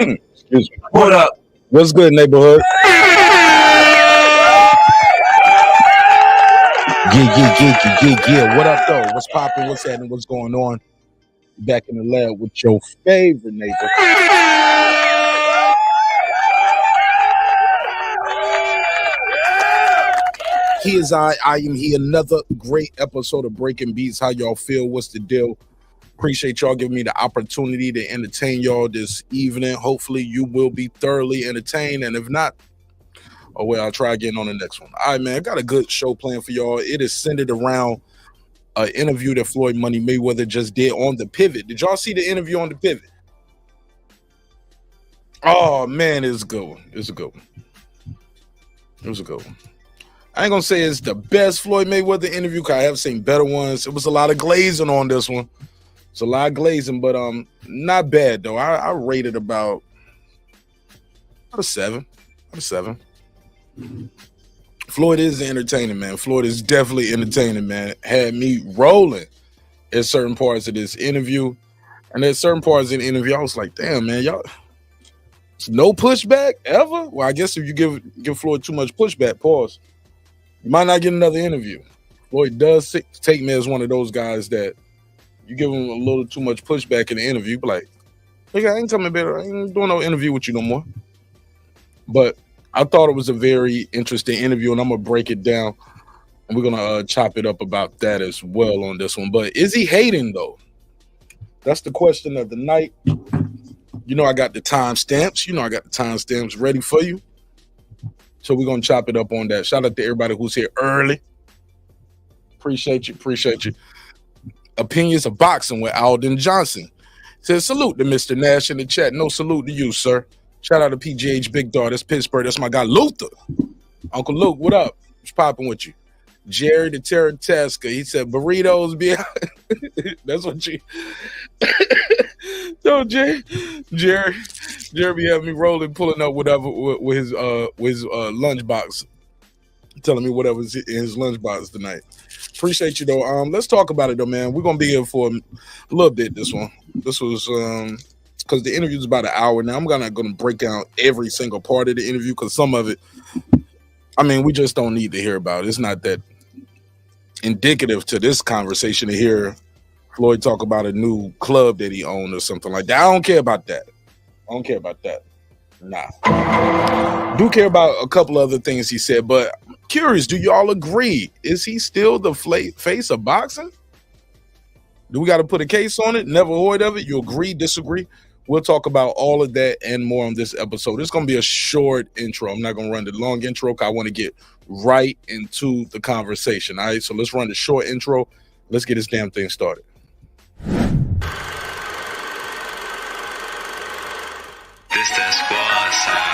Excuse me. What up? What's good, neighborhood? Yeah. What up, though? What's popping? What's happening? What's going on? Back in the lab with your favorite neighbor. He is I am he. Another great episode of Breaking Beats. How y'all feel? What's the deal? Appreciate y'all giving me the opportunity to entertain y'all this evening. Hopefully you will be thoroughly entertained, and if not, oh well, I'll try again on the next one. All right, man, I got a good show planned for y'all. It is centered around an interview that Floyd Money Mayweather just did on The Pivot. Did y'all see the interview on The Pivot? Oh man, it's a good one. It was a good one. I ain't gonna say it's the best Floyd Mayweather interview, because I have seen better ones. It was a lot of glazing on this one. It's a lot of glazing, but not bad though. I rated about a 7. Floyd is entertaining, man. Floyd is definitely entertaining, man. Had me rolling at certain parts of this interview. And at certain parts of the interview, I was like, damn, man, y'all, no pushback ever? Well, I guess if you give Floyd too much pushback, pause, you might not get another interview. Floyd does take me as one of those guys that you give him a little too much pushback in the interview, be like, hey, I ain't coming better. I ain't doing no interview with you no more. But I thought it was a very interesting interview, and I'm going to break it down, and we're going to chop it up about that as well on this one. But is he hating, though? That's the question of the night. You know I got the timestamps. Ready for you. So we're going to chop it up on that. Shout out to everybody who's here early. Appreciate you. Opinions of Boxing with Alden Johnson. Says, salute to Mr. Nash in the chat. No salute to you, sir. Shout out to PGH Big Dog. That's Pittsburgh. That's my guy, Luther. Uncle Luke, what up? What's popping with you? Jerry the Terrentasker. He said, burritos be out. That's what you... So, Jerry be having me rolling, pulling up whatever with his lunchbox. Telling me whatever's in his lunchbox tonight. Appreciate you, though. Let's talk about it, though, man. We're going to be here for a little bit, this one. This was... because the interview is about an hour now. I'm not going to break down every single part of the interview, because some of it, I mean, we just don't need to hear about it. It's not that indicative to this conversation to hear Floyd talk about a new club that he owned or something like that. I don't care about that. Nah. Do care about a couple other things he said, but I'm curious, do y'all agree? Is he still the face of boxing? Do we got to put a case on it? Never heard of it? You agree, disagree? We'll talk about all of that and more on this episode. It's going to be a short intro. I'm not going to run the long intro, because I want to get right into the conversation. All right, so let's run the short intro. Let's get this damn thing started. This that squad sound.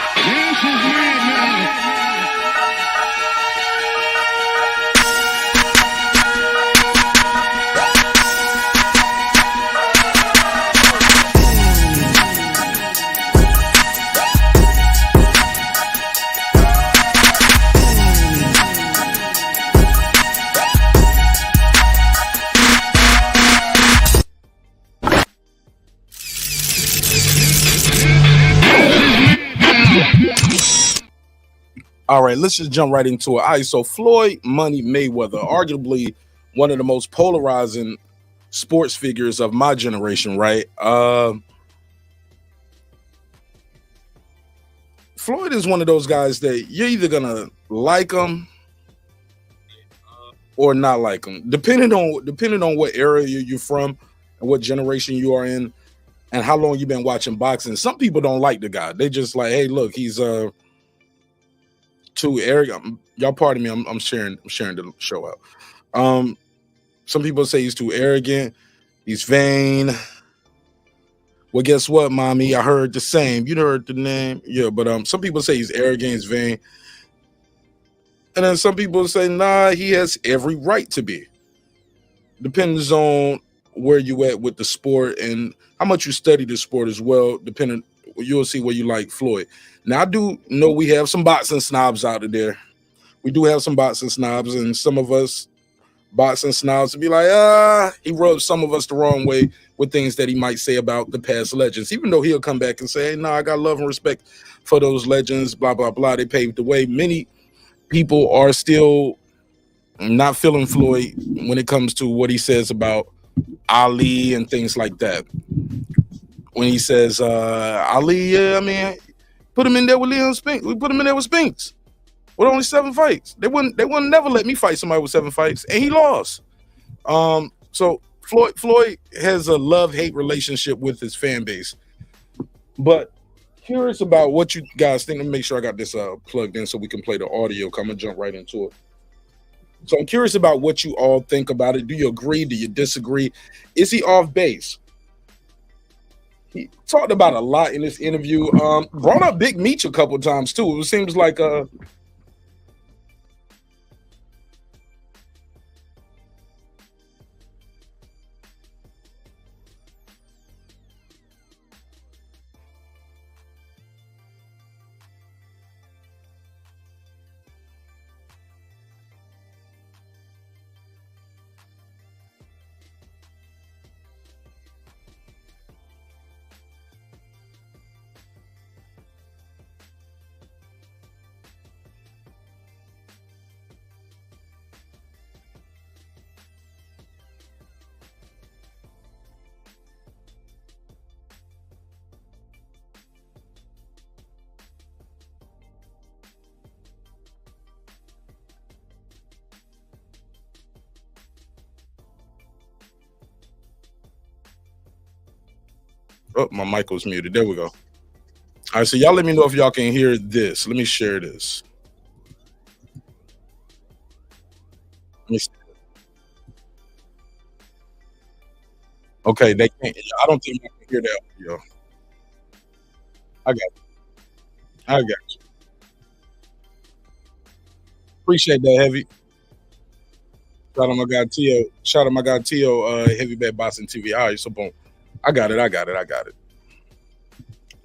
All right, let's just jump right into it. All right, so Floyd Money Mayweather, arguably one of the most polarizing sports figures of my generation, right? Floyd is one of those guys that you're either gonna like him or not like him, depending on what area you're from and what generation you are in and how long you've been watching boxing. Some people don't like the guy. They just like, hey, look, he's too arrogant. Y'all pardon me, I'm sharing the show out. Some people say he's too arrogant, he's vain. Well, guess what, mommy? I heard the same. You heard the name. Yeah, but some people say he's arrogant, he's vain. And then some people say, nah, he has every right to be. Depends on where you at with the sport and how much you study the sport as well. You'll see where you like Floyd. Now, I do know we have some boxing snobs out there. We do have some boxing snobs, and some of us boxing styles to be like, he rubs some of us the wrong way with things that he might say about the past legends, even though he'll come back and say, hey, no, I got love and respect for those legends, blah, blah, blah. They paved the way. Many people are still not feeling Floyd when it comes to what he says about Ali and things like that. When he says, Ali, yeah, I mean, put him in there with Leon Spinks. We put him in there with Spinks with only 7 fights. They wouldn't never let me fight somebody with 7 fights, and he lost. So Floyd has a love-hate relationship with his fan base. But curious about what you guys think. Let me make sure I got this plugged in so we can play the audio. I'm gonna jump right into it. So I'm curious about what you all think about it. Do you agree? Do you disagree? Is he off base? He talked about a lot in this interview. Brought up Big Meech a couple times too. It seems like oh, my mic was muted. There we go. All right, so y'all let me know if y'all can hear this. Let me share this. Let me see. Okay, they can't. I don't think I can hear that audio. I got you. I got you. Appreciate that, Heavy. Shout out my guy Tio. Shout out my guy Tio, Heavy Bad Boxing TV. All right, so boom. I got it. Let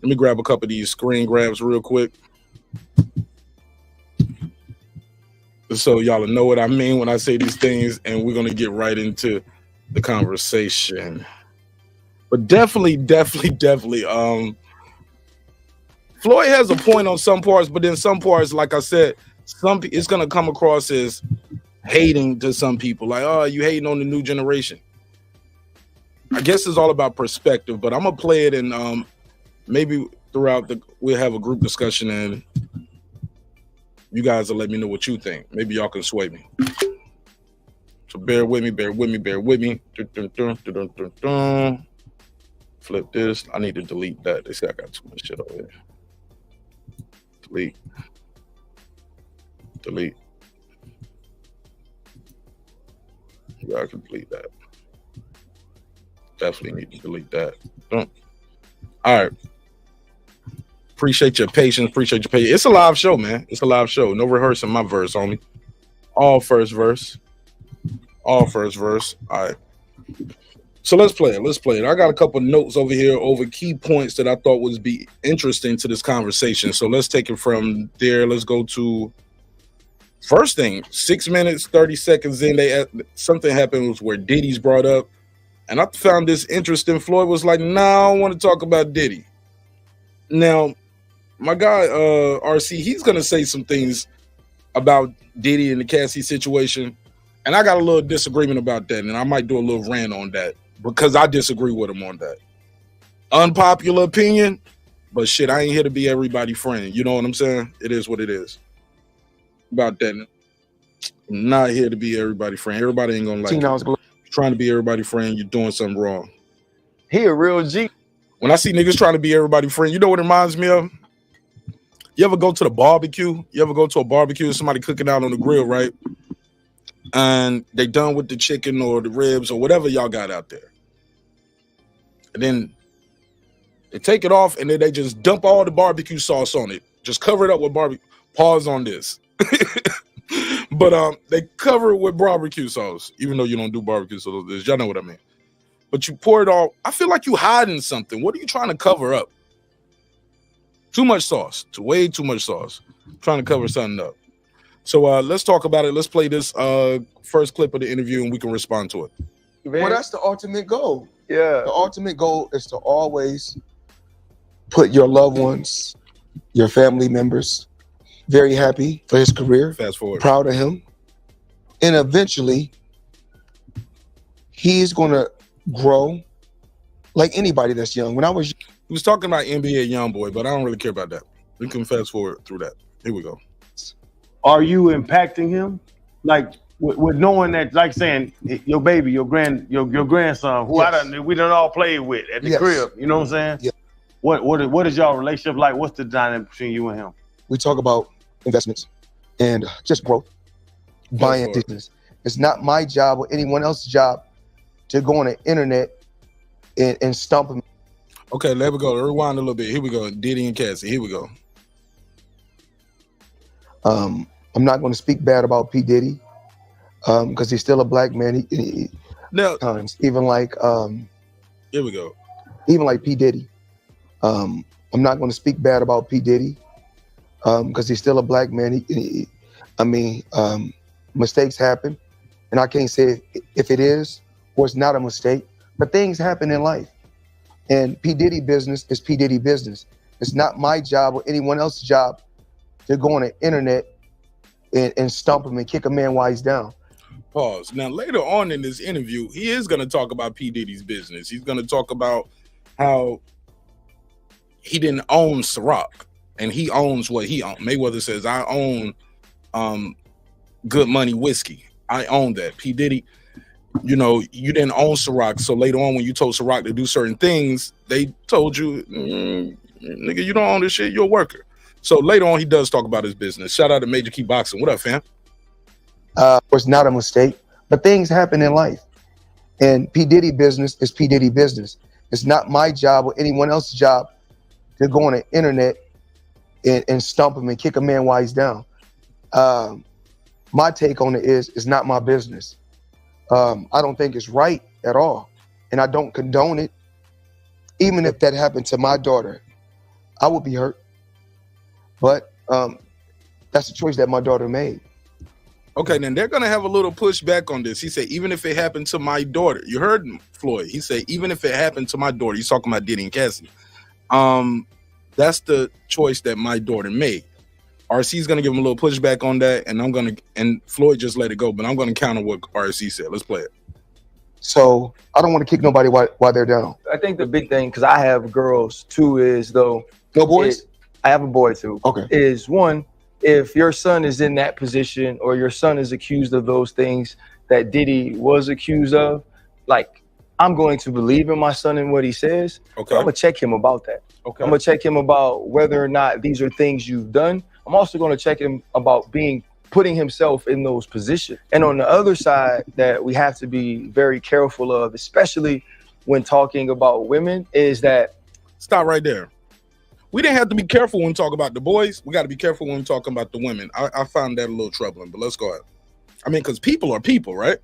me grab a couple of these screen grabs real quick, so y'all know what I mean when I say these things, and we're gonna get right into the conversation. But definitely, Floyd has a point on some parts, but then some parts, like I said, it's gonna come across as hating to some people, like, oh, you hating on the new generation. I guess it's all about perspective, but I'm gonna play it, and maybe throughout we'll have a group discussion, and you guys will let me know what you think. Maybe y'all can sway me. So bear with me. Dun, dun, dun, dun. Flip this. I need to delete that. They say I got too much shit over here. Delete. Yeah, I can delete that. Definitely need to delete that. All right. Appreciate your patience. It's a live show, man. It's a live show. No rehearsing my verse, homie. All first verse. All right. So let's play it. I got a couple notes over here over key points that I thought would be interesting to this conversation. So let's take it from there. Let's go to first thing. 6 minutes, 30 seconds in, something happened where Diddy's brought up. And I found this interesting. Floyd was like, nah, I don't want to talk about Diddy. Now, my guy, RC, he's going to say some things about Diddy and the Cassie situation. And I got a little disagreement about that. And I might do a little rant on that because I disagree with him on that. Unpopular opinion, but shit, I ain't here to be everybody's friend. You know what I'm saying? It is what it is. About that. I'm not here to be everybody's friend. Everybody ain't going to like it. Trying to be everybody's friend, you're doing something wrong. He a real G. When I see niggas trying to be everybody's friend, you know what it reminds me of? You ever go to the barbecue? You ever go to a barbecue, somebody cooking out on the grill, right? And they done with the chicken or the ribs or whatever y'all got out there. And then they take it off and then they just dump all the barbecue sauce on it. Just cover it up with barbecue. Pause on this. But they cover it with barbecue sauce, even though you don't do barbecue sauce. Y'all know what I mean. But you pour it all. I feel like you hiding something. What are you trying to cover up? Too much sauce. Way too much sauce. Trying to cover something up. So let's talk about it. Let's play this first clip of the interview and we can respond to it. Well, that's the ultimate goal. Yeah. The ultimate goal is to always put your loved ones, your family members, very happy for his career, Fast forward. proud of him. And eventually, he's going to grow like anybody that's young. When I was He was talking about NBA youngboy, but I don't really care about that. We can fast forward through that. Here we go. Are you impacting him? Like with knowing that, like saying your baby, your grandson, who Yes. we done all played with at the Yes. crib. You know what I'm saying? Yeah. What is y'all relationship like? What's the dynamic between you and him? we talk about investments and just growth, buying forward. business. It's not my job or anyone else's job to go on the internet and stump him. Okay, let me go. Rewind a little bit. Here we go. Diddy and Cassie. Here we go. I'm not going to speak bad about P. Diddy because he's still a black man. He Now, times even like here we go. P. Diddy. I'm not going to speak bad about P. Diddy because he's still a black man. Mistakes happen, and I can't say if it is or it's not a mistake, but things happen in life. And P. Diddy business is P. Diddy business. It's not my job or anyone else's job to go on the internet and stump him and kick a man while he's down. Pause. Now, later on in this interview, he is going to talk about P. Diddy's business. He's going to talk about how he didn't own Ciroc, and he owns what he owns. Mayweather says, I own Good Money whiskey. I own that. P. Diddy, you know, you didn't own Ciroc, so later on when you told Ciroc to do certain things, they told you, nigga, you don't own this shit, you're a worker. So later on, he does talk about his business. Shout out to Major Key Boxing. What up, fam? It's not a mistake, but things happen in life. And P. Diddy business is P. Diddy business. It's not my job or anyone else's job to go on the internet and stump him and kick a man while he's down. My take on it is, it's not my business. I don't think it's right at all. And I don't condone it. Even if that happened to my daughter, I would be hurt. But that's a choice that my daughter made. Okay, then they're going to have a little pushback on this. He said, even if it happened to my daughter. You heard Floyd. He said, even if it happened to my daughter. He's talking about Diddy and Cassie. That's the choice that my daughter made. RC's going to give him a little pushback on that, and Floyd just let it go, but I'm going to counter what RC said. Let's play it. So I don't want to kick nobody while they're down. I think the big thing, because I have girls too, is though. No boys? I have a boy too. Okay. Is one, if your son is in that position or your son is accused of those things that Diddy was accused of, like, I'm going to believe in my son and what he says. Okay. I'm going to check him about that. Okay. I'm going to check him about whether or not these are things you've done. I'm also going to check him about putting himself in those positions. And on the other side that we have to be very careful of, especially when talking about women, is that. Stop right there. We didn't have to be careful when we talk about the boys. We got to be careful when we talking about the women. I found that a little troubling, but let's go ahead. I mean, because people are people, right?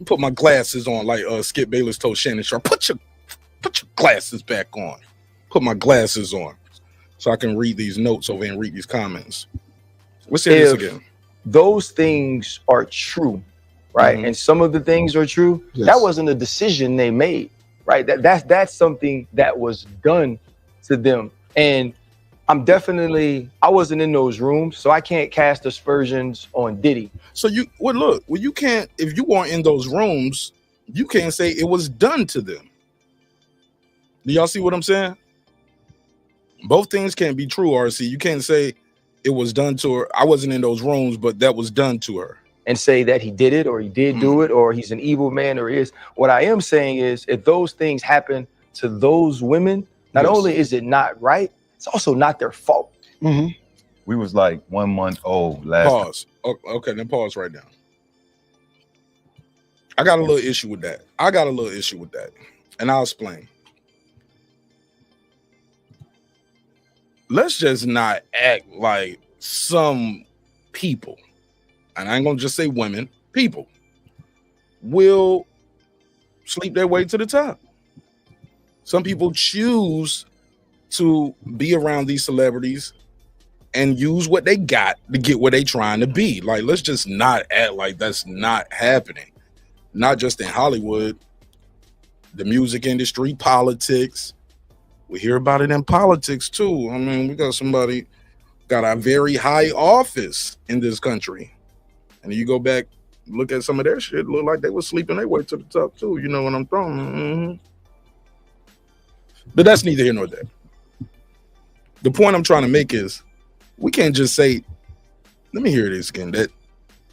Put my glasses on like Skip Bayless told Shannon Sharp. Put your glasses back on. Put my glasses on so I can read these notes over and read these comments. Let's say this again. Those things are true, right? Mm-hmm. And some of the things are true. Yes. That wasn't a decision they made, right? That's something that was done to them. And I wasn't in those rooms, so I can't cast aspersions on Diddy. So you can't, if you weren't in those rooms, you can't say it was done to them. Do y'all see what I'm saying? Both things can't be true, RC. You can't say it was done to her. I wasn't in those rooms, but that was done to her. And say that he did it or he did do it or he's an evil man or is. What I am saying is, if those things happen to those women, not only is it not right, it's also not their fault. Mm-hmm. We was like 1 month old last. Pause. Okay, then pause right now. I got a little issue with that. And I'll explain. Let's just not act like some people, and I ain't gonna just say women, people will sleep their way to the top. Some people choose to be around these celebrities and use what they got to get where they trying to be. Like, let's just not act like that's not happening. Not just in Hollywood, the music industry, politics. We hear about it in politics too. I mean, we got somebody got a very high office in this country, and you go back, look at some of their shit, look like they were sleeping their way to the top too. You know what I'm throwing? Mm-hmm. But that's neither here nor there. The point I'm trying to make is, we can't just say, let me hear this again, that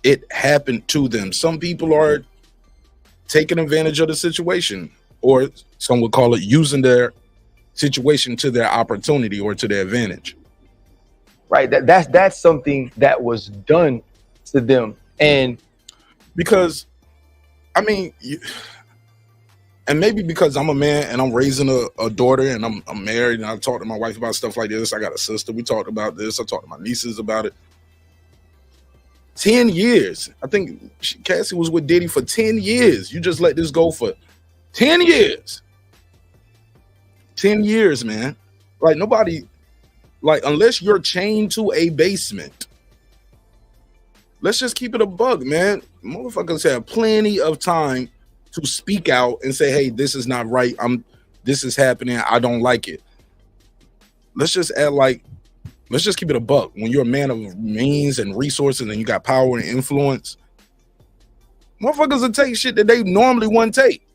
it happened to them. Some people are taking advantage of the situation, or some would call it using their situation to their opportunity or to their advantage. Right. That's something that was done to them. And because, I mean, and maybe because I'm a man and I'm raising a daughter and I'm married and I talk to my wife about stuff like this. I got a sister. We talked about this. I talked to my nieces about it. 10 years. I think Cassie was with Diddy for 10 years. You just let this go for 10 years. 10 years, man. Like, nobody, like, unless you're chained to a basement, let's just keep it a bug, man. Motherfuckers have plenty of time to speak out and say, hey, this is not right. This is happening. I don't like it. Let's just keep it a buck. When you're a man of means and resources and you got power and influence, motherfuckers will take shit that they normally wouldn't take.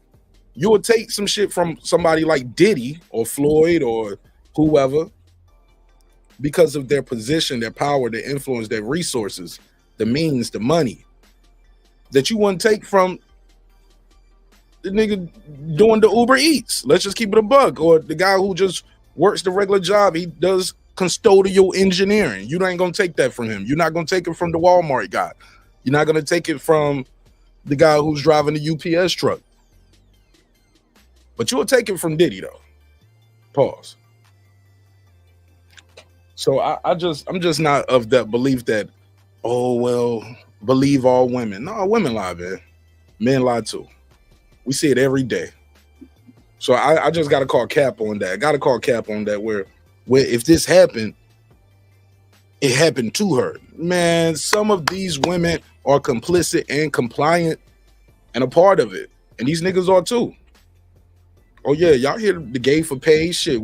You will take some shit from somebody like Diddy or Floyd or whoever because of their position, their power, their influence, their resources, the means, the money that you wouldn't take from the nigga doing the Uber Eats. Let's just keep it a buck. Or the guy who just works the regular job. He does custodial engineering. You ain't gonna take that from him. You're not gonna take it from the Walmart guy. You're not gonna take it from the guy who's driving the UPS truck. But you'll take it from Diddy though. Pause. So I'm just not of that belief that, oh well, believe all women. No, women lie, man. Men lie too. We see it every day. So I just got to call cap on that. I got to call cap on that where if this happened, it happened to her. Man, some of these women are complicit and compliant and a part of it. And these niggas are too. Oh yeah, y'all hear the gay for pay shit.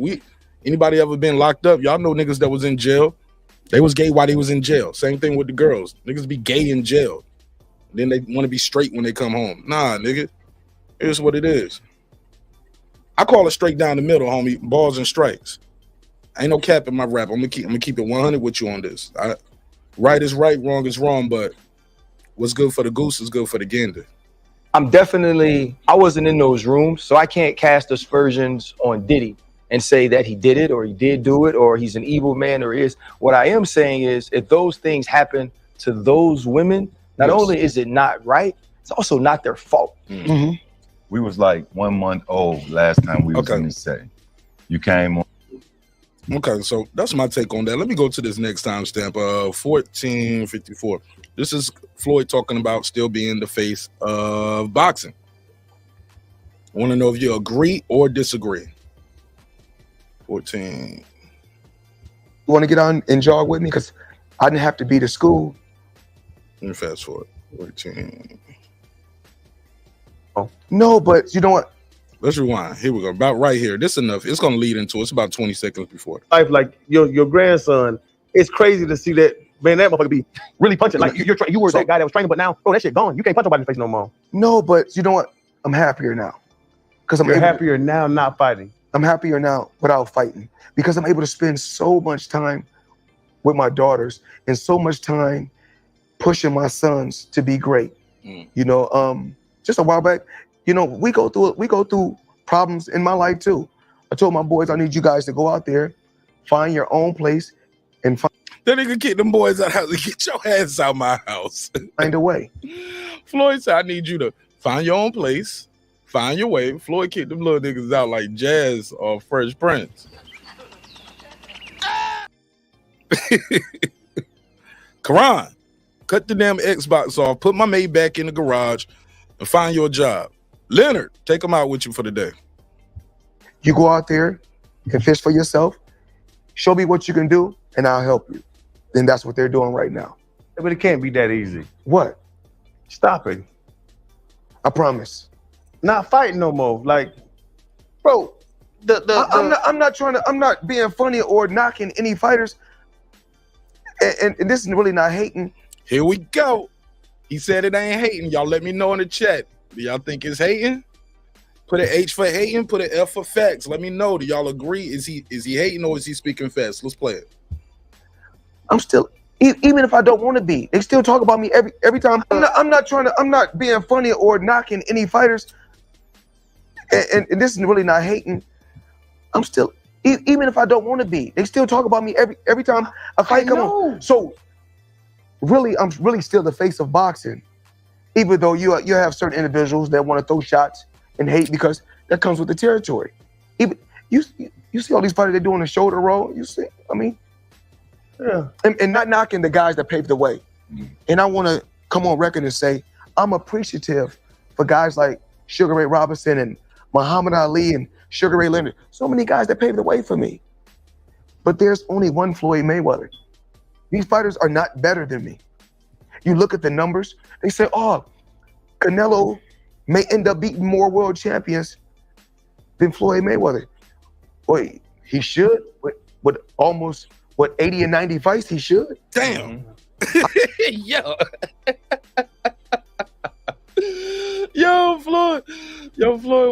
Anybody ever been locked up? Y'all know niggas that was in jail. They was gay while they was in jail. Same thing with the girls. Niggas be gay in jail. Then they want to be straight when they come home. Nah, nigga. Here's what it is. I call it straight down the middle, homie. Balls and strikes. Ain't no cap in my rap. I'm gonna keep it 100 with you on this. Right is right, wrong is wrong, but what's good for the goose is good for the gander. I wasn't in those rooms, so I can't cast aspersions on Diddy and say that he did it or he did do it or he's an evil man or he is. What I am saying is, if those things happen to those women, not only is it not right, it's also not their fault. Mm-hmm. We was like 1 month old last time we was in the set. You came on. Okay, so that's my take on that. Let me go to this next timestamp, 1454. This is Floyd talking about still being the face of boxing. I want to know if you agree or disagree. 14. You want to get on and jog with me? Because I didn't have to be to school. Let me fast forward. 14. Oh, no, but you know what? Let's rewind. Here we go. About right here. This is enough. It's going to lead into it. It's about 20 seconds before. Life, like your grandson, it's crazy to see that, man, that motherfucker be really punching. Like you were that guy that was training, but now, bro, that shit gone. You can't punch nobody in the face no more. No, but you know what? I'm happier now. Because You're happier now not fighting. I'm happier now without fighting. Because I'm able to spend so much time with my daughters and so much time pushing my sons to be great. You know, just a while back, you know, we go through problems in my life too. I told my boys, I need you guys to go out there, find your own place, and that nigga kick them boys out of the house. Get your ass out my house. Find a way. Floyd said, I need you to find your own place, find your way. Floyd kicked them little niggas out like Jazz or Fresh Prince. Karan, cut the damn Xbox off, put my maid back in the garage, and find your job. Leonard, take them out with you for the day. You go out there and fish for yourself. Show me what you can do, and I'll help you. then that's what they're doing right now. But it can't be that easy. What? Stop it. I promise. Not fighting no more. Like, bro, I'm not being funny or knocking any fighters. And this is really not hating. Here we go. He said it ain't hating. Y'all let me know in the chat. Do y'all think it's hating? Put an H for hating, put an F for facts. Let me know. Do y'all agree? Is he hating or is he speaking facts? Let's play it. I'm still, even if I don't want to be, they still talk about me every time. I'm not being funny or knocking any fighters. And this is really not hating. I'm still, even if I don't want to be, they still talk about me every time a fight comes on. So really, I'm really still the face of boxing, even though you have certain individuals that want to throw shots and hate because that comes with the territory. Even you see all these fighters they doing a shoulder roll. You see, I mean, yeah, and not knocking the guys that paved the way. And I want to come on record and say I'm appreciative for guys like Sugar Ray Robinson and Muhammad Ali and Sugar Ray Leonard. So many guys that paved the way for me. But there's only one Floyd Mayweather. These fighters are not better than me. You look at the numbers, they say, oh, Canelo may end up beating more world champions than Floyd Mayweather. Boy, he should. With almost, 80 and 90 fights, he should. Damn. Yo. Yo, Floyd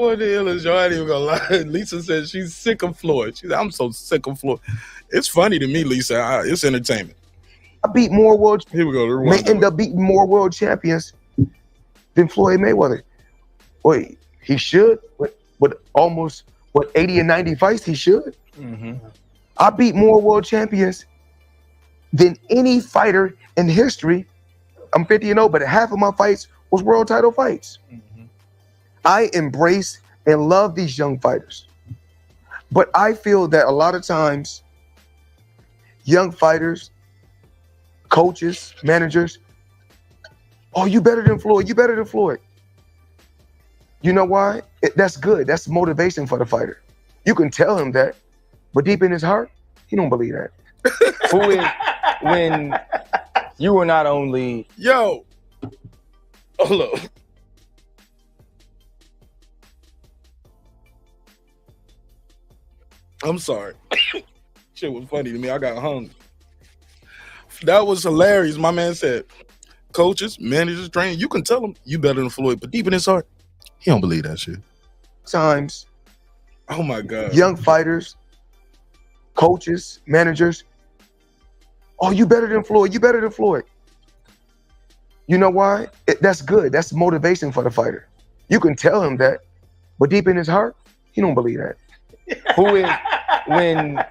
one of the illest. Yo, I ain't even gonna lie. Lisa said she's sick of Floyd. She said, I'm so sick of Floyd. It's funny to me, Lisa. It's entertainment. I beat more world. Here we go. May end up beating more world champions than Floyd Mayweather. Boy, he should. With almost 80 and 90 fights, he should. I beat more world champions than any fighter in history. I'm 50-0, but half of my fights was world title fights. I embrace and love these young fighters. But I feel that a lot of times, young fighters, coaches, managers, oh, you better than Floyd, you better than Floyd. You know why? That's good. That's motivation for the fighter. You can tell him that, but deep in his heart, he don't believe that. When you were not only... Yo. Hold up. I'm sorry. Shit was funny to me. I got hungry. That was hilarious. My man said, coaches, managers, trainers, you can tell them you better than Floyd, but deep in his heart, he don't believe that shit. Times, oh my God, young fighters, coaches, managers, oh, you better than Floyd, you better than Floyd. You know why? That's good. That's motivation for the fighter. You can tell him that, but deep in his heart, he don't believe that. When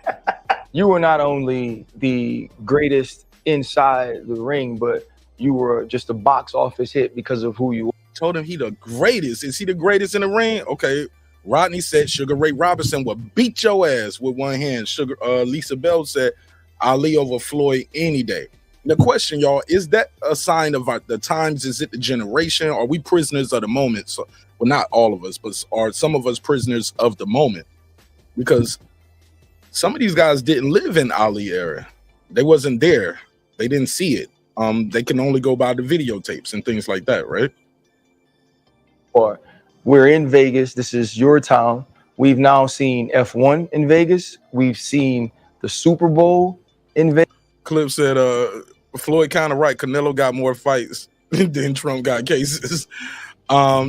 you were not only the greatest inside the ring, but you were just a box office hit because of who you were. Told him he the greatest. Is he the greatest in the ring? Okay. Rodney said Sugar Ray Robinson will beat your ass with one hand. Lisa Bell said Ali over Floyd any day. The question, y'all, is that a sign of the times? Is it the generation? Are we prisoners of the moment? So, well, not all of us, but are some of us prisoners of the moment? Because some of these guys didn't live in Ali era. They wasn't there. They didn't see it. They can only go by the videotapes and things like that, right? Or we're in Vegas. This is your town. We've now seen F1 in Vegas. We've seen the Super Bowl in Vegas. Clip said, Floyd kind of right. Canelo got more fights than Trump got cases.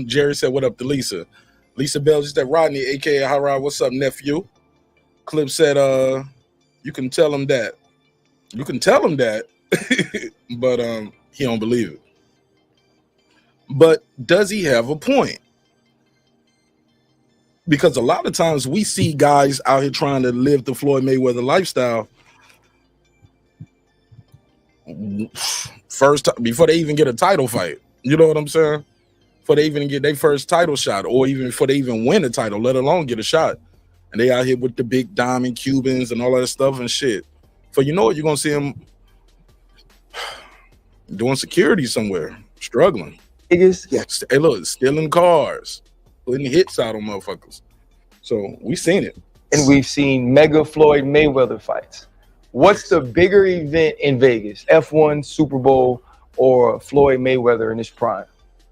Jerry said, what up to Lisa? Lisa Bell just said, Rodney, a.k.a. Harrod, what's up, nephew? Clip said, you can tell him that. You can tell him that, but he don't believe it. But does he have a point? Because a lot of times we see guys out here trying to live the Floyd Mayweather lifestyle first before they even get a title fight. You know what I'm saying? Before they even get their first title shot, or even before they even win a title, let alone get a shot. And they out here with the big diamond Cubans and all that stuff and shit. For you know what, you're gonna see them doing security somewhere, struggling. Yes. Hey, look, stealing cars, putting hits out on motherfuckers. So we seen it. And we've seen mega Floyd Mayweather fights. What's the bigger event in Vegas? F1, Super Bowl, or Floyd Mayweather in his prime?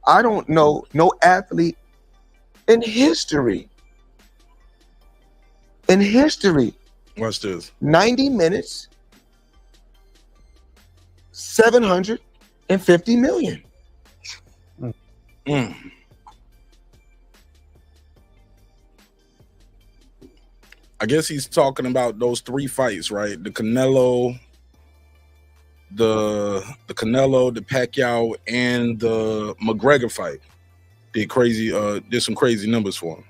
I don't know no athlete in history. In history. Watch this. 90 minutes, 750 million. Mm. I guess he's talking about those 3 fights, right? The Canelo, the Pacquiao, and the McGregor fight. Did some crazy numbers for him.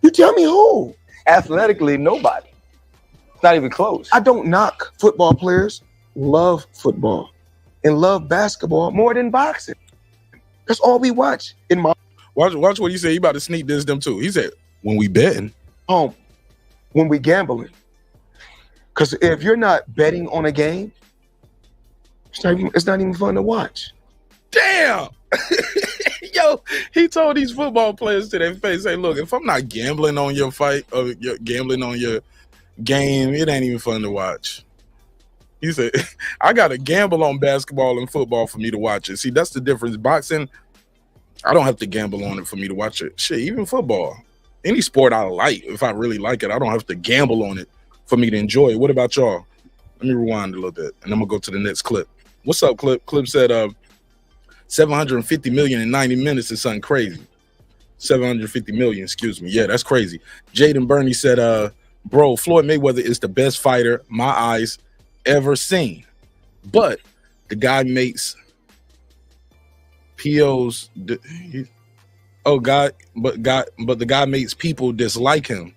You tell me who? Athletically, nobody. Not even close. I don't knock football players. Love football and love basketball more than boxing. That's all we watch in my Watch what he said. He about to sneak this them too. He said, when we betting. home, when we gambling. Because if you're not betting on a game, it's not even fun to watch. Damn. Yo, he told these football players to their face, hey, look, if I'm not gambling on your fight or gambling on your game, it ain't even fun to watch. He said, I got to gamble on basketball and football for me to watch it. See, that's the difference. Boxing, I don't have to gamble on it for me to watch it. Shit, even football. Any sport I like, if I really like it, I don't have to gamble on it for me to enjoy it. What about y'all? Let me rewind a little bit, and I'm going to go to the next clip. What's up, Clip? Clip said 750 million in 90 minutes is something crazy. 750 million, excuse me. Yeah, that's crazy. Jaden Burney said, bro, Floyd Mayweather is the best fighter my eyes ever seen. But the guy makes POs. But the guy makes people dislike him.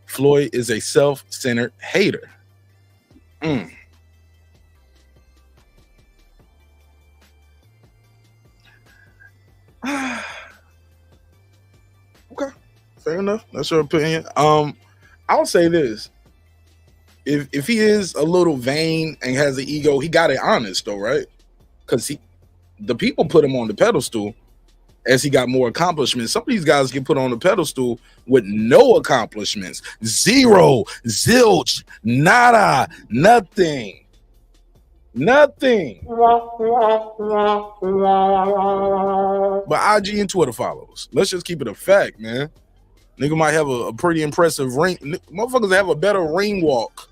Floyd is a self-centered hater. Okay, fair enough. That's your opinion. I'll say this: if he is a little vain and has an ego, he got it honest though, right? Because the people put him on the pedestal as he got more accomplishments. Some of these guys get put on the pedestal with no accomplishments, zero, zilch, nada, nothing. But IG and Twitter follows. Let's just keep it a fact, man. Nigga might have a pretty impressive ring. Motherfuckers have a better ring walk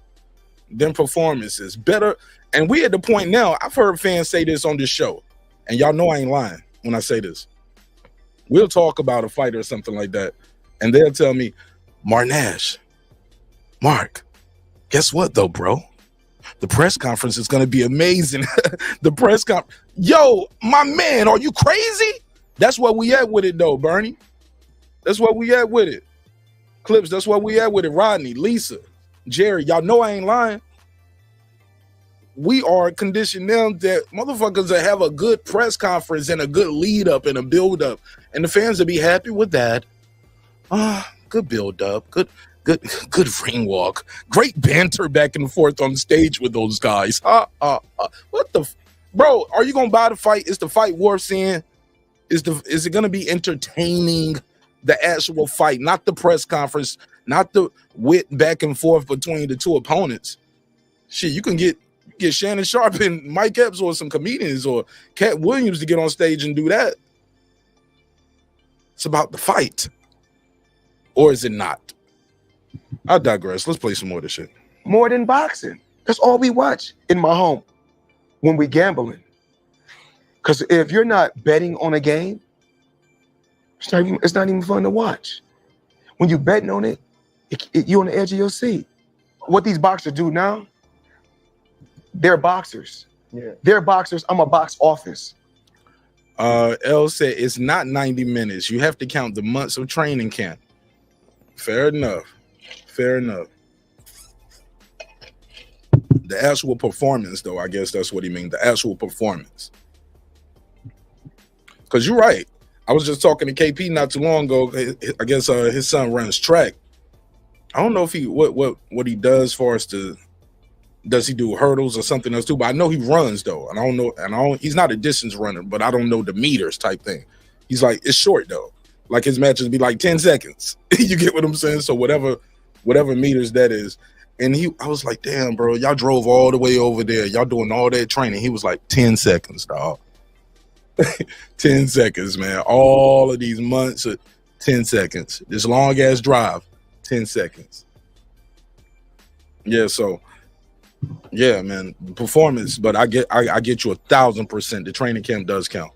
than performances. Better. And we at the point now, I've heard fans say this on this show. And y'all know I ain't lying when I say this. We'll talk about a fight or something like that. And they'll tell me, Mark, guess what though, bro? The press conference is going to be amazing. The press conference. Yo, my man, are you crazy? That's where we at with it, though, Bernie. That's where we at with it. Clips, that's where we at with it. Rodney, Lisa, Jerry, y'all know I ain't lying. We are conditioning them that motherfuckers that have a good press conference and a good lead up and a build up. And the fans will be happy with that. Good build up. Good ring walk. Great banter back and forth on stage with those guys. What the bro? Are you gonna buy the fight? Is the fight worth seeing? Is it gonna be entertaining? The actual fight, not the press conference, not the wit back and forth between the two opponents. Shit, you can get Shannon Sharp and Mike Epps or some comedians or Cat Williams to get on stage and do that. It's about the fight, or is it not? I digress. Let's play some more of this shit. More than boxing. That's all we watch in my home when we gambling. Because if you're not betting on a game, it's not even fun to watch. When you're betting on it, you're on the edge of your seat. What these boxers do now, they're boxers. Yeah. They're boxers. I'm a box office. L said it's not 90 minutes. You have to count the months of training camp. Fair enough. The actual performance, though, I guess that's what he means. The actual performance. Because you're right. I was just talking to KP not too long ago. I guess his son runs track. I don't know if what he does for us does he do hurdles or something else too? But I know he runs though, and I don't know. He's not a distance runner, but I don't know the meters type thing. He's like, it's short though. Like his matches be like 10 seconds. You get what I'm saying? So whatever meters that is. And I was like, damn, bro, y'all drove all the way over there. Y'all doing all that training. He was like, 10 seconds, dog. 10 seconds, man. All of these months, 10 seconds. This long ass drive, 10 seconds. Yeah, so yeah, man, performance, but I get you 1,000%. The training camp does count.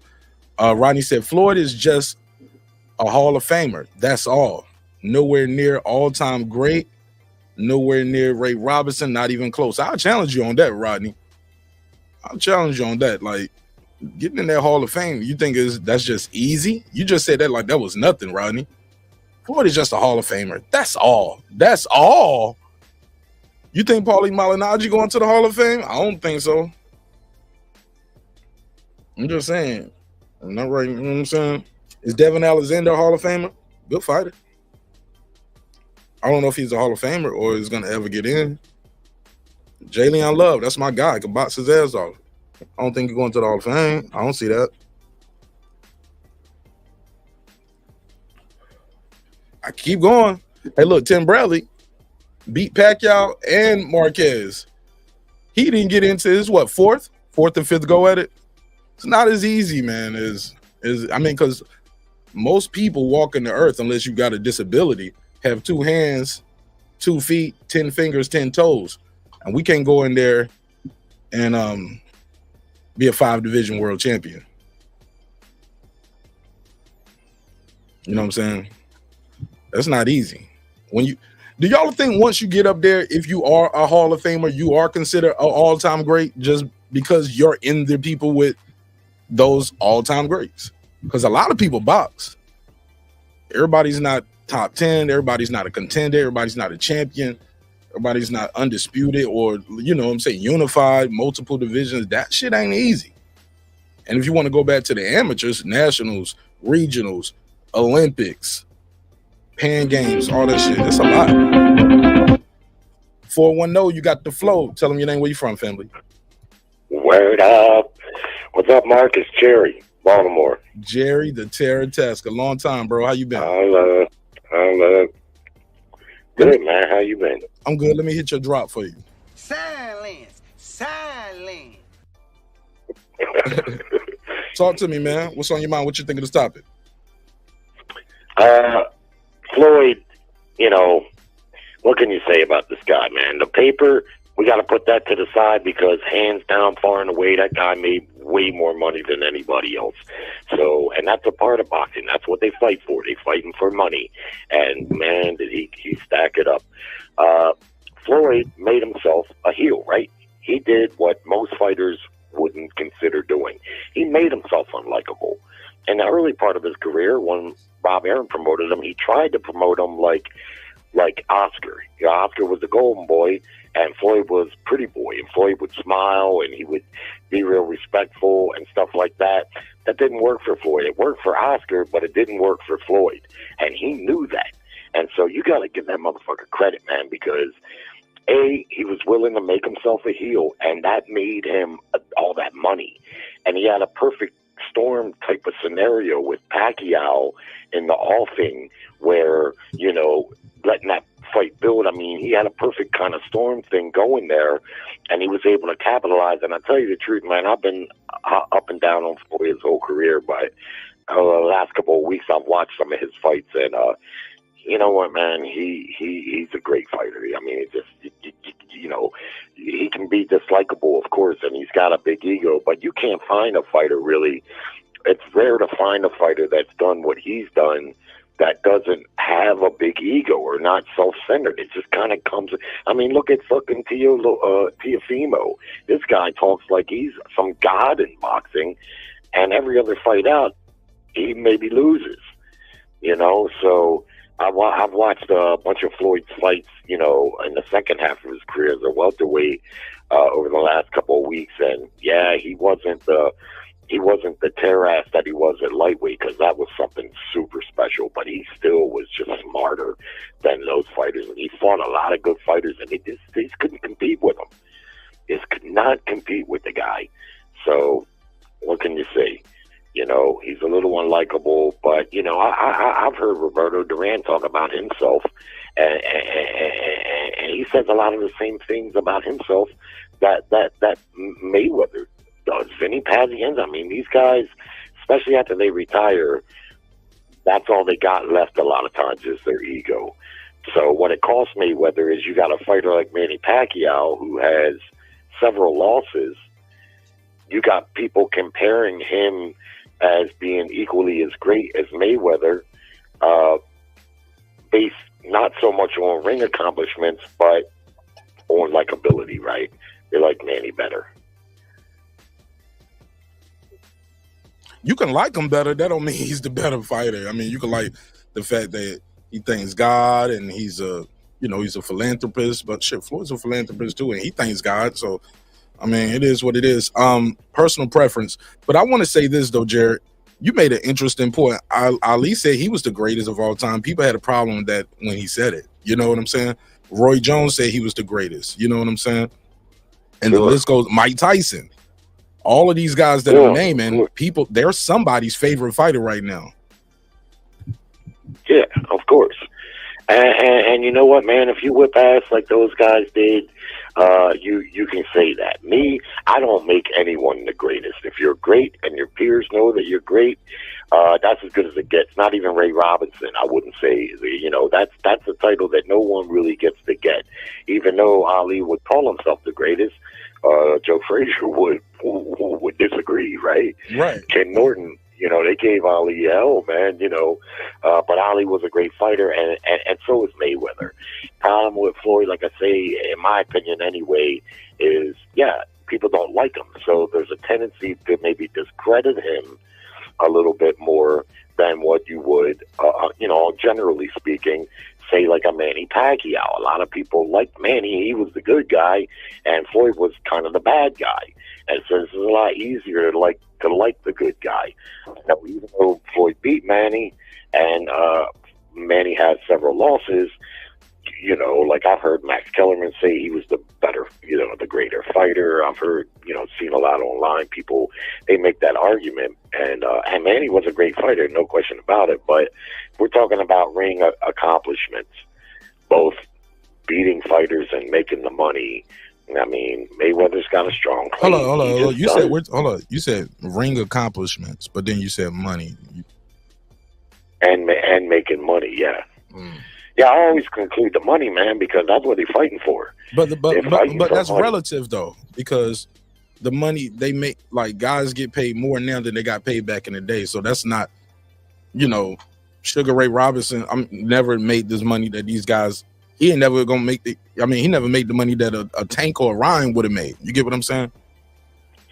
Rodney said Floyd is just a Hall of Famer. That's all. Nowhere near all-time great. Nowhere near Ray Robinson. Not even close. I'll challenge you on that, Rodney. I'll challenge you on that. Like, getting in that Hall of Fame, you think that's just easy? You just said that like that was nothing, Rodney. Floyd is just a Hall of Famer. That's all. That's all. You think Paulie Malignaggi going to the Hall of Fame? I don't think so. I'm just saying. I'm not right. You know what I'm saying? Is Devin Alexander a Hall of Famer? Good fighter. I don't know if he's a Hall of Famer or is going to ever get in. Jalen Love, that's my guy. Can box his ass off. I don't think he's going to the Hall of Fame. I don't see that. I keep going. Hey, look, Tim Bradley beat Pacquiao and Marquez. He didn't get into his fourth and fifth go at it. It's not as easy, man. Because most people walking the earth, unless you got a disability, have 2 hands, 2 feet, 10 fingers, 10 toes, and we can't go in there and be a 5-division world champion. You know what I'm saying? That's not easy. Do y'all think once you get up there, if you are a Hall of Famer, you are considered an all-time great just because you're in the people with those all-time greats? Because a lot of people box. Everybody's not top 10. Everybody's not a contender. Everybody's not a champion. Everybody's not undisputed or, you know what I'm saying, unified, multiple divisions. That shit ain't easy. And if you want to go back to the amateurs, nationals, regionals, Olympics, Pan Games, all that shit, it's a lot. 410, you got the flow. Tell them your name, where you from, family. Word up. What's up, Mark? It's Jerry, Baltimore. Jerry the Terror Task. A long time, bro. How you been? I'm good, man. How you been? I'm good. Let me hit your drop for you. Silence. Talk to me, man. What's on your mind? What you think of this topic? Floyd, you know, what can you say about this guy, man? The paper, we got to put that to the side because hands down, far and away, that guy made way more money than anybody else. So, and that's a part of boxing. That's what they fight for. They fighting for money. And man, did he stack it up. Floyd made himself a heel, right? He did what most fighters wouldn't consider doing. He made himself unlikable. In the early part of his career, when Bob Arum promoted him, he tried to promote him like Oscar. You know, Oscar was the golden boy, and Floyd was pretty boy. And Floyd would smile, and he would be real respectful and stuff like that. That didn't work for Floyd. It worked for Oscar, but it didn't work for Floyd. And he knew that. And so you got to give that motherfucker credit, man, because A, he was willing to make himself a heel, and that made him all that money. And he had a perfect storm type of scenario with Pacquiao in the offing where, you know, letting that fight build. I mean, he had a perfect kind of storm thing going there, and he was able to capitalize. And I tell you the truth, man, I've been up and down on Floyd his whole career, but the last couple of weeks I've watched some of his fights, and you know what, man, he's a great fighter. I mean, it just, you know, he can be dislikable, of course, and he's got a big ego, but you can't find a fighter really. It's rare to find a fighter that's done what he's done that doesn't have a big ego or not self-centered. It just kind of comes. I mean, look at fucking Teofimo. This guy talks like he's some god in boxing, and every other fight out, he maybe loses. You know, so I've watched a bunch of Floyd's fights, you know, in the second half of his career as a welterweight over the last couple of weeks, and yeah, he wasn't the tear ass that he was at lightweight, because that was something super special, but he still was just smarter than those fighters, and he fought a lot of good fighters, and they just couldn't compete with him. Just could not compete with the guy. So what can you say? You know, he's a little unlikable, but, you know, I've heard Roberto Duran talk about himself and he says a lot of the same things about himself that Mayweather does. Vinny Pazienza. I mean, these guys, especially after they retire, that's all they got left a lot of times is their ego. So what it costs Mayweather is you got a fighter like Manny Pacquiao who has several losses. You got people comparing him as being equally as great as Mayweather, based not so much on ring accomplishments, but on likability, right? They like Manny better. You can like him better. That don't mean he's the better fighter. I mean, you can like the fact that he thanks God and he's a philanthropist. But shit, Floyd's a philanthropist too, and he thanks God. So, I mean, it is what it is. Personal preference. But I want to say this though, Jared. You made an interesting point. Ali said he was the greatest of all time. People had a problem with that when he said it. You know what I'm saying? Roy Jones said he was the greatest. You know what I'm saying? And the list goes. Mike Tyson. All of these guys that I'm naming, people, they're somebody's favorite fighter right now. Yeah, of course. And you know what, man? If you whip ass like those guys did, you can say that. Me, I don't make anyone the greatest. If you're great and your peers know that you're great, that's as good as it gets. Not even Ray Robinson, I wouldn't say. You know, that's a title that no one really gets to get. Even though Ali would call himself the greatest, Joe Frazier would disagree, right? Right. Ken Norton, you know, they gave Ali hell, man, you know, but Ali was a great fighter, and so is Mayweather. Problem with Floyd, like I say, in my opinion anyway, is, people don't like him. So there's a tendency to maybe discredit him a little bit more than what you would, you know, generally speaking, say like a Manny Pacquiao. A lot of people liked Manny. He was the good guy, and Floyd was kind of the bad guy. And so it's a lot easier to like the good guy. Now, even though Floyd beat Manny, and Manny had several losses, you know, like I've heard Max Kellerman say he was the better, you know, the greater fighter. I've heard, you know, seen a lot online. People, they make that argument. And Manny was a great fighter, no question about it. But we're talking about ring accomplishments, both beating fighters and making the money. I mean, Mayweather's got a strong claim. Hold on. You said ring accomplishments, but then you said money. And making money, yeah. Yeah, I always conclude the money, man, because that's what they're fighting for. But that's money. Relative though, because the money they make, like guys get paid more now than they got paid back in the day. So that's not, you know, Sugar Ray Robinson. Never made this money that these guys. He ain't never gonna make the. I mean, he never made the money that a Tank or a Ryan would have made. You get what I'm saying?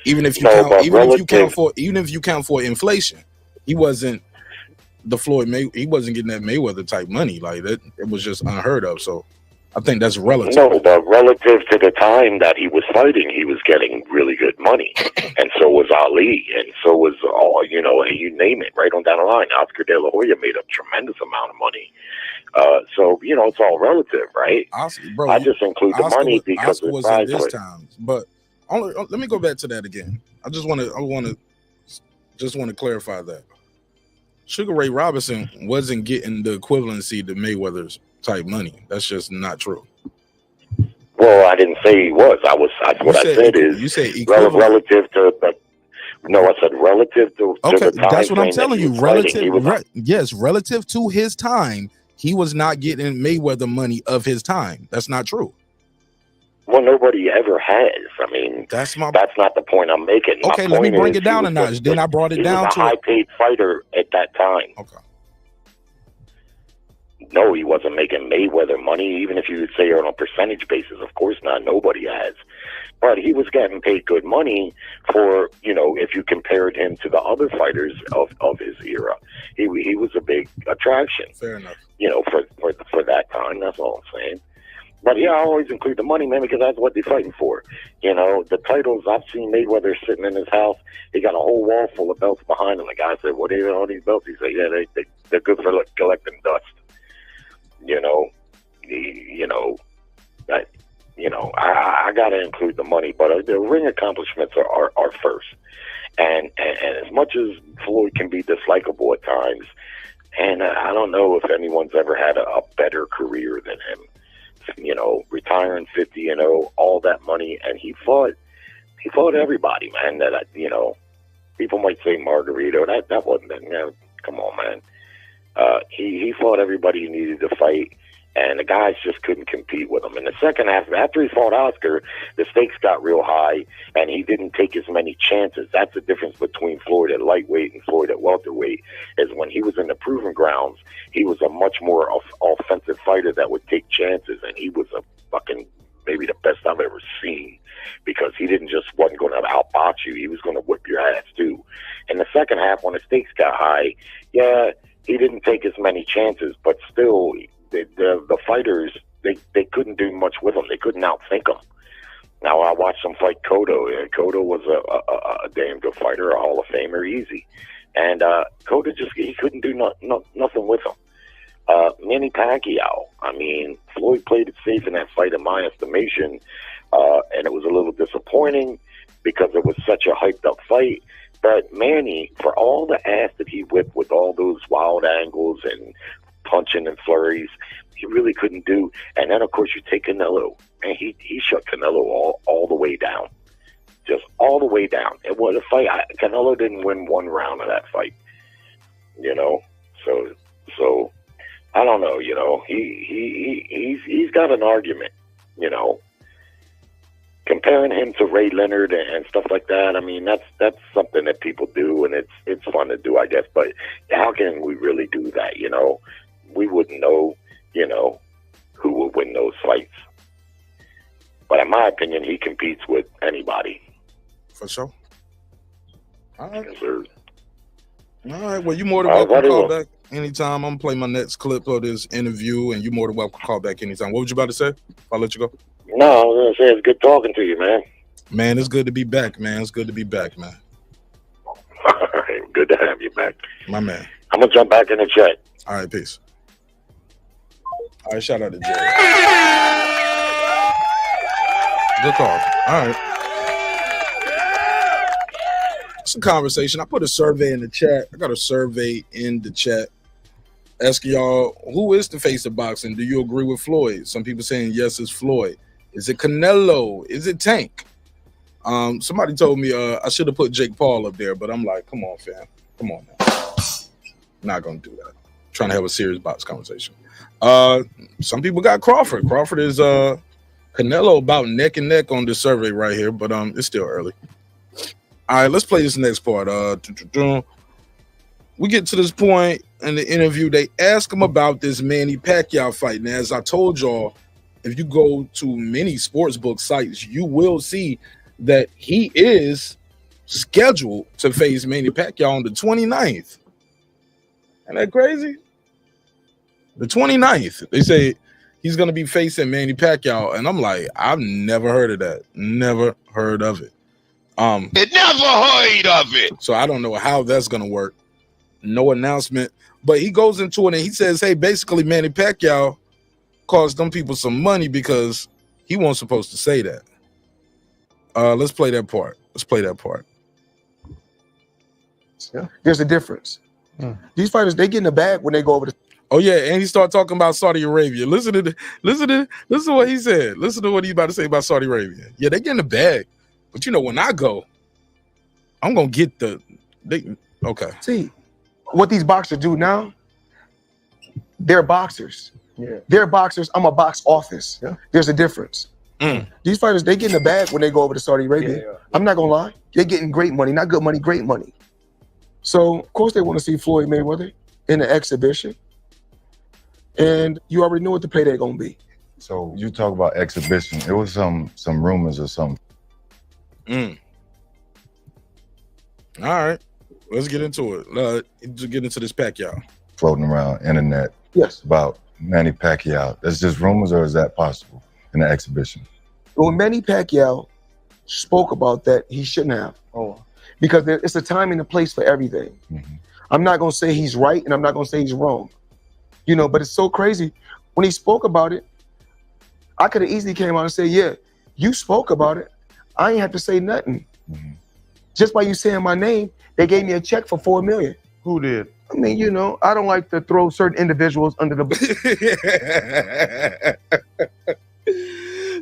Even if you count for inflation, he wasn't the Floyd he wasn't getting that Mayweather type money like that. It was just unheard of. So I think that's relative. No, but relative to the time that he was fighting, he was getting really good money, and so was Ali, and so was all, you know, you name it, right on down the line. Oscar De La Hoya made a tremendous amount of money. So you know, it's all relative, right? Oscar, bro, I just include the money because Oscar was in this time. But let me go back to that again. I want to clarify that Sugar Ray Robinson wasn't getting the equivalency to Mayweather's type money. That's just not true. Well, I didn't say he was. What I said is you said relative to the. No, I said relative to the time. That's what I'm telling you. Relative, yes, relative to his time, he was not getting Mayweather money of his time. That's not true. Well, nobody ever has. I mean, that's not the point I'm making. Okay, let me bring it down a notch. Then I brought it down to a high-paid fighter at that time. Okay. No, he wasn't making Mayweather money, even if you would say on a percentage basis. Of course not. Nobody has. But he was getting paid good money for, you know, if you compared him to the other fighters of his era. He was a big attraction. Fair enough. You know, for that time. That's all I'm saying. But yeah, I always include the money, man, because that's what they're fighting for. You know, the titles, I've seen Mayweather sitting in his house. He got a whole wall full of belts behind him. The guy said, "What are all these belts?" He said, "Yeah, they're good for collecting dust." You know, I got to include the money, but the ring accomplishments are first. And as much as Floyd can be dislikable at times, And I don't know if anyone's ever had a better career than him. You know, retiring 50-0, all that money, and he fought everybody, man. That you know, people might say Margarito. That wasn't it. You know, come on, man. He fought everybody he needed to fight, and the guys just couldn't compete with him. In the second half, after he fought Oscar, the stakes got real high, and he didn't take as many chances. That's the difference between Floyd at lightweight and Floyd at welterweight, is when he was in the proving grounds, he was a much more offensive fighter that would take chances, and he was a fucking maybe the best I've ever seen, because he wasn't going to outbox you. He was going to whip your ass, too. In the second half, when the stakes got high, yeah, he didn't take as many chances, but still, the fighters, they couldn't do much with him. They couldn't outthink him. Now, I watched him fight Cotto. Cotto was a damn good fighter, a Hall of Famer, easy. And Cotto he couldn't do nothing with him. Manny Pacquiao, I mean, Floyd played it safe in that fight, in my estimation, and it was a little disappointing because it was such a hyped-up fight. But Manny, for all the ass that he whipped with all those wild angles and punching and flurries, he really couldn't do. And then, of course, you take Canelo, and he shut Canelo all the way down, just all the way down. It was a fight. Canelo didn't win one round of that fight, you know. So I don't know, you know. He's got an argument, you know. Comparing him to Ray Leonard and stuff like that, I mean, that's something that people do, and it's fun to do, I guess. But how can we really do that, you know? We wouldn't know, you know, who would win those fights. But in my opinion, he competes with anybody. For sure. All right. Yes, sir. All right. Well, you're more than welcome to call back anytime. I'm going to play my next clip of this interview, and you're more than welcome to call back anytime. What was you about to say? I'll let you go. No, I was going to say it's good talking to you, man. Man, it's good to be back, man. It's good to be back, man. All right. Good to have you back. My man. I'm going to jump back in the chat. All right, peace. All right, shout out to Jay. Good call. All right. It's a conversation. I put a survey in the chat. I got a survey in the chat asking y'all, who is the face of boxing? Do you agree with Floyd? Some people saying yes, it's Floyd. Is it Canelo? Is it Tank? Somebody told me I should have put Jake Paul up there, but I'm like, come on, fam. Come on now. Not going to do that. Trying to have a serious box conversation. Some people got Crawford. Crawford is Canelo about neck and neck on this survey right here, but it's still early. All right, let's play this next part. We get to this point in the interview. They ask him about this Manny Pacquiao fight. Now, as I told y'all, if you go to many sportsbook sites, you will see that he is scheduled to face Manny Pacquiao on the 29th. Isn't that crazy? The 29th. They say he's going to be facing Manny Pacquiao. And I'm like, I've never heard of that. Never heard of it. Never heard of it. So I don't know how that's going to work. No announcement. But he goes into it and he says, hey, basically Manny Pacquiao cost them people some money because he wasn't supposed to say that. Let's play that part. Yeah. There's a difference. These fighters, they get in the bag when they go over the. Oh yeah, and he started talking about Saudi Arabia. Listen to what he said. Listen to what he's about to say about Saudi Arabia. Yeah, they get in the bag, but you know when I go, I'm gonna get okay. See, what these boxers do now? They're boxers. Yeah. They're boxers. I'm a box office. Yeah. There's a difference. These fighters, they get in the bag when they go over to Saudi Arabia. Yeah. I'm not gonna lie, they're getting great money, not good money, great money. So of course they want to see Floyd Mayweather in the exhibition, and you already know what the payday gonna be. So you talk about exhibition. It was some rumors or something. All right, let's get into it. Let's get into this Pacquiao Floating around internet. Yes. About Manny Pacquiao. That's just rumors, or is that possible in the exhibition? When Manny Pacquiao spoke about that, he shouldn't have. Because it's a time and a place for everything. I'm not gonna say he's right, and I'm not gonna say he's wrong. You know, but it's so crazy. When he spoke about it, I could have easily came out and said, yeah, you spoke about it. I ain't have to say nothing. Just by you saying my name, they gave me a check for $4 million. Who did? I mean, you know, I don't like to throw certain individuals under the bus.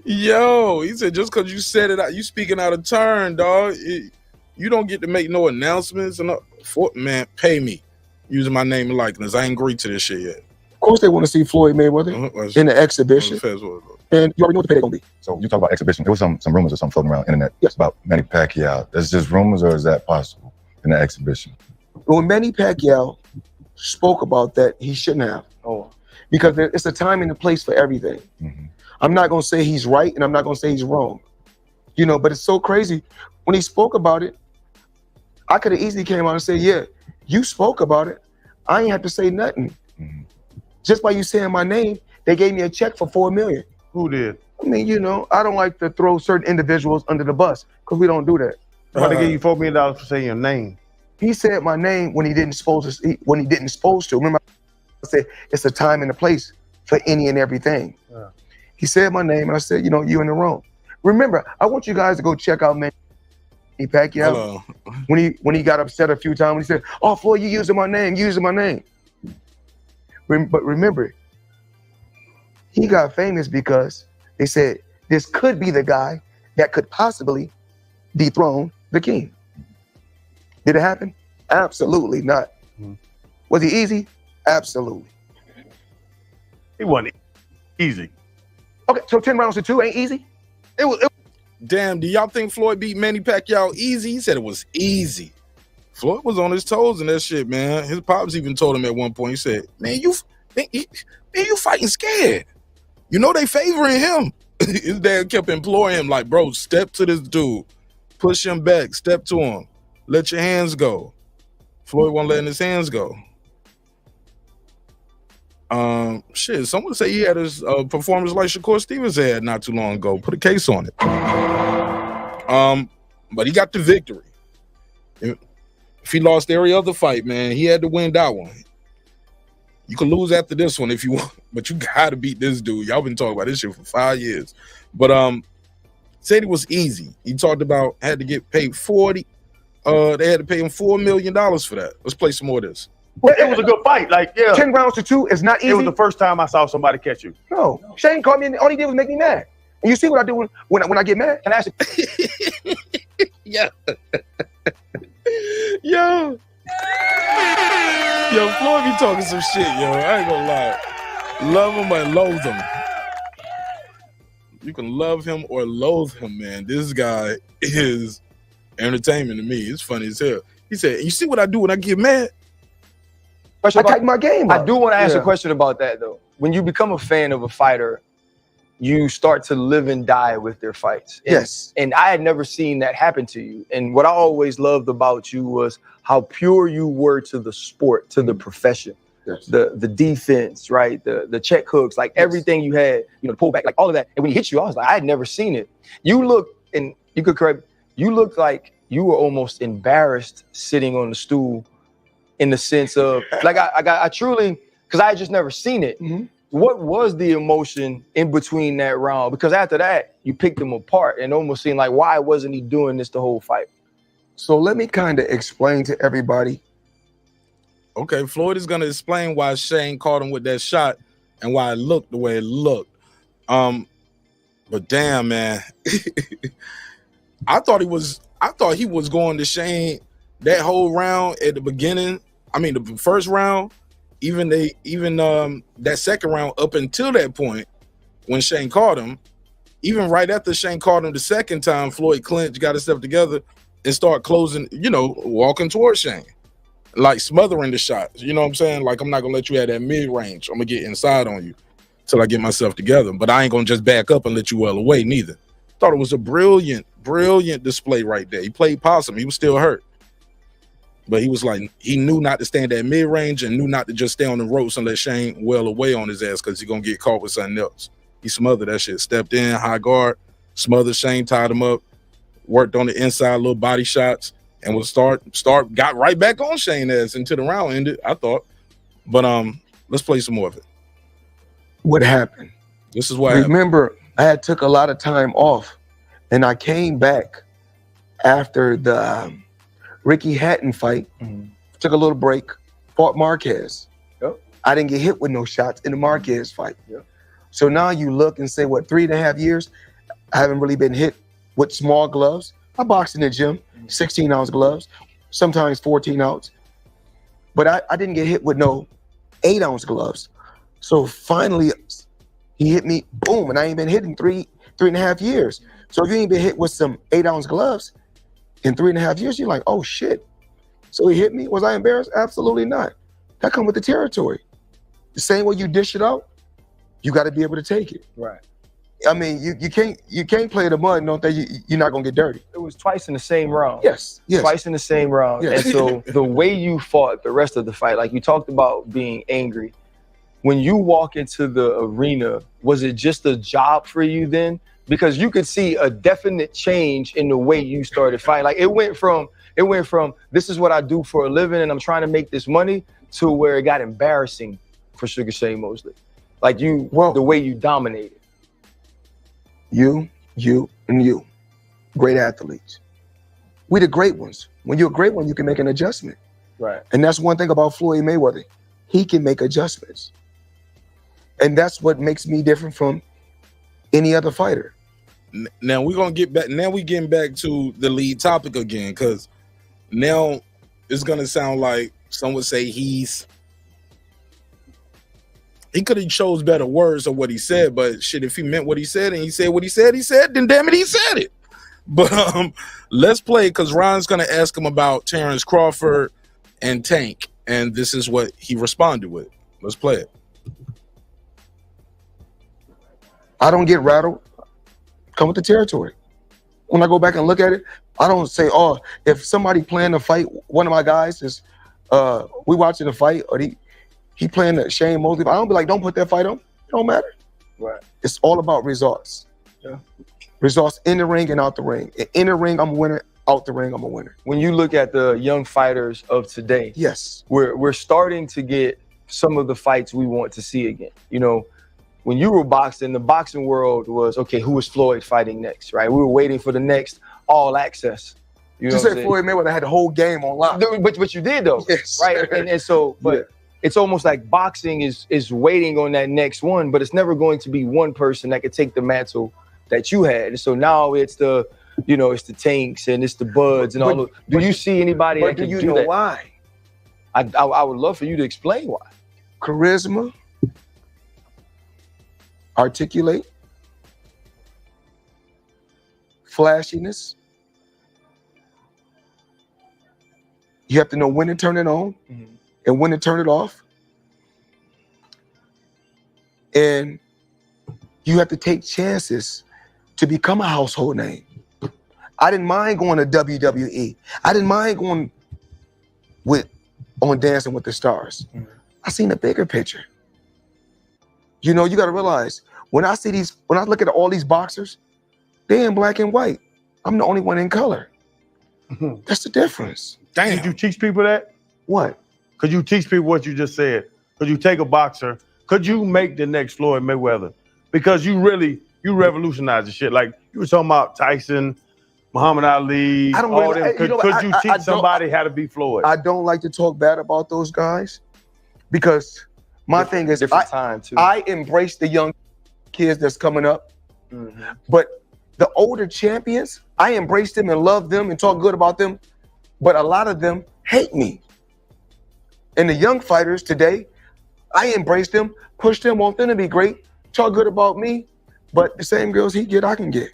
Yo, he said just because you said it out, you speaking out of turn, dog. You don't get to make no announcements. And man, pay me using my name and likeness. I ain't agreed to this shit yet. Of course, they want to see Floyd Mayweather in the exhibition. And you already know what the pay gonna be. So you talk about exhibition. There was some rumors or something floating around the internet about Manny Pacquiao. That's just rumors, or is that possible in the exhibition? When Manny Pacquiao spoke about that, he shouldn't have. Because it's a time and a place for everything. Mm-hmm. I'm not gonna say he's right, and I'm not gonna say he's wrong. You know, but it's so crazy. When he spoke about it, I could have easily came out and said, yeah, you spoke about it. I ain't have to say nothing. Mm-hmm. Just by you saying my name, they gave me a check for $4 million. Who did? I mean, you know, I don't like to throw certain individuals under the bus because we don't do that. Why they gave you $4 million for saying your name? He said my name when he didn't supposed to. Remember, I said it's a time and a place for any and everything. Yeah. He said my name, and I said, you know, you in the wrong. Remember, I want you guys to go check out Manny Pacquiao. When he got upset a few times, when he said, "Oh, Floyd, you using my name, But remember, he got famous because they said this could be the guy that could possibly dethrone the king. Did it happen? Absolutely not. Mm-hmm. Was he easy? Absolutely. It wasn't easy. Okay, so 10 rounds to 2 ain't easy? It was. Damn, do y'all think Floyd beat Manny Pacquiao easy? He said it was easy. Floyd was on his toes in that shit, man. His pops even told him at one point, he said, man, you fighting scared. You know they favoring him. His dad kept imploring him like, bro, step to this dude. Push him back, step to him. Let your hands go. Floyd wasn't letting his hands go. Shit, someone say he had his performance like Shakur Stevens had not too long ago. Put a case on it. But he got the victory. If he lost every other fight, man, he had to win that one. You can lose after this one if you want, but you gotta beat this dude. Y'all been talking about this shit for 5 years. But said it was easy. He talked about had to get paid 40. They had to pay him $4 million for that. Let's play some more of this. It was a good fight. Like, yeah. 10 rounds to 2 is not easy. It was the first time I saw somebody catch you. No. Shane called me and all he did was make me mad. And you see what I do when I get mad? Can I ask you? Yeah. Yo, Floyd be talking some shit, yo. I ain't gonna lie. Love him or loathe him. You can love him or loathe him, man. This guy is entertainment to me. It's funny as hell. He said, you see what I do when I get mad? I take my game up. I do want to ask a question about that, though. When you become a fan of a fighter, you start to live and die with their fights. Yes. And I had never seen that happen to you. And what I always loved about you was how pure you were to the sport, to the profession. Yes. The defense, right? The check hooks, like everything you had, you know, the pullback, like all of that. And when he hit you, I was like, I had never seen it. You look, and you could correct, you looked like you were almost embarrassed sitting on the stool, in the sense of, like, I truly, because I had just never seen it. Mm-hmm. What was the emotion in between that round? Because after that, you picked him apart and almost seemed like, why wasn't he doing this the whole fight? So let me kind of explain to everybody. Okay, Floyd is going to explain why Shane caught him with that shot and why it looked the way it looked. But damn, man. I thought he was going to Shane that whole round at the beginning. I mean, the first round, even that second round up until that point when Shane caught him, even right after Shane caught him the second time, Floyd clinched, got himself together and start closing, you know, walking towards Shane, like smothering the shots. You know what I'm saying? Like, I'm not going to let you have that mid-range. I'm going to get inside on you till I get myself together. But I ain't going to just back up and let you well away neither. Thought it was a brilliant display right there. He played possum. He was still hurt. But he was like, he knew not to stand at mid-range and knew not to just stay on the ropes and let Shane well away on his ass because he's going to get caught with something else. He smothered that shit. Stepped in, high guard, smothered Shane, tied him up, worked on the inside, little body shots, and was got right back on Shane ass until the round ended, I thought. But let's play some more of it. What happened? This is what happened. Remember, I had took a lot of time off, and I came back after the Ricky Hatton fight. Mm-hmm. Took a little break, fought Marquez. Yep. I didn't get hit with no shots in the Marquez fight. Yep. So now you look and say, what, 3.5 years? I haven't really been hit with small gloves. I box in the gym, 16-ounce gloves, sometimes 14-ounce. But I didn't get hit with no 8-ounce gloves. So finally, he hit me, boom, and I ain't been hit in 3.5 years. So if you ain't been hit with some 8-ounce gloves in 3.5 years, you're like, oh shit. So he hit me. Was I embarrassed? Absolutely not. That come with the territory. The same way you dish it out, you got to be able to take it. Right. I mean, you can't play in the mud and don't think you're not gonna get dirty. It was twice in the same round. Yes. Twice in the same round. Yes. And so the way you fought the rest of the fight, like you talked about being angry. When you walk into the arena, was it just a job for you then? Because you could see a definite change in the way you started fighting. Like it went from this is what I do for a living and I'm trying to make this money to where it got embarrassing for Sugar Shane Mosley. Like the way you dominated. You, and you. Great athletes. We the great ones. When you're a great one, you can make an adjustment. Right. And that's one thing about Floyd Mayweather. He can make adjustments. And that's what makes me different from any other fighter. Now we're gonna get back. Now we getting back to the lead topic again, because now it's gonna sound like some would say he could have chose better words of what he said, but shit, if he meant what he said and he said what he said, then damn it, he said it. But let's play, because Ron's gonna ask him about Terence Crawford and Tank, and this is what he responded with. Let's play it. I don't get rattled. Come with the territory. When I go back and look at it, I don't say, oh, if somebody playing to fight one of my guys is we watching the fight or he playing the Shane Mosley, I don't be like, don't put that fight on. It don't matter. Right. It's all about results. Yeah. Results in the ring and out the ring. In the ring, I'm a winner. Out the ring, I'm a winner. When you look at the young fighters of today, yes, we're starting to get some of the fights we want to see again. You know, when you were boxing, the boxing world was, okay, who is Floyd fighting next, right? We were waiting for the next All Access. You just say Floyd Mayweather had the whole game on lock. But you did though, yes, right? And so, but yeah. It's almost like boxing is waiting on that next one, but it's never going to be one person that could take the mantle that you had. And so now it's the Tanks and it's the Buds and all those. Do you see anybody that can do that? Do you know why? I would love for you to explain why. Charisma, articulate, flashiness. You have to know when to turn it on and when to turn it off. And you have to take chances to become a household name. I didn't mind going to WWE. I didn't mind going on Dancing with the Stars. I seen a bigger picture. You know, you got to realize when I look at all these boxers, they're in black and white. I'm the only one in color. That's the difference. Damn. Did you teach people that? What? Could you teach people what you just said? Could you take a boxer? Could you make the next Floyd Mayweather? Because you revolutionized the shit. Like you were talking about Tyson, Muhammad Ali, all them. Could you teach somebody how to be Floyd? I don't like to talk bad about those guys because my thing is I embrace the young kids that's coming up, but the older champions, I embrace them and love them and talk good about them, but a lot of them hate me. And the young fighters today, I embrace them, push them, want them to be great, talk good about me, but the same girls he get, I can get.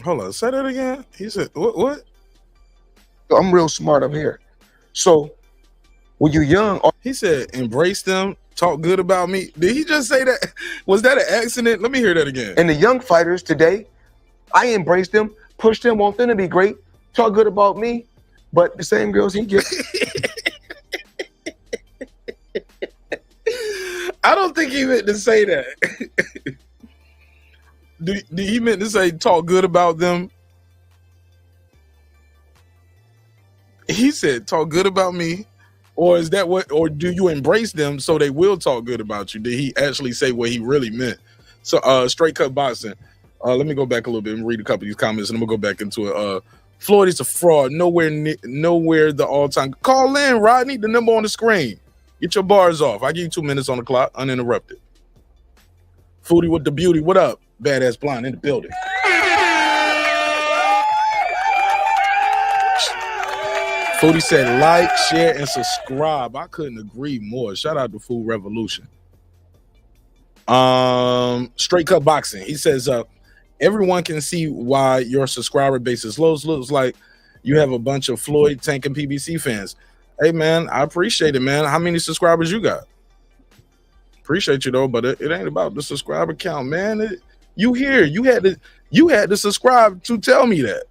Hold on, say that again. He said, what? I'm real smart up here. So when you're young, he said, embrace them, talk good about me. Did he just say that? Was that an accident? Let me hear that again. And the young fighters today, I embrace them, push them, want them to be great, talk good about me, but the same girls he gets. I don't think he meant to say that. Did he meant to say talk good about them? He said talk good about me, or is that what? Or do you embrace them so they will talk good about you? Did he actually say what he really meant? So straight cut boxing. Let me go back a little bit and read a couple of these comments, and then we'll go back into it. Floyd is a fraud. Nowhere the all-time. Call in, Rodney. The number on the screen. Get your bars off. I give you 2 minutes on the clock, uninterrupted. Foodie with the beauty. What up? Badass Blonde in the building. Foodie said like, share, and subscribe. I couldn't agree more. Shout out to Food Revolution. Straight Cut Boxing. He says, everyone can see why your subscriber base is low. Looks like you have a bunch of Floyd, Tank, and PBC fans. Hey, man, I appreciate it, man. How many subscribers you got? Appreciate you, though, but it ain't about the subscriber count, man. You here. You had to subscribe to tell me that.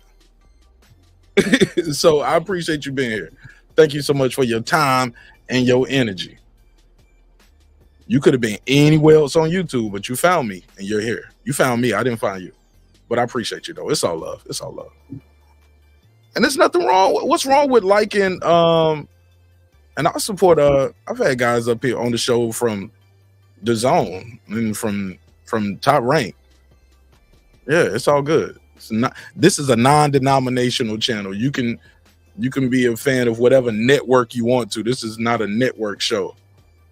So I appreciate you being here. Thank you so much for your time and your energy. You could have been anywhere else on YouTube, but you found me and you're here. You found me. I didn't find you. But I appreciate you, though. It's all love. It's all love. And there's nothing wrong. What's wrong with liking? And I support. I've had guys up here on the show from the Zone and from Top Rank. Yeah, it's all good. It's not. This is a non-denominational channel. You can be a fan of whatever network you want to. This is not a network show,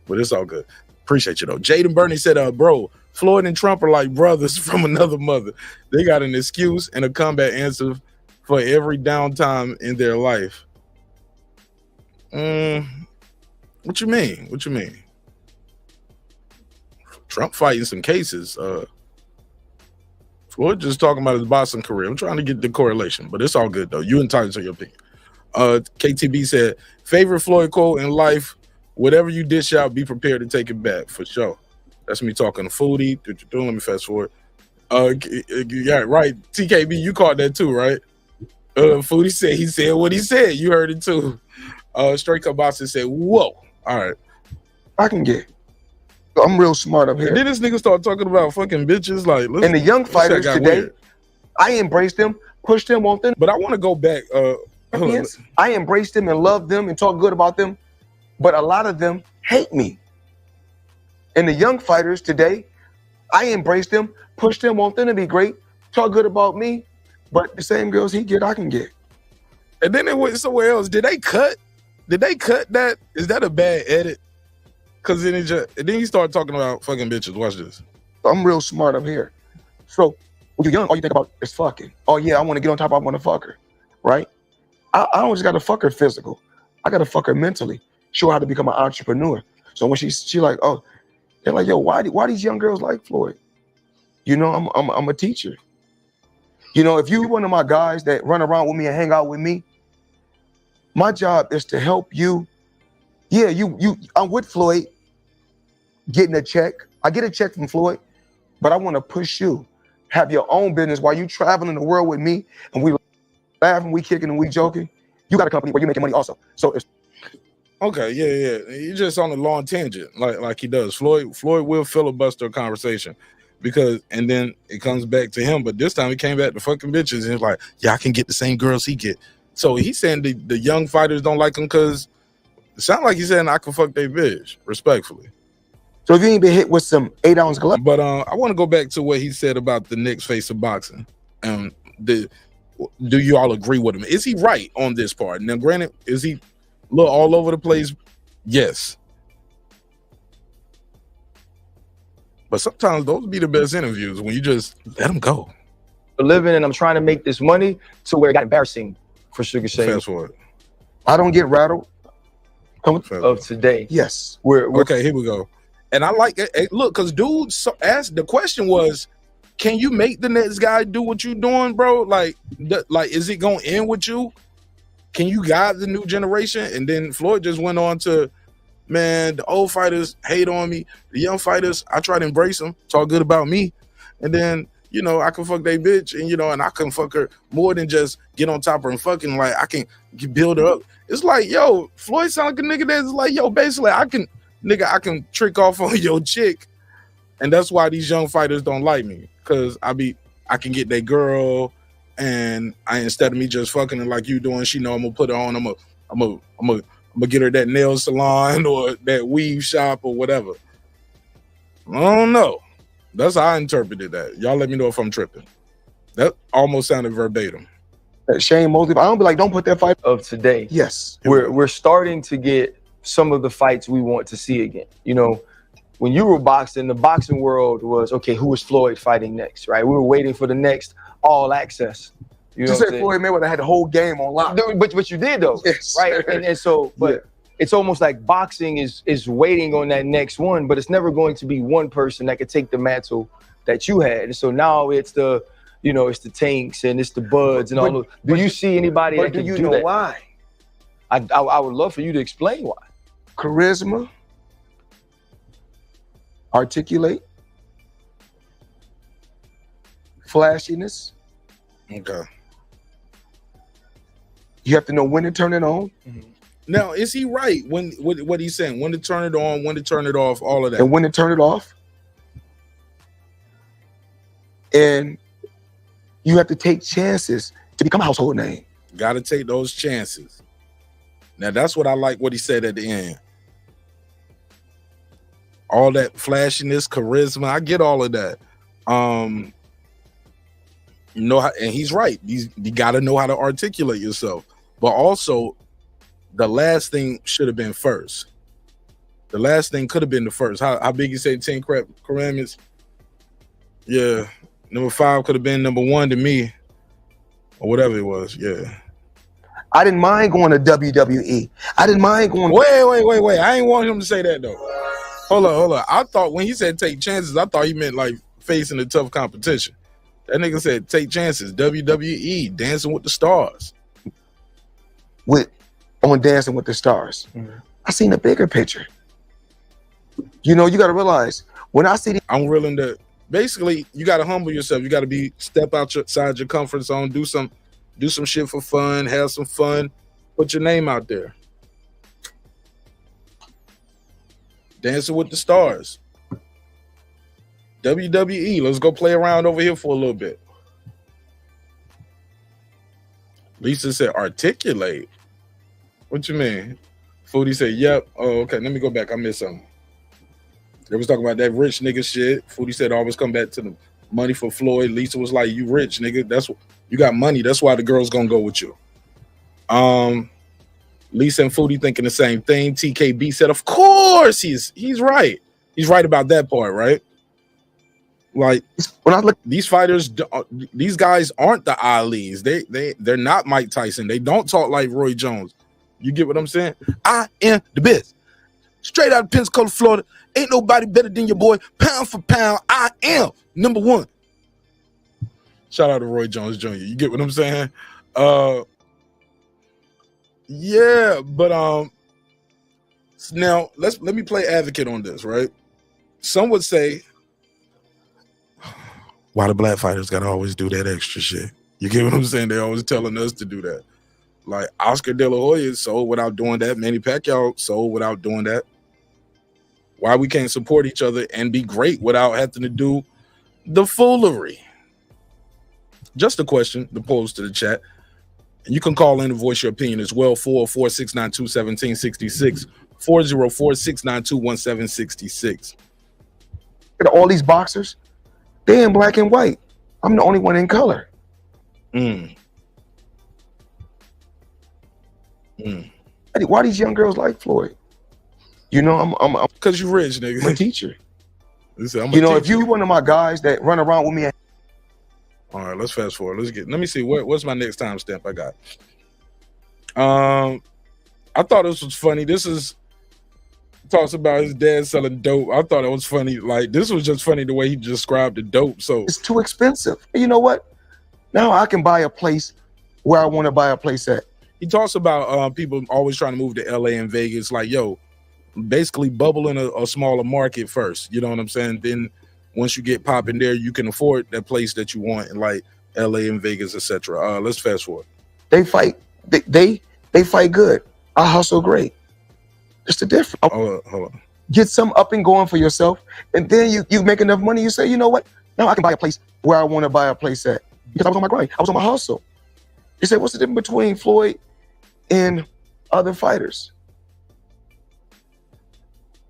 but it's all good. Appreciate you though. Jaden Burney said, bro, Floyd and Trump are like brothers from another mother. They got an excuse and a combat answer for every downtime in their life. What you mean? What you mean? Trump fighting some cases. Floyd just talking about his boxing career. I'm trying to get the correlation, but it's all good though. You entitled to your opinion. KTB said, favorite Floyd quote in life, whatever you dish out, be prepared to take it back for sure. That's me talking to Foodie. Let me fast forward. Yeah, right. TKB, you caught that too, right? Foodie said he said what he said. You heard it too. Straight Cut Boxing said, whoa. All right. I can get. I'm real smart up here. And then this nigga start talking about fucking bitches. Like, and the young fighters today, weird. I embrace them, push them on them. But I want to go back. I embrace them and love them and talk good about them. But a lot of them hate me. And the young fighters today, I embrace them, push them, want them to be great, talk good about me. But the same girls he get, I can get. And then it went somewhere else. Did they cut that? Is that a bad edit? Because then he started talking about fucking bitches. Watch this. I'm real smart up here. So when you're young, all you think about is fucking. Oh yeah, I want to get on top. I want to fuck her, right? I don't just got to fuck her physical. I got to fuck her mentally. Show her how to become an entrepreneur. So when she like, oh, they're like, yo, why these young girls like Floyd? You know, I'm a teacher. You know, if you one of my guys that run around with me and hang out with me, my job is to help you. Yeah, I'm with Floyd, getting a check. I get a check from Floyd, but I want to push you. Have your own business while you traveling the world with me, and we laughing, we kicking, and we joking. You got a company where you're making money also. So it's okay, yeah. You're just on a long tangent, like he does. Floyd will filibuster a conversation and then it comes back to him. But this time he came back to fucking bitches and he's like, yeah, I can get the same girls he get. So he's saying the young fighters don't like him because it sounds like he's saying I can fuck their bitch, respectfully. So if you ain't been hit with some 8-ounce gloves. But I want to go back to what he said about the next face of boxing. Do you all agree with him? Is he right on this part? Now, granted, is he a little all over the place? Yes. But sometimes those be the best interviews when you just let them go. Living and I'm trying to make this money to where it got embarrassing for Sugar Shane. Fast forward. I don't get rattled. Of today. Yes. We're okay, here we go. And I like it. Hey, look, because dude asked, the question was, can you make the next guy do what you doing, bro? Like, is it going to end with you? Can you guide the new generation? And then Floyd just went on to, man, the old fighters hate on me. The young fighters, I try to embrace them, talk good about me. And then, you know, I can fuck they bitch, and, you know, and I can fuck her more than just get on top of her and fucking, like, I can build her up. It's like, yo, Floyd sound like a nigga that's like, yo, basically, I can trick off on your chick. And that's why these young fighters don't like me. Because I can get that girl, and instead of me just fucking her like you doing, she know I'm gonna put her on. I'm gonna get her that nail salon or that weave shop or whatever. I don't know. That's how I interpreted that. Y'all let me know if I'm tripping. That almost sounded verbatim. That Shane Mosley. I don't be like, don't put that fight of today. Yes. We're starting to get some of the fights we want to see again. You know, when you were boxing, the boxing world was, okay, who is Floyd fighting next, right? We were waiting for the next All Access. You know Just say Floyd Mayweather had the whole game on lock. But you did though, yes, right? And so, but it's almost like boxing is waiting on that next one, but it's never going to be one person that could take the mantle that you had. And so now it's the, you know, it's the Tanks and it's the Buds and all those. Do you see anybody that can do that? Do you know why? I would love for you to explain why. Charisma, articulate, flashiness. Okay. You have to know when to turn it on. Now, is he right when what he's saying? When to turn it on, when to turn it off, all of that. And when to turn it off. And you have to take chances to become a household name. Got to take those chances. Now, that's what I like what he said at the end. All that flashiness, charisma, I get all of that. You know how, and he's right. You got to know how to articulate yourself. But also, the last thing should have been first. The last thing could have been the first. How big you say 10 commandments? Yeah. Number 5 could have been number 1 to me. Or whatever it was. Yeah. I didn't mind going to WWE. I didn't mind going. Wait. I ain't want him to say that though. Hold on. I thought when he said take chances, I thought he meant like facing a tough competition. That nigga said take chances. WWE, Dancing with the Stars. On Dancing with the Stars. I seen a bigger picture. You know, you got to realize when I see I'm willing to basically, you got to humble yourself. You got to step outside your comfort zone, do some shit for fun, have some fun, put your name out there. Dancing with the Stars. WWE, let's go play around over here for a little bit. Lisa said articulate. What you mean? Foodie said, yep. Oh, okay. Let me go back. I missed something. They was talking about that rich nigga shit. Foodie said always come back to the money for Floyd. Lisa was like, you rich, nigga. That's what you got money. That's why the girl's gonna go with you. Lisa and Foodie thinking the same thing. TKB said, of course he's right. He's right about that part, right? Like when I look, these fighters, these guys aren't the Alis. They're not Mike Tyson. They don't talk like Roy Jones. You get what I'm saying? I am the best. Straight out of Pensacola, Florida. Ain't nobody better than your boy. Pound for pound, I am number 1. Shout out to Roy Jones Jr. You get what I'm saying? Yeah, but now let me play advocate on this, right? Some would say, why the black fighters gotta always do that extra shit? You get what I'm saying? They're always telling us to do that. Like Oscar De La Hoya sold without doing that. Manny Pacquiao sold without doing that. Why we can't support each other and be great without having to do the foolery? Just a question to pose to the chat. And you can call in and voice your opinion as well. 404-692-1766. 404-692-1766. all these boxers, they in black and white. I'm the only one in color. Why these young girls like Floyd? You know, I'm because you rich, nigga. I'm a teacher. Listen, you know, if you one of my guys that run around with me. All right, let's fast forward. Let me see what's my next time stamp I got. I thought this was funny. Talks about his dad selling dope. I thought it was funny. Like, this was just funny the way he described the dope. So it's too expensive. And you know what? Now I can buy a place where I want to buy a place at. He talks about people always trying to move to LA and Vegas. Like, yo, basically bubble in a smaller market first. You know what I'm saying? Then once you get popping there, you can afford that place that you want in like LA and Vegas, etc. Let's fast forward. They fight. They fight good. I hustle great. It's the difference. Hold on. Get some up and going for yourself, and then you make enough money. You say, you know what? Now I can buy a place where I want to buy a place at, because I was on my grind. I was on my hustle. They said, what's the difference between Floyd and other fighters?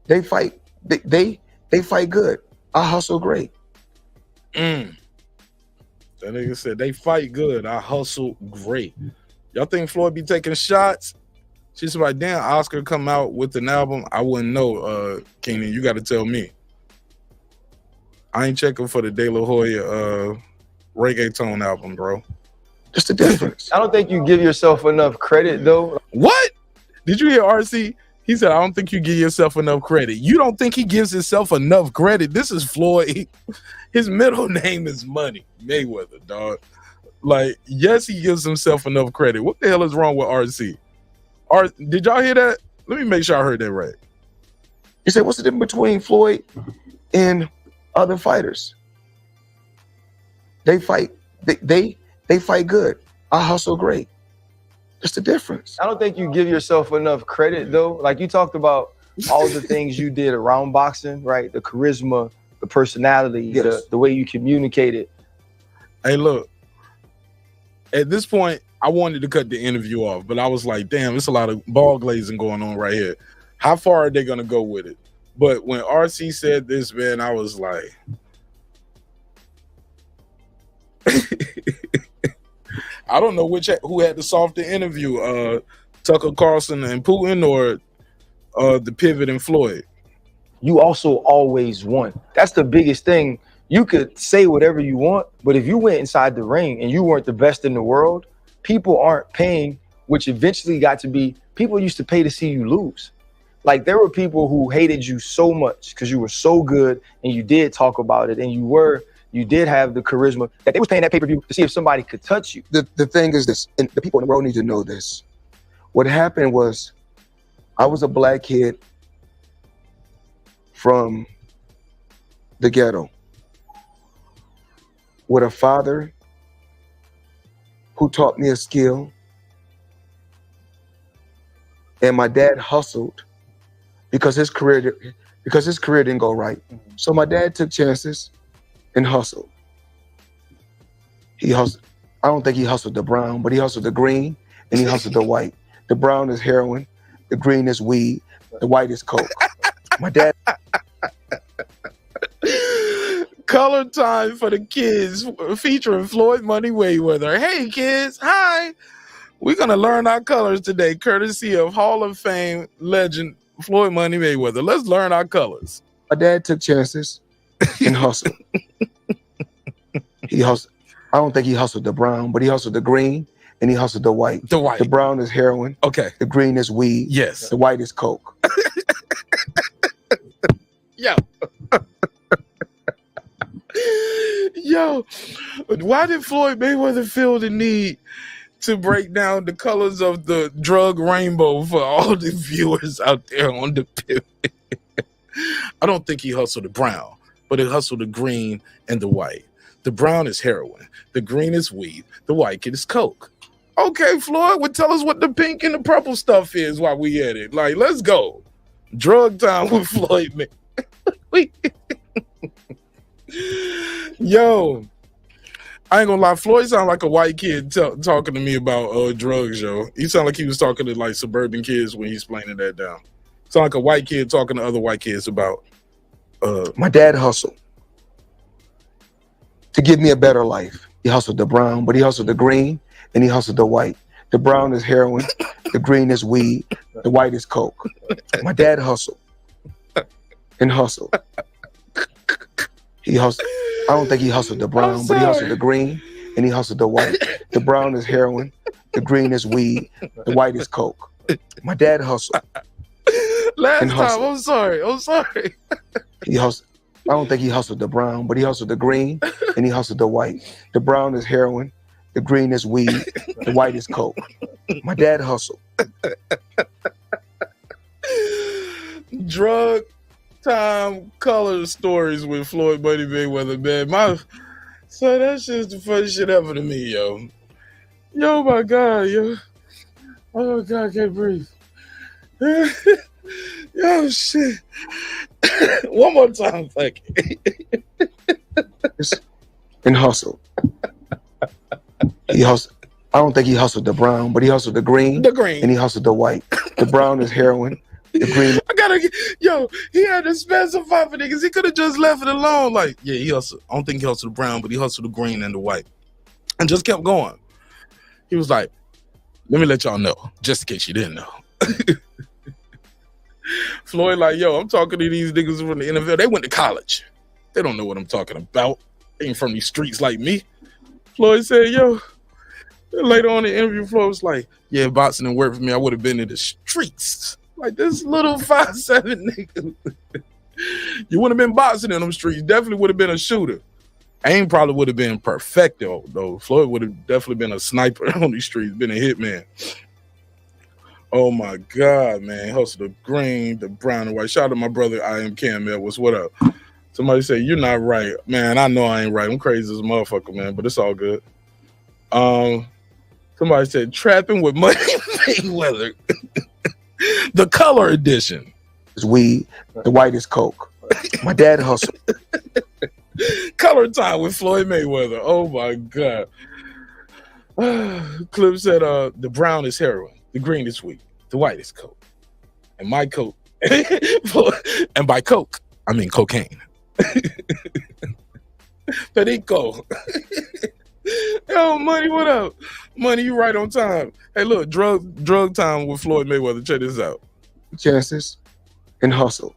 They fight. They fight good. I hustle great. That's That nigga said they fight good. I hustle great. Y'all think Floyd be taking shots? She's like, damn, Oscar come out with an album. I wouldn't know, Keenan. You got to tell me. I ain't checking for the De La Hoya reggaeton album, bro. Just the difference. I don't think you give yourself enough credit, though. What? Did you hear RC? He said, I don't think you give yourself enough credit. You don't think he gives himself enough credit? This is Floyd. His middle name is Money Mayweather, dog. Like, yes, he gives himself enough credit. What the hell is wrong with RC? Did y'all hear that? Let me make sure I heard that right. He said, what's the difference between Floyd and other fighters? They fight. They fight good. I hustle great. That's the difference. I don't think you give yourself enough credit, though. Like, you talked about all the things you did around boxing, right? The charisma, the personality, Yes. the way you communicated. Hey, look. At this point, I wanted to cut the interview off, but I was like, damn, it's a lot of ball glazing going on right here. How far are they going to go with it? But when RC said this, man, I was like... I don't know who had the softer interview, Tucker Carlson and Putin or the Pivot and Floyd. You also always won. That's the biggest thing. You could say whatever you want, but if you went inside the ring and you weren't the best in the world, people aren't paying, which eventually got to be, people used to pay to see you lose. Like, there were people who hated you so much because you were so good and you did talk about it and you did have the charisma that they was paying that pay-per-view to see if somebody could touch you. The thing is this, and the people in the world need to know this. What happened was, I was a black kid from the ghetto with a father who taught me a skill, and my dad hustled because his career didn't go right. So my dad took chances and hustled. He hustled. I don't think he hustled the brown, but he hustled the green and he hustled the white. The brown is heroin, the green is weed, the white is coke. My dad. Color time for the kids featuring Floyd Money Mayweather. Hey kids, hi. We're gonna learn our colors today, courtesy of Hall of Fame legend Floyd Money Mayweather. Let's learn our colors. My dad took chances and hustled. He hustled. I don't think he hustled the brown, but he hustled the green and he hustled the white. The white. The brown is heroin. Okay. The green is weed. Yes. The white is coke. Yo. Yo. Why did Floyd Mayweather feel the need to break down the colors of the drug rainbow for all the viewers out there on the Pivot? I don't think he hustled the brown, but he hustled the green and the white. The brown is heroin. The green is weed. The white is coke. Okay, Floyd, well, tell us what the pink and the purple stuff is while we at it. Like, let's go. Drug time with Floyd Mayweather. Yo, I ain't gonna lie. Floyd sound like a white kid talking to me about drugs, yo. He sound like he was talking to like suburban kids when he's explaining that down. Sound like a white kid talking to other white kids about. My dad hustled to give me a better life. He hustled the brown, but he hustled the green and he hustled the white. The brown is heroin. The green is weed. The white is coke. My dad hustled and hustled. He hustled. I don't think he hustled the brown, but he hustled the green and he hustled the white. The brown is heroin. The green is weed. The white is coke. My dad hustled. Last time, hustled. I'm sorry. He hustled. I don't think he hustled the brown, but he hustled the green and he hustled the white. The brown is heroin. The green is weed. The white is coke. My dad hustled. Drug time color stories with Floyd Money Mayweather, man. So that's just the funniest shit ever to me, yo. Yo, my God, yo. Oh, God, I can't breathe. Yo, shit. One more time, fuck it. And hustled. He hustled. I don't think he hustled the brown, but he hustled the green. The green. And he hustled the white. The brown is heroin. The green. He had to specify for niggas. He could have just left it alone. Like, yeah, he hustled. I don't think he hustled the brown, but he hustled the green and the white. and just kept going. He was like, let me let y'all know, just in case you didn't know. Floyd like, yo, I'm talking to these niggas from the NFL. They went to college. They don't know what I'm talking about. They ain't from these streets like me. Floyd said, yo, later on in the interview, Floyd was like, yeah, boxing didn't work for me. I would have been in the streets. Like this little 5'7" nigga. You wouldn't have been boxing in them streets. Definitely would have been a shooter. Aim probably would have been perfecto, though. Floyd would have definitely been a sniper on these streets, been a hitman. Oh my God, man. Hustle the green, the brown and white. Shout out to my brother, I am Cam Edwards. What up? Somebody say, you're not right. Man, I know I ain't right. I'm crazy as a motherfucker, man, but it's all good. Somebody said, trapping with Money Mayweather. The color edition. It's weed. The white is coke. My dad hustled. Color time with Floyd Mayweather. Oh my God. Clip said, the brown is heroin. The green is weed. The white is coke. And my coke. And by coke, I mean cocaine. Perico. Yo, Money, what up? Money, you right on time. Hey, look, drug time with Floyd Mayweather. Check this out. Chances and hustle.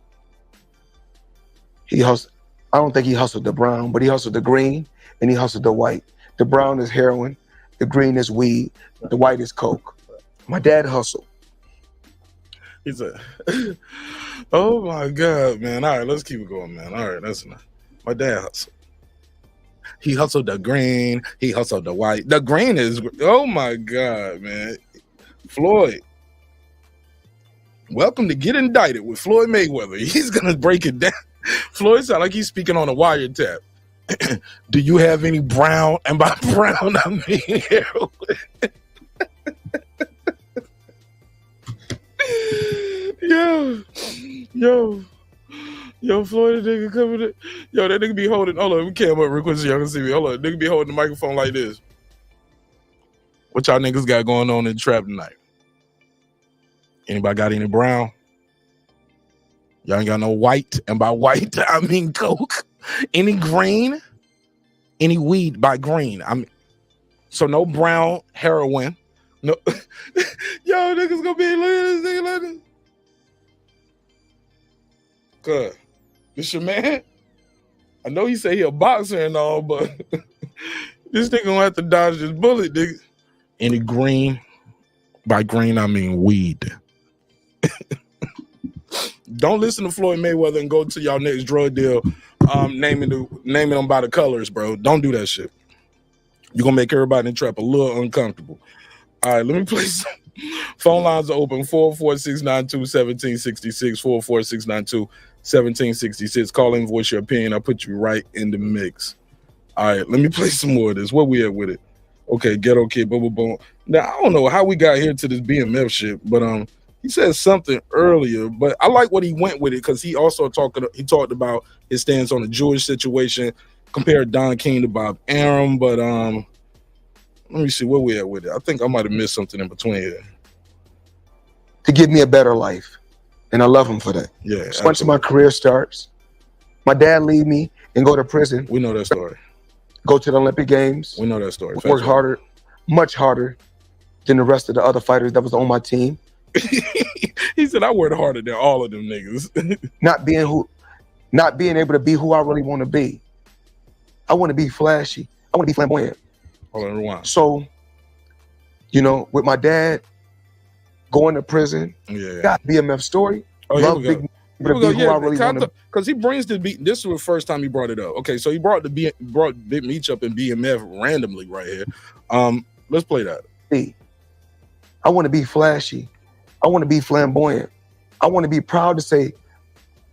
He hustled. I don't think he hustled the brown, but he hustled the green and he hustled the white. The brown is heroin. The green is weed. The white is coke. My dad hustled. He said, oh my God, man. All right, let's keep it going, man. All right, that's enough. My dad hustled. He hustled the green. He hustled the white. The green is, oh my God, man. Floyd. Welcome to Get Indicted with Floyd Mayweather. He's going to break it down. Floyd sound like he's speaking on a wiretap. Do you have any brown? And by brown, I mean heroin. Yo, Floyd, that nigga coming in. Yo, that nigga be holding, hold on, we came up real quick so y'all can see me. Hold on, nigga be holding the microphone like this. What y'all niggas got going on in the trap tonight? Anybody got any brown? Y'all ain't got no white, and by white, I mean coke. Any green? Any weed by green? I mean, so no brown heroin. No, yo, niggas gonna be looking at this nigga like this. Good. This your man? I know he say he a boxer and all, but this nigga gonna have to dodge this bullet, nigga. Any green? By green, I mean weed. Don't listen to Floyd Mayweather and go to y'all next drug deal naming them by the colors, bro. Don't do that shit. You're gonna make everybody in the trap a little uncomfortable. All right, let me play some. Phone lines are open 44692-1766, 44692-1766. Call in, voice your opinion. I'll put you right in the mix. All right, let me play some more of this. Where we at with it? Okay, Ghetto Kid, boom, boom, boom. Now, I don't know how we got here to this BMF shit, but he said something earlier, but I like what he went with it because he also talked about his stance on the Jewish situation, compared Don King to Bob Arum, but let me see where we at with it. I think I might have missed something in between here. To give me a better life, and I love him for that. Yeah. Once my career starts, my dad leave me and go to prison. We know that story. Go to the Olympic Games. We know that story. Work harder, much harder than the rest of the other fighters that was on my team. He said, I worked harder than all of them niggas. not being able to be who I really want to be. I want to be flashy. I want to be flamboyant. Hold on, rewind. So, with my dad going to prison, got BMF story. Oh, love Big Me, who I really want to. Because he brings the beat. This was the first time he brought it up. Okay, so he brought Big Meech up in BMF randomly right here. Let's play that. I want to be flashy. I want to be flamboyant. I want to be proud to say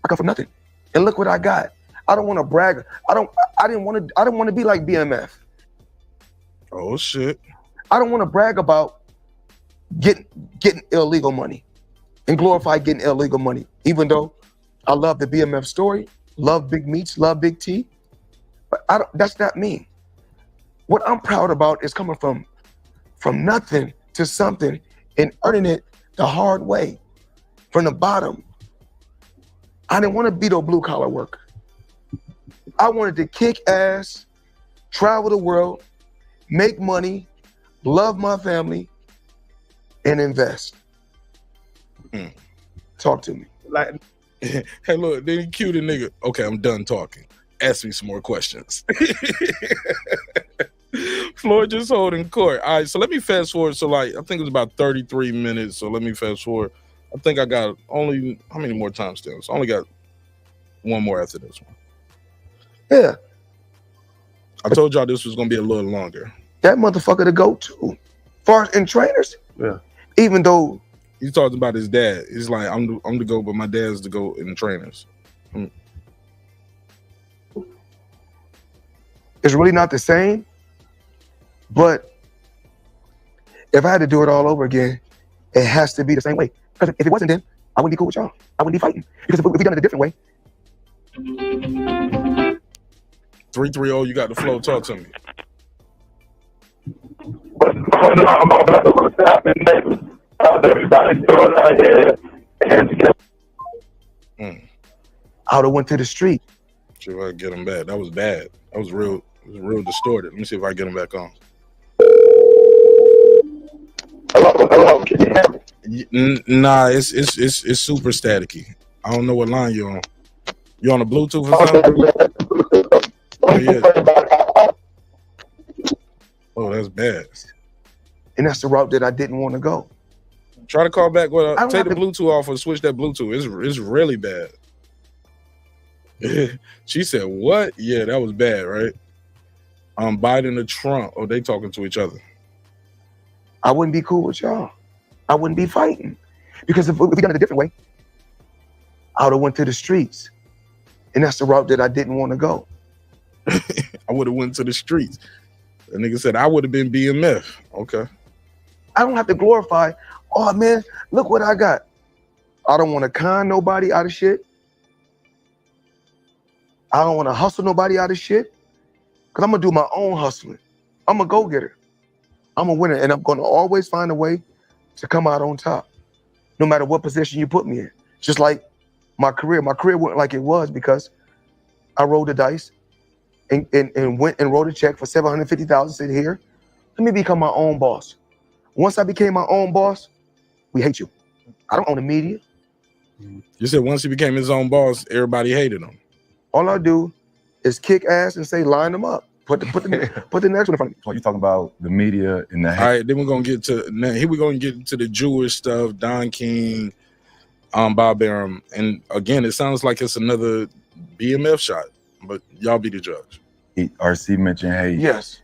I come from nothing, and look what I got. I don't want to brag. I didn't want to be like BMF. Oh shit. I don't want to brag about getting illegal money and glorify getting illegal money. Even though I love the BMF story, love Big Meech, love Big T, but that's not me. What I'm proud about is coming from nothing to something and earning it the hard way, from the bottom. I didn't want to be no blue collar worker. I wanted to kick ass, travel the world, make money, love my family, and invest. Talk to me. Like, hey, look, then he cue the nigga. Okay, I'm done talking. Ask me some more questions. Floyd just holding court. All right, so let me fast forward. So, like, I think it was about 33 minutes. So let me fast forward. I think I got only, how many more timestamps? I only got one more after this one. Yeah. I told y'all this was going to be a little longer. That motherfucker to go to. Far as in trainers, yeah. Even though he's talking about his dad. He's like, I'm the GOAT, but my dad's the GOAT in the trainers. It's really not the same. But if I had to do it all over again, it has to be the same way. Because if it wasn't, then I wouldn't be cool with y'all. I wouldn't be fighting. Because if we done it a different way. 330, you got the flow. Talk to me. I would have went to the street. See if I can get him back. That was bad. That was real. It was real distorted. Let me see if I can get him back on. Hello, can you hear me? Nah, it's super staticky. I don't know what line you're on. You on a Bluetooth or something? Oh, yeah. Oh, that's bad. And that's the route that I didn't want to go. Try to call back. Well, take the Bluetooth off or switch that Bluetooth. It's really bad. She said, what? Yeah, that was bad, right? Biden or Trump. Oh, they talking to each other. I wouldn't be cool with y'all. I wouldn't be fighting. Because if we done it a different way, I would have went to the streets. And that's the route that I didn't want to go. I would have went to the streets. The nigga said, I would have been BMF. Okay. I don't have to glorify, oh man, look what I got. I don't want to con nobody out of shit. I don't want to hustle nobody out of shit. Because I'm going to do my own hustling. I'm a go-getter. I'm a winner. And I'm going to always find a way to come out on top. No matter what position you put me in. Just like my career. My career wasn't like it was because I rolled the dice and went and wrote a check for $750,000. Said, here, let me become my own boss. Once I became my own boss, we hate you. I don't own the media. You said once he became his own boss, everybody hated him. All I do is kick ass and say, line them up. Put the next one in front of me. So you're talking about the media and the all right, then we're gonna get to now. Here we're gonna get to the Jewish stuff, Don King, Bob Arum. And again, it sounds like it's another BMF shot, but y'all be the judge. RC mentioned hate. Yes.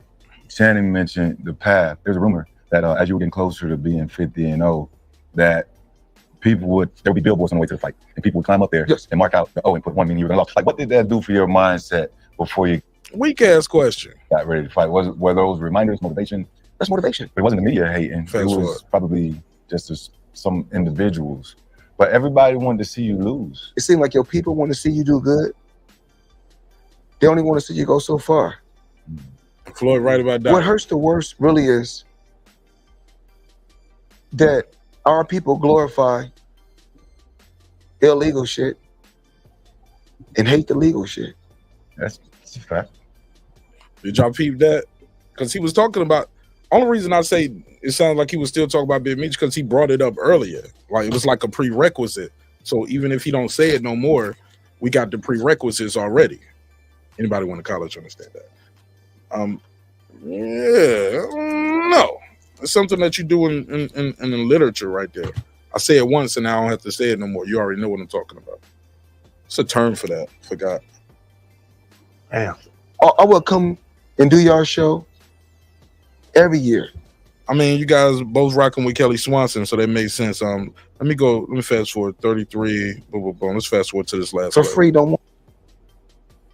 Shannon mentioned the path. There's a rumor that as you were getting closer to being 50-0, that there would be billboards on the way to the fight, and people would climb up there and mark out the O and put one meaning you were gonna lose. Like, what did that do for your mindset before you weak ass question got ready to fight? Were those reminders, motivation? That's motivation. But it wasn't the media hating. It was probably just some individuals. But everybody wanted to see you lose. It seemed like your people want to see you do good. They only want to see you go so far. Floyd right about that. What hurts the worst really is that our people glorify illegal shit and hate the legal shit. That's a fact. Did y'all peep that? Because he was talking about, only reason I say it sounds like he was still talking about Big Meech because he brought it up earlier. Like it was like a prerequisite. So even if he don't say it no more, we got the prerequisites already. Anybody went to college understand that? No. It's something that you do in the literature right there. I say it once and I don't have to say it no more. You already know what I'm talking about. It's a term for that. Forgot. Damn. I will come and do your show every year. I mean, you guys both rocking with Kelly Swanson, so that makes sense. Let me fast forward 33. Boom, boom, boom. Let's fast forward to this last for level. free. Don't want.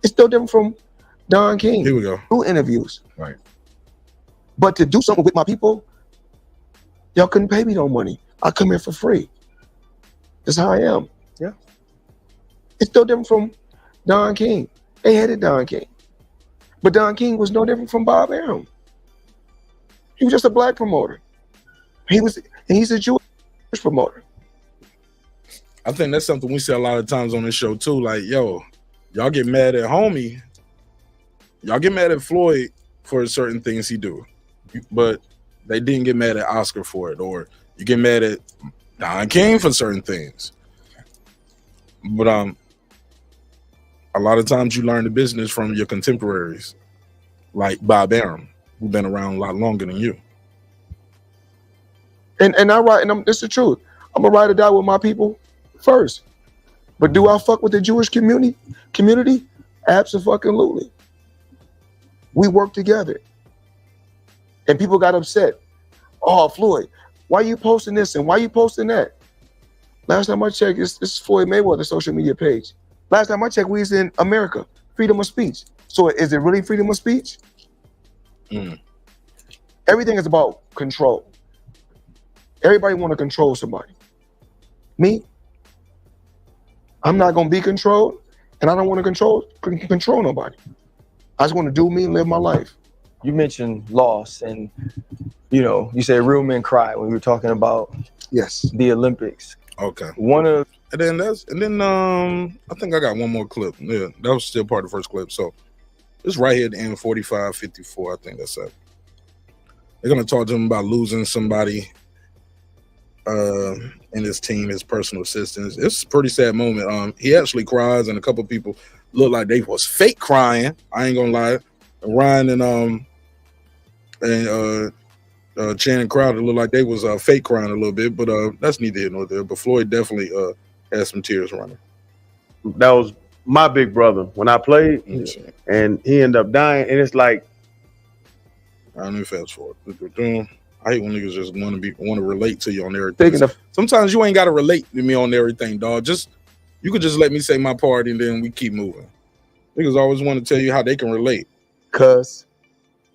It's still different from Don King. Here we go. Do interviews. Right. But to do something with my people, y'all couldn't pay me no money. I come here for free. That's how I am. Yeah. It's still different from Don King. They hated Don King. But Don King was no different from Bob Arum. He was just a black promoter. He's a Jewish promoter. I think that's something we say a lot of times on this show too. Like, yo, y'all get mad at homie. Y'all get mad at Floyd for certain things he do. but they didn't get mad at Oscar for it, or you get mad at Don King for certain things. But a lot of times you learn the business from your contemporaries, like Bob Arum, who've been around a lot longer than you. And it's the truth. I'm gonna ride or die with my people first. But do I fuck with the Jewish community? Absolutely. We work together. And people got upset. Oh, Floyd, why you posting this and why you posting that? Last time I checked, it's Floyd Mayweather social media page. Last time I checked, we was in America. Freedom of speech. So is it really freedom of speech? Everything is about control. Everybody want to control somebody. Me, I'm not gonna be controlled, and I don't want to control nobody. I just want to do me and live my life. You mentioned loss, and you said real men cry when we were talking about the Olympics. Okay. And then I think I got one more clip. Yeah, that was still part of the first clip. So it's right here at the end, 45-54. I think that's it. They're gonna talk to him about losing somebody in his team, his personal assistants. It's a pretty sad moment. He actually cries, and a couple people look like they was fake crying. I ain't gonna lie. Ryan and Channing Crowder looked like they was fake crying a little bit, but that's neither here nor there. But Floyd definitely had some tears running. That was my big brother when I played, and he ended up dying. And it's like, let me fast forward. I hate when niggas just want to relate to you on everything. Sometimes you ain't got to relate to me on everything, dog. You could just let me say my part and then we keep moving. Niggas always want to tell you how they can relate. Cause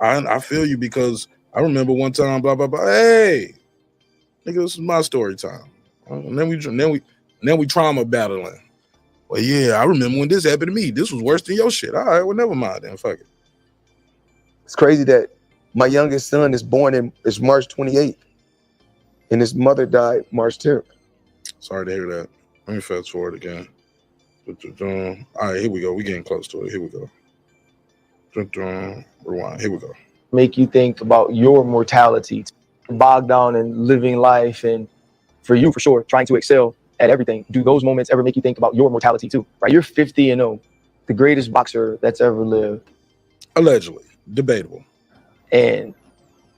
I feel you, because I remember one time, blah blah blah. Hey, nigga, this is my story time. And then we trauma battling. Well, yeah, I remember when this happened to me. This was worse than your shit. All right, well, never mind then. Fuck it. It's crazy that my youngest son is born is March 28th, and his mother died March 10th. Sorry to hear that. Let me fast forward again. All right, here we go. We getting close to it. Here we go. Rewind. Here we go. Make you think about your mortality, bogged down in living life, and for you, for sure, trying to excel at everything. Do those moments ever make you think about your mortality too? Right, you're 50-0, the greatest boxer that's ever lived. Allegedly, debatable. And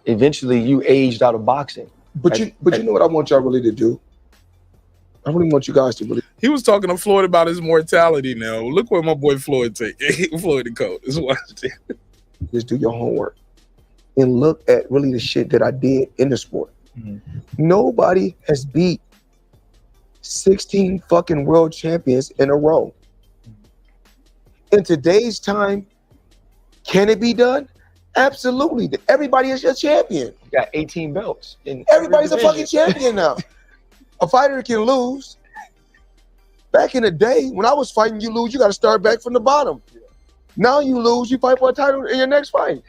eventually, you aged out of boxing. But you know what I want y'all really to do? I really want you guys to really. He was talking to Floyd about his mortality. Now look where my boy Floyd take. Floyd the coat. Just do your homework and look at really the shit that I did in the sport. Nobody has beat 16 fucking world champions in a row. In today's time, can it be done? Absolutely. Everybody is a champion. You got 18 belts. Everybody's a fucking champion now. A fighter can lose. Back in the day, when I was fighting, you lose, you got to start back from the bottom. Now you lose, you fight for a title in your next fight.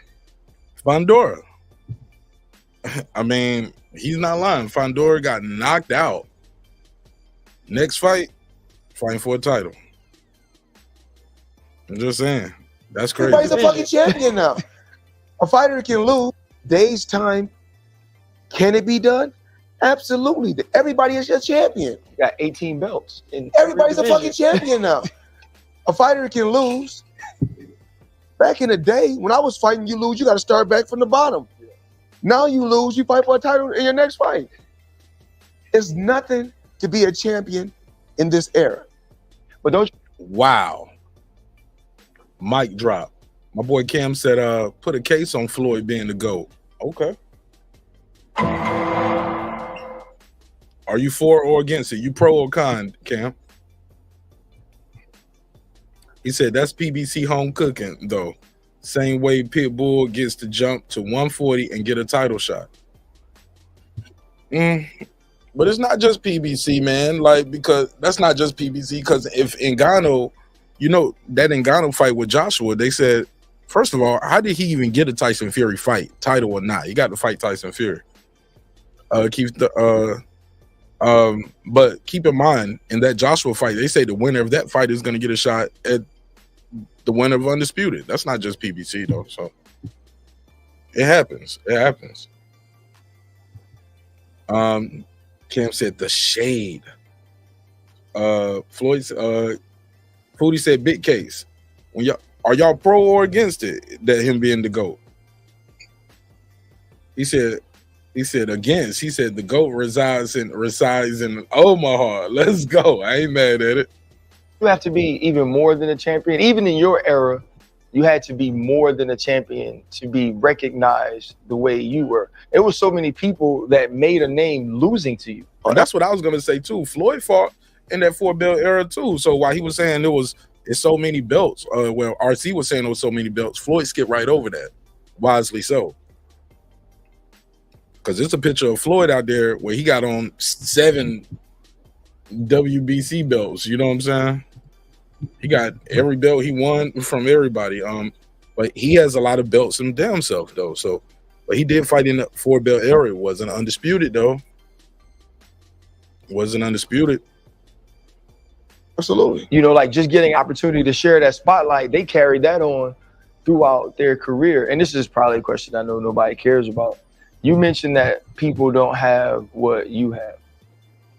Fandora. I mean, he's not lying. Fandora got knocked out. Next fight, fighting for a title. I'm just saying. That's crazy. Everybody's a fucking champion now. A fighter can lose. Days time. Can it be done? Absolutely. Everybody is a champion. You got 18 belts. Everybody's a fucking champion now. A fighter can lose. Back in the day, when I was fighting, you lose, you got to start back from the bottom. Now you lose, you fight for a title in your next fight. It's nothing to be a champion in this era. But don't you? Wow. Mic drop. My boy Cam said, put a case on Floyd being the GOAT. Okay. Are you for or against it? You pro or con, Cam? He said that's PBC home cooking, though. Same way Pitbull gets to jump to 140 and get a title shot. But it's not just PBC, man. Like, because that's not just PBC. Because if Ngannou, that Ngannou fight with Joshua, they said, first of all, how did he even get a Tyson Fury fight, title or not? He got to fight Tyson Fury. But keep in mind, in that Joshua fight, they say the winner of that fight is going to get a shot at the winner of Undisputed. That's not just PBC though. So It happens. It happens. Cam said the shade. Floyd's Foodie said big case. When y'all pro or against it that him being the GOAT? He said against. He said the GOAT resides in Omaha. Let's go. I ain't mad at it. You have to be even more than a champion. Even in your era, you had to be more than a champion to be recognized the way you were. It was so many people that made a name losing to you. Oh, that's what I was gonna say too. Floyd fought in that 4-belt era too. So while he was saying it's so many belts, well, RC was saying there was so many belts, Floyd skipped right over that, wisely so. Because it's a picture of Floyd out there where he got on 7 WBC belts. You know what I'm saying? He got every belt he won from everybody. But he has a lot of belts in damn self though. So, but he did fight in the 4-belt era. It wasn't undisputed though. Wasn't undisputed. Absolutely. You know, like just getting opportunity to share that spotlight, they carried that on throughout their career. And this is probably a question I know nobody cares about. You mentioned that people don't have what you have.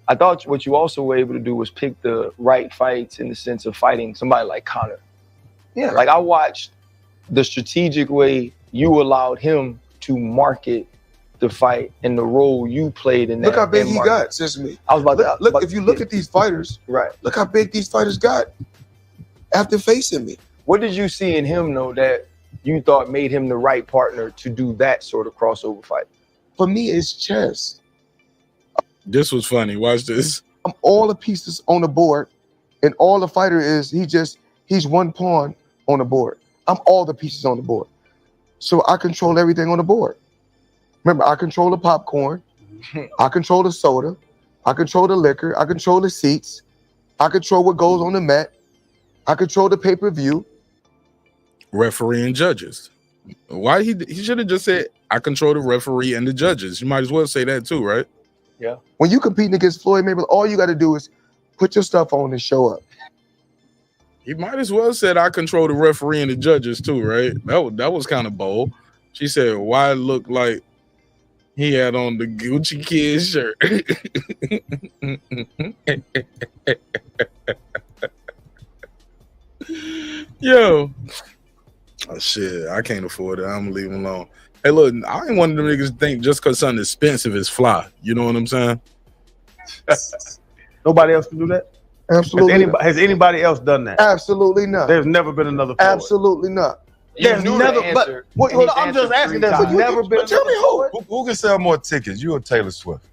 I thought what you also were able to do was pick the right fights in the sense of fighting somebody like Conor. Yeah. Like I watched the strategic way you allowed him to market the fight and the role you played in that. Look how big he got since me. I was about to look. If you look at these fighters, right? Look how big these fighters got after facing me. What did you see in him though that you thought made him the right partner to do that sort of crossover fight? For me, it's chess. This was funny. Watch this. I'm all the pieces on the board, and all the fighter is he's one pawn on the board. I'm all the pieces on the board, so I control everything on the board. Remember, I control the popcorn, I control the soda, I control the liquor, I control the seats, I control what goes on the mat, I control the pay-per-view. Referee and judges. Why he should have just said, I control the referee and the judges. You might as well say that too, right? Yeah. When you competing against Floyd Mayweather, all you got to do is put your stuff on and show up. He might as well said, I control the referee and the judges too, right? That was kind of bold. She said, why it looked like he had on the Gucci Kid shirt. Yo. Oh, shit, I can't afford it. I'm gonna leave him alone. Hey, look, I ain't one of them niggas to think just because something expensive is fly. You know what I'm saying? Nobody else can do that? Absolutely. Has anybody else done that? Absolutely not. There's never been another Floyd. Absolutely not. There's never, I'm just asking. There's never been. But tell me who can sell more tickets? You or Taylor Swift?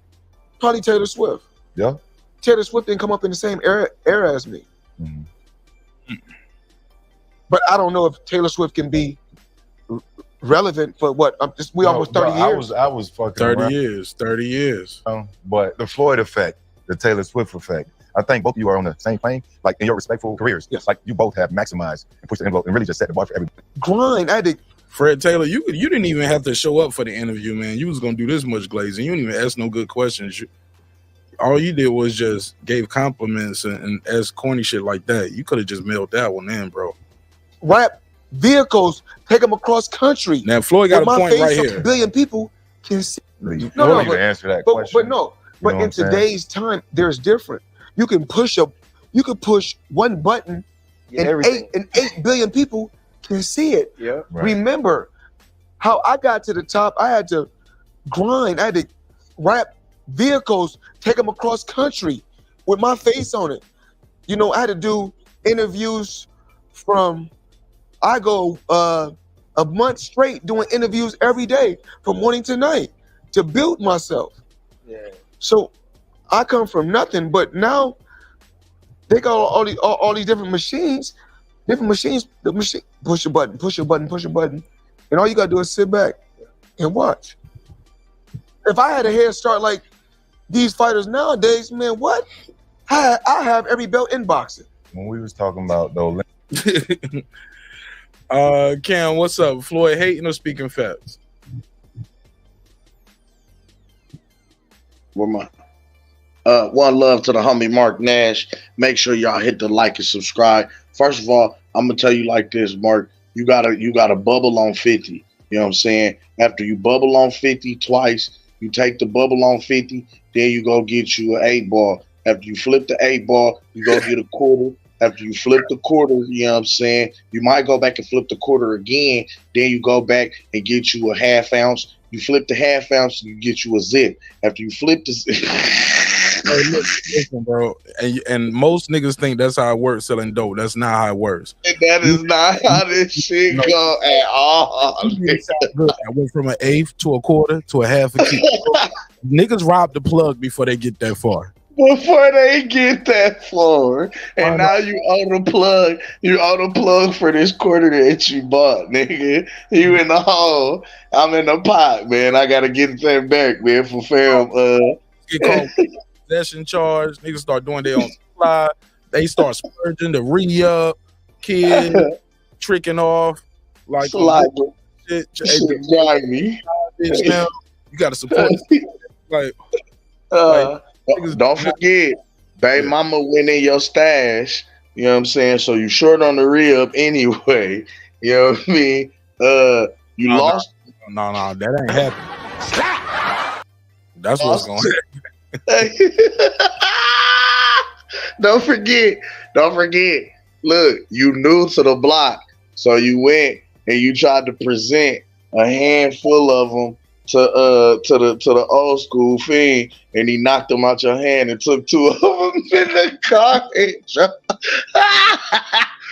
Probably Taylor Swift. Yeah. Taylor Swift didn't come up in the same era as me. Mm-hmm. But I don't know if Taylor Swift can be relevant for what? Almost 30 years. I was fucking 30 around. years. 30 years. But the Floyd effect, the Taylor Swift effect, I think both of you are on the same plane, like in your respectful careers. Yes. Like you both have maximized and pushed the envelope and really just set the bar for everybody. Grind. I had to. Fred Taylor, you didn't even have to show up for the interview, man. You was gonna do this much glazing. You didn't even ask no good questions. All you did was just gave compliments and asked corny shit like that. You could have just mailed that one in, bro. Rap vehicles, take them across country. Now Floyd got a point right here. 1 billion people can see. You don't even answer that question. But in today's time, there's different. You can push one button, and 8 billion people can see it. Yeah. Right. Remember how I got to the top? I had to grind. I had to rap vehicles, take them across country with my face on it. You know, I had to do interviews I go a month straight doing interviews every day from morning to night to build myself. Yeah. So I come from nothing, but now they got all these different machines. The machine push a button, and all you gotta do is sit back and watch. If I had a head start like these fighters nowadays, man, what? I have every belt in boxing. When we was talking about those. Cam, what's up? Floyd hating or speaking facts? Where my one love to the homie Mark Nash. Make sure y'all hit the like and subscribe. First of all, I'm gonna tell you like this, Mark. You got a bubble on 50. You You know what I'm saying? After you bubble on 50 twice, you take the bubble on 50, then you go get you an 8-ball. After you flip the 8-ball, you go get a quarter. After you flip the quarter, you know what I'm saying? You might go back and flip the quarter again. Then you go back and get you a half ounce. You flip the half ounce, you get you a zip. After you flip the zip. Hey, listen, bro. And most niggas think that's how it works selling dope. That's not how it works. That is not how this shit go at all. I went from an eighth to a quarter to a half a key. Niggas rob the plug before they get that far. Before they get that far. And now you owe the plug. You owe the plug for this quarter that you bought, nigga. You in the hole. I'm in the pot, man. I gotta get that back, man, for fam. Get called possession charge. Niggas start doing their own supply. They start splurging the re-up, kids tricking off. Like shit drive me. Now you gotta support like don't forget, baby mama went in your stash. You know what I'm saying? So you short on the re-up anyway. You know what I mean? You lost. No, that ain't happening. That's what's going to happen. Don't forget. Look, you new to the block, so you went and you tried to present a handful of them to the old school fiend, and he knocked them out your hand and took 2 of them in the car.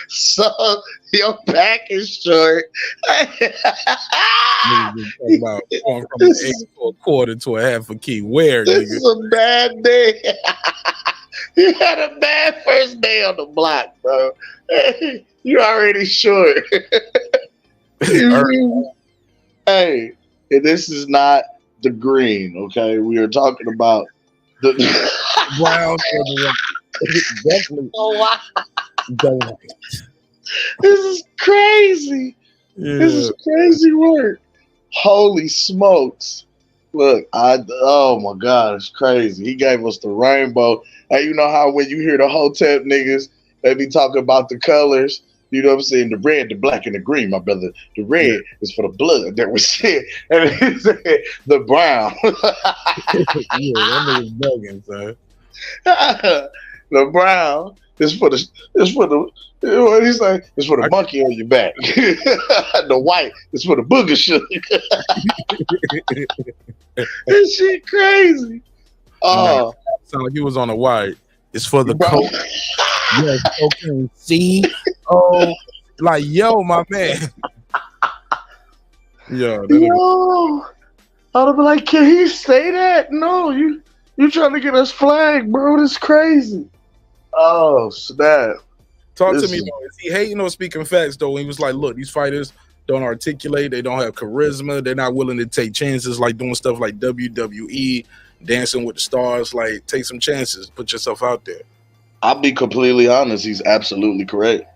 So your back is short. About going from an eighth to a quarter to a half a key. Where? This is a bad day. You had a bad first day on the block, bro. You already short. Hey. This is not the green, okay? We are talking about the brown. This is crazy. Yeah. This is crazy work. Holy smokes. Look, oh my God, it's crazy. He gave us the rainbow. And you know how when you hear the Hotep niggas, they be talking about the colors. You know what I'm saying? The red, the black, and the green, my brother. The red is for the blood that was shed. And he said the brown. Yeah, that nigga's bugging, son. The brown is for the what he say? It's for the monkey on your back. The white is for the booger sugar. This shit crazy. Oh, sound like he was on a white. It's for the coke. Yes, okay. See, like yo, my man. Yo, I'd be like, can he say that? No, you trying to get us flagged, bro? This crazy. Oh snap! Talk to me though. Is he hating or speaking facts though? He was like, look, these fighters don't articulate, they don't have charisma, they're not willing to take chances, like doing stuff like WWE, Dancing with the Stars. Like, take some chances, put yourself out there. I'll be completely honest. He's absolutely correct.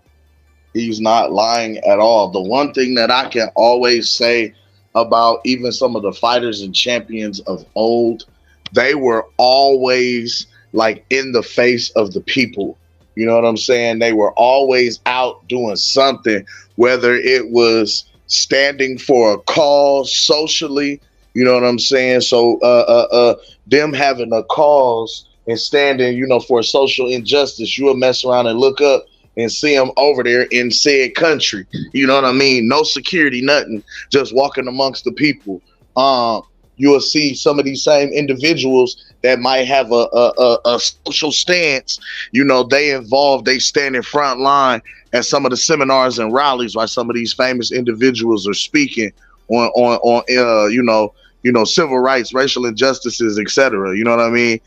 He's not lying at all. The one thing that I can always say about even some of the fighters and champions of old, they were always like in the face of the people. You know what I'm saying? They were always out doing something, whether it was standing for a cause socially, you know what I'm saying? So them having a cause and standing, you know, for social injustice, you'll mess around and look up and see them over there in said country. You know what I mean? No security, nothing, just walking amongst the people. You will see some of these same individuals that might have a social stance. You know, they stand in front line at some of the seminars and rallies while some of these famous individuals are speaking on you know, civil rights, racial injustices, etc. You know what I mean?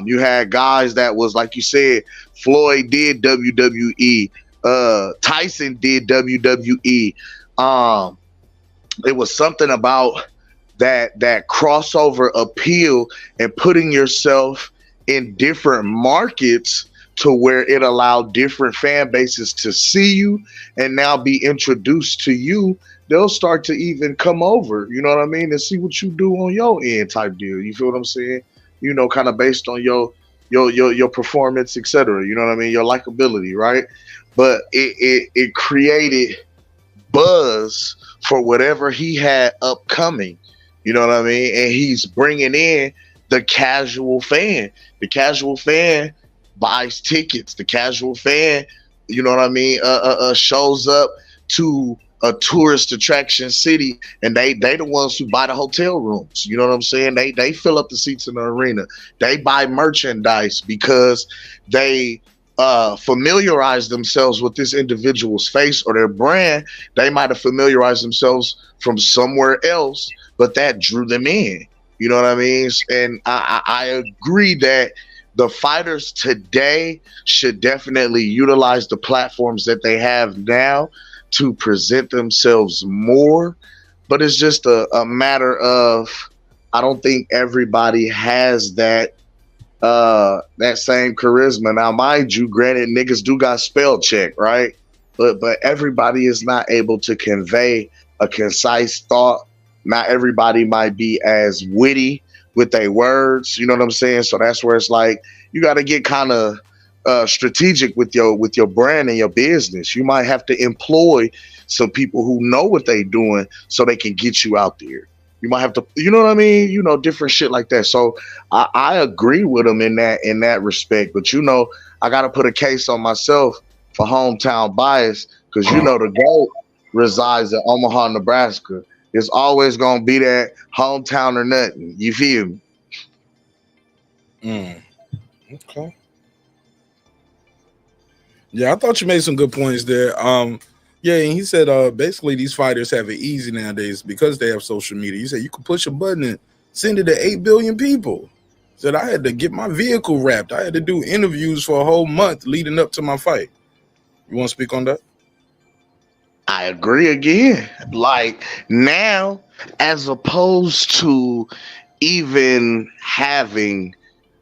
You had guys that was, like you said, Floyd did WWE, Tyson did WWE. It was something about that crossover appeal and putting yourself in different markets to where it allowed different fan bases to see you and now be introduced to you. They'll start to even come over, you know what I mean, and see what you do on your end type deal. You feel what I'm saying? You know, kind of based on your performance, etc. You know what I mean? Your likability, right? But it created buzz for whatever he had upcoming. You know what I mean? And he's bringing in the casual fan. The casual fan buys tickets. The casual fan, you know what I mean, shows up to a tourist attraction city, and they the ones who buy the hotel rooms. You know what I'm saying? They fill up the seats in the arena. They buy merchandise because they familiarize themselves with this individual's face or their brand. They might have familiarized themselves from somewhere else, but that drew them in. You know what I mean? And I agree that the fighters today should definitely utilize the platforms that they have now to present themselves more. But it's just a matter of, I don't think everybody has that same charisma. Now, mind you, granted, niggas do got spell check, right? But everybody is not able to convey a concise thought. Not everybody might be as witty with their words. You know what I'm saying? So that's where it's like you got to get kind of strategic with your brand and your business. You might have to employ some people who know what they're doing so they can get you out there. You might have to, you know what I mean? You know, different shit like that. So I agree with them in that respect. But you know, I got to put a case on myself for hometown bias because you know the GOAT resides in Omaha, Nebraska. It's always gonna be that hometown or nothing. You feel me? Okay. Yeah, I thought you made some good points there. Yeah, and he said basically these fighters have it easy nowadays because they have social media. He said you could push a button and send it to 8 billion people. Said I had to get my vehicle wrapped. I had to do interviews for a whole month leading up to my fight. You want to speak on that? I agree again. Like now, as opposed to even having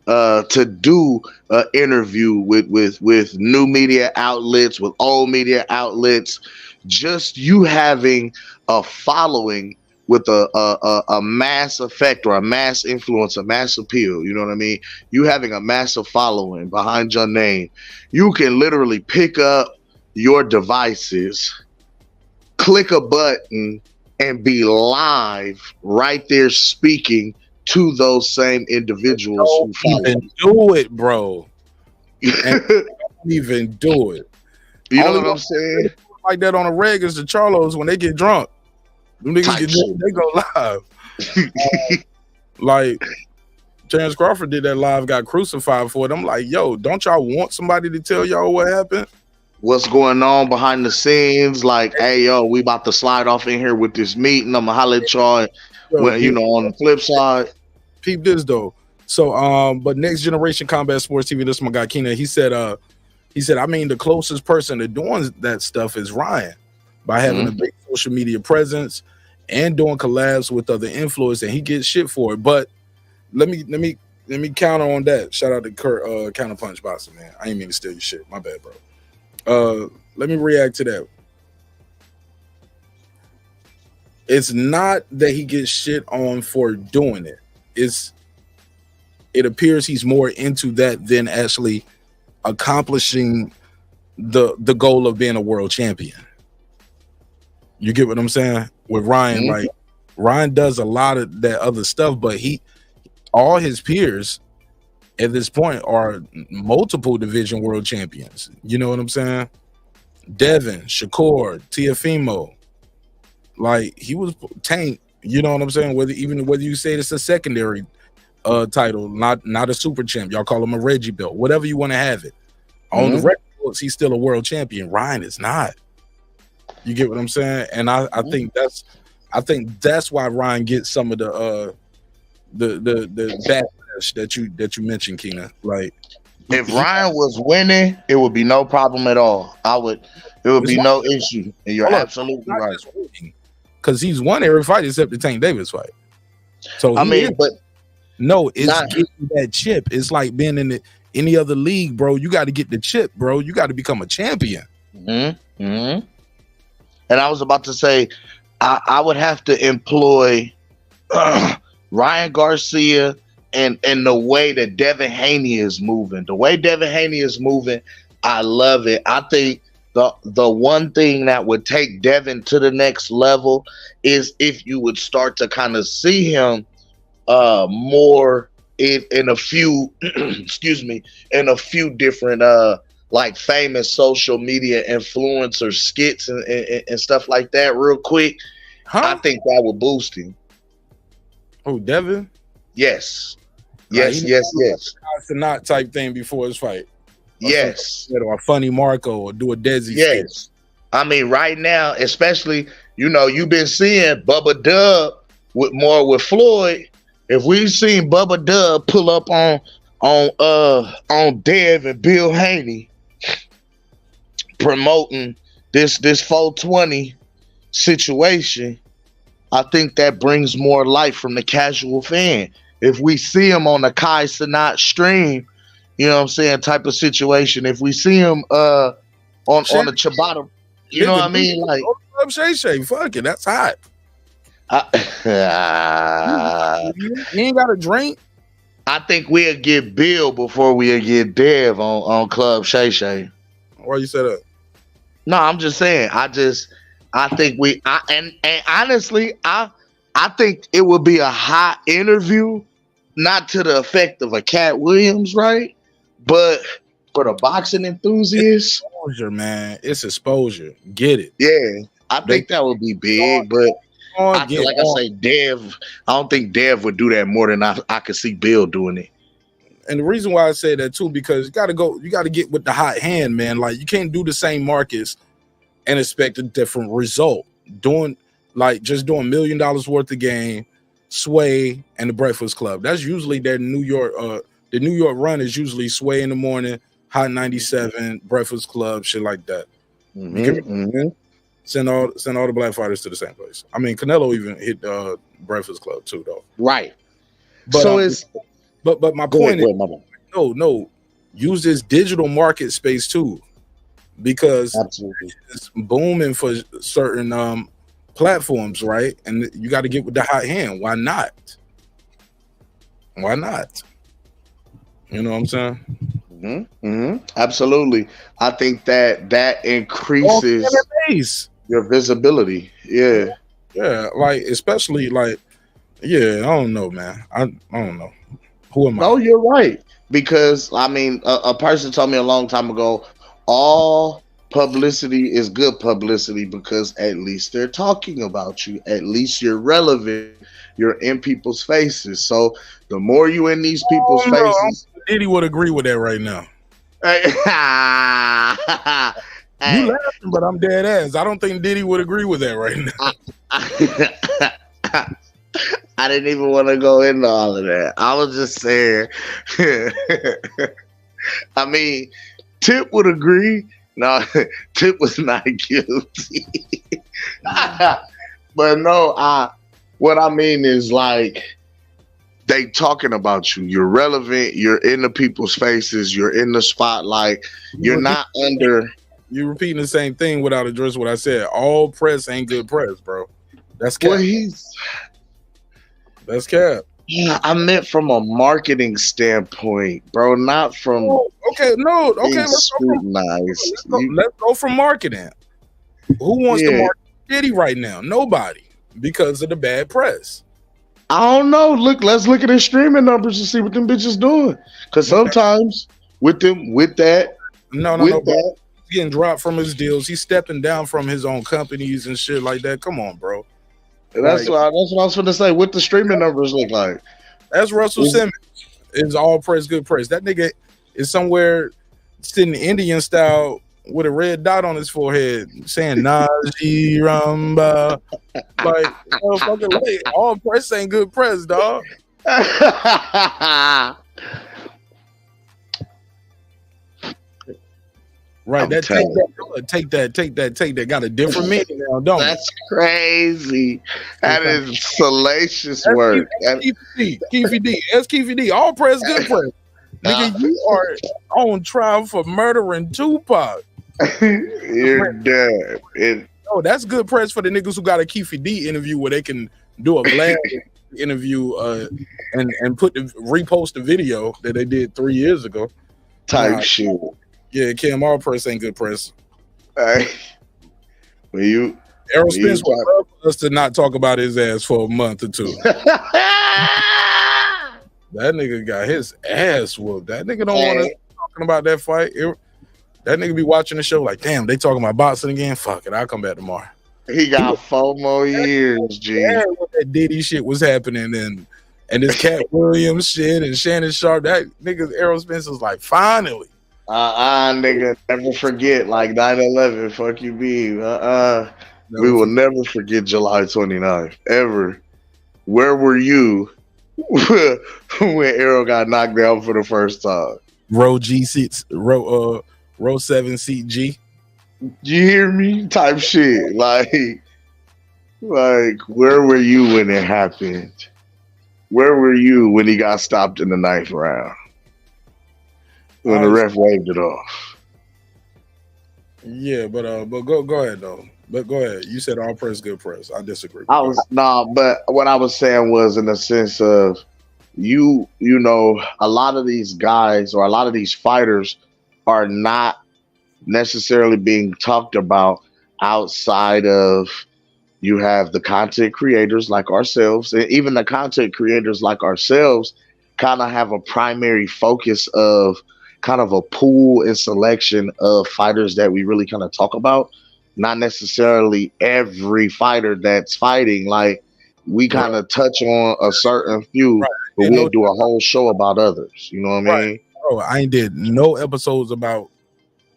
to do an interview with new media outlets, with old media outlets, just you having a following with a mass effect or a mass influence, a mass appeal, you know what I mean? You having a massive following behind your name, you can literally pick up your devices, click a button, and be live right there speaking to those same individuals who follow even do it, bro. Don't even do it. You know what I'm saying? Like that on the reg is the Charlos when they get drunk. Them niggas get drunk, they go live. Like Terence Crawford did that live, got crucified for it. I'm like, yo, don't y'all want somebody to tell y'all what happened? What's going on behind the scenes? Like, hey, yo, we about to slide off in here with this meeting. I'm gonna holler at y'all. Well, you know, on the flip side, peep this though. So, but Next Generation Combat Sports TV, this is my guy Keena. He said, I mean, the closest person to doing that stuff is Ryan by having a big social media presence and doing collabs with other influencers, and he gets shit for it. But let me counter on that. Shout out to Kurt Counterpunch Boxing, man. I ain't mean to steal your shit. My bad, bro. Let me react to that. It's not that he gets shit on for doing it. It appears he's more into that than actually accomplishing the goal of being a world champion. You get what I'm saying? With Ryan, like Ryan does a lot of that other stuff, but all his peers at this point are multiple division world champions. You know what I'm saying? Devin, Shakur, Teofimo, like he was Tank. You know what I'm saying? Whether you say it's a secondary title, not a super champ, y'all call him a Reggie belt, whatever you want to have it. On the record books, he's still a world champion. Ryan is not. You get what I'm saying? And I think that's why Ryan gets some of the backlash that you mentioned, Keena. Like if Ryan was winning, it would be no problem at all. It would be no issue. And you're absolutely right. Because he's won every fight except the Tank Davis fight. So it's getting that chip. It's like being in any other league, bro. You got to get the chip, bro. You got to become a champion. And I was about to say, I would have to employ Ryan Garcia and the way that Devin Haney is moving. The way Devin Haney is moving, I love it. I think The one thing that would take Devin to the next level is if you would start to kind of see him more in a few excuse me, in a few different like famous social media influencer skits and stuff like that real quick. I think that would boost him. Oh, Devin? Yes. Like, Yes. It's a not type thing before his fight. Yes. Or a funny Marco or do a Desi Yes. skit. I mean, right now, especially, you've been seeing Bubba Dub with Floyd. If we've seen Bubba Dub pull up on Dev and Bill Haney promoting this 420 situation, I think that brings more light from the casual fan. If we see him on the Kai Cenat stream, you know what I'm saying, type of situation. If we see him on the Ciabatta, you know what I mean? Like, Shay Shay, fuck it, that's hot. You ain't got a drink. I think we'll get Bill before we'll get Dev on Club Shay Shay. Why you say that? No, I'm just saying. I think and honestly, I think it would be a hot interview, not to the effect of a Cat Williams, right? But for the boxing enthusiasts, exposure, man. It's exposure. Get it? Yeah, I think that would be big. But I say, Dev. I don't think Dev would do that more than I could see Bill doing it. And the reason why I say that too, because you got to get with the hot hand, man. Like, you can't do the same markets and expect a different result. Doing $1 million worth of game, Sway and the Breakfast Club. That's usually their New York. The New York run is usually Sway in the morning, Hot 97, Breakfast Club, shit like that. Send all the black fighters to the same place. I mean, Canelo even hit Breakfast Club too, though. Right. But, so it's. But my point is, no, use this digital market space too, because it's booming for certain platforms, right? And you got to get with the hot hand. Why not? Why not? You know what I'm saying? Absolutely. I think that increases your visibility. Yeah. Yeah, like, especially like, yeah, I don't know, man. I don't know. Who am I? No, you're right. Because I mean, a person told me a long time ago, all publicity is good publicity because at least they're talking about you. At least you're relevant. You're in people's faces. So the more you in these people's faces, Diddy would agree with that right now. You laughing, but I'm dead ass. I don't think Diddy would agree with that right now. I didn't even want to go into all of that. I was just saying. I mean, Tip would agree. No, Tip was not guilty. But no, what I mean is, like, they talking about you. You're relevant. You're in the people's faces. You're in the spotlight. You're not under. You're repeating the same thing without addressing what I said. All press ain't good press, bro. That's cap. Well, that's cap. Yeah, I meant from a marketing standpoint, bro. Not from. Okay. Let's go from marketing. Who wants to market Diddy right now? Nobody, because of the bad press. I don't know. Let's look at his streaming numbers and see what them bitches doing. Because sometimes with that, he's getting dropped from his deals. He's stepping down from his own companies and shit like that. Come on, bro. That's what I was going to say. What the streaming numbers look like? That's Russell Simmons. It's all praise, good praise. That nigga is somewhere sitting Indian style with a red dot on his forehead saying Najee Rumba. Like, motherfucker, like, all press ain't good press, dog. Right, take that got a different meaning now, don't it? That's crazy. That is salacious work. Keefy D. All press, good press. Nigga, you are on trial for murdering Tupac. You're dead. Oh, that's good press for the niggas who got a Keefy D interview where they can do a blast interview and repost the video that they did 3 years ago. Type shit. Yeah, Kim, all press ain't good press. Hey, when you Errol Spence would love for us to not talk about his ass for a month or two. That nigga got his ass whooped. That nigga don't want us talking about that fight. That nigga be watching the show like, damn, they talking about boxing again. Fuck it, I'll come back tomorrow. He got 4 more years, G. Yeah, when that Diddy shit was happening and this Cat Williams shit and Shannon Sharp, that nigga Errol Spence was like, finally. Nigga, never forget, like 9/11, fuck you, B. We will never forget July 29th, ever. Where were you when Errol got knocked down for the first time? Row G seats, row 7 seat G. You hear me? Type shit. Like, where were you when it happened? Where were you when he got stopped in the 9th round? When the ref waved it off. Yeah, but go ahead though. But go ahead. You said all press, good press. I disagree. But what I was saying was in the sense of you know, a lot of these guys or a lot of these fighters are not necessarily being talked about outside of, you have the content creators like ourselves, and even the content creators like ourselves kind of have a primary focus of kind of a pool and selection of fighters that we really kind of talk about. Not necessarily every fighter that's fighting. Like, we kind of touch on a certain few, but we'll do a whole show about others. You know what I mean? Bro, I ain't did no episodes about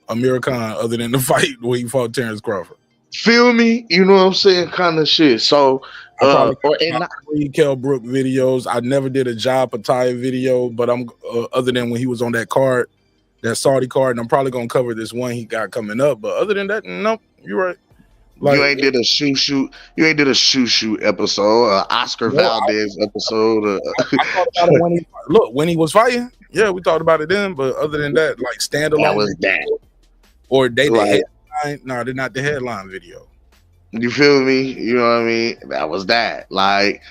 Amir Khan other than the fight where he fought Terence Crawford. Feel me? You know what I'm saying? Kind of shit. So, Lee Kell Brook videos. I never did a Ja Pataya video, but I'm other than when he was on that card, that Saudi card, and I'm probably gonna cover this one he got coming up. But other than that, nope, you're right. Like, you ain't did a shoe shoot. You ain't did a shoe episode, Oscar Valdez episode. I thought about it when he was fighting. Yeah, we talked about it then. But other than that, like standalone, that was that. Or they the headline. No, they're not the headline video. You feel me? You know what I mean? That was that. Like,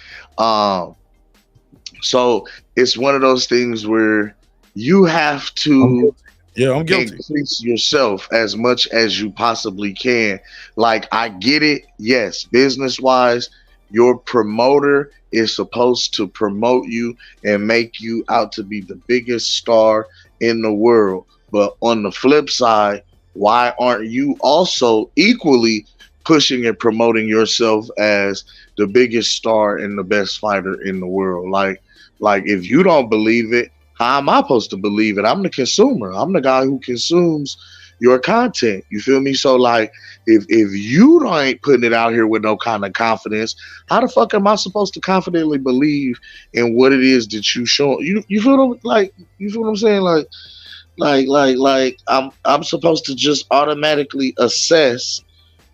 so it's one of those things where you have to I'm guilty. Increase yourself as much as you possibly can. Like, I get it. Yes, business wise, your promoter is supposed to promote you and make you out to be the biggest star in the world. But on the flip side, why aren't you also equally pushing and promoting yourself as the biggest star and the best fighter in the world? Like if you don't believe it, how am I supposed to believe it? I'm the consumer. I'm the guy who consumes your content. You feel me? So, like, if you ain't putting it out here with no kind of confidence, how the fuck am I supposed to confidently believe in what it is that you show? You feel what I'm saying? Like I'm supposed to just automatically assess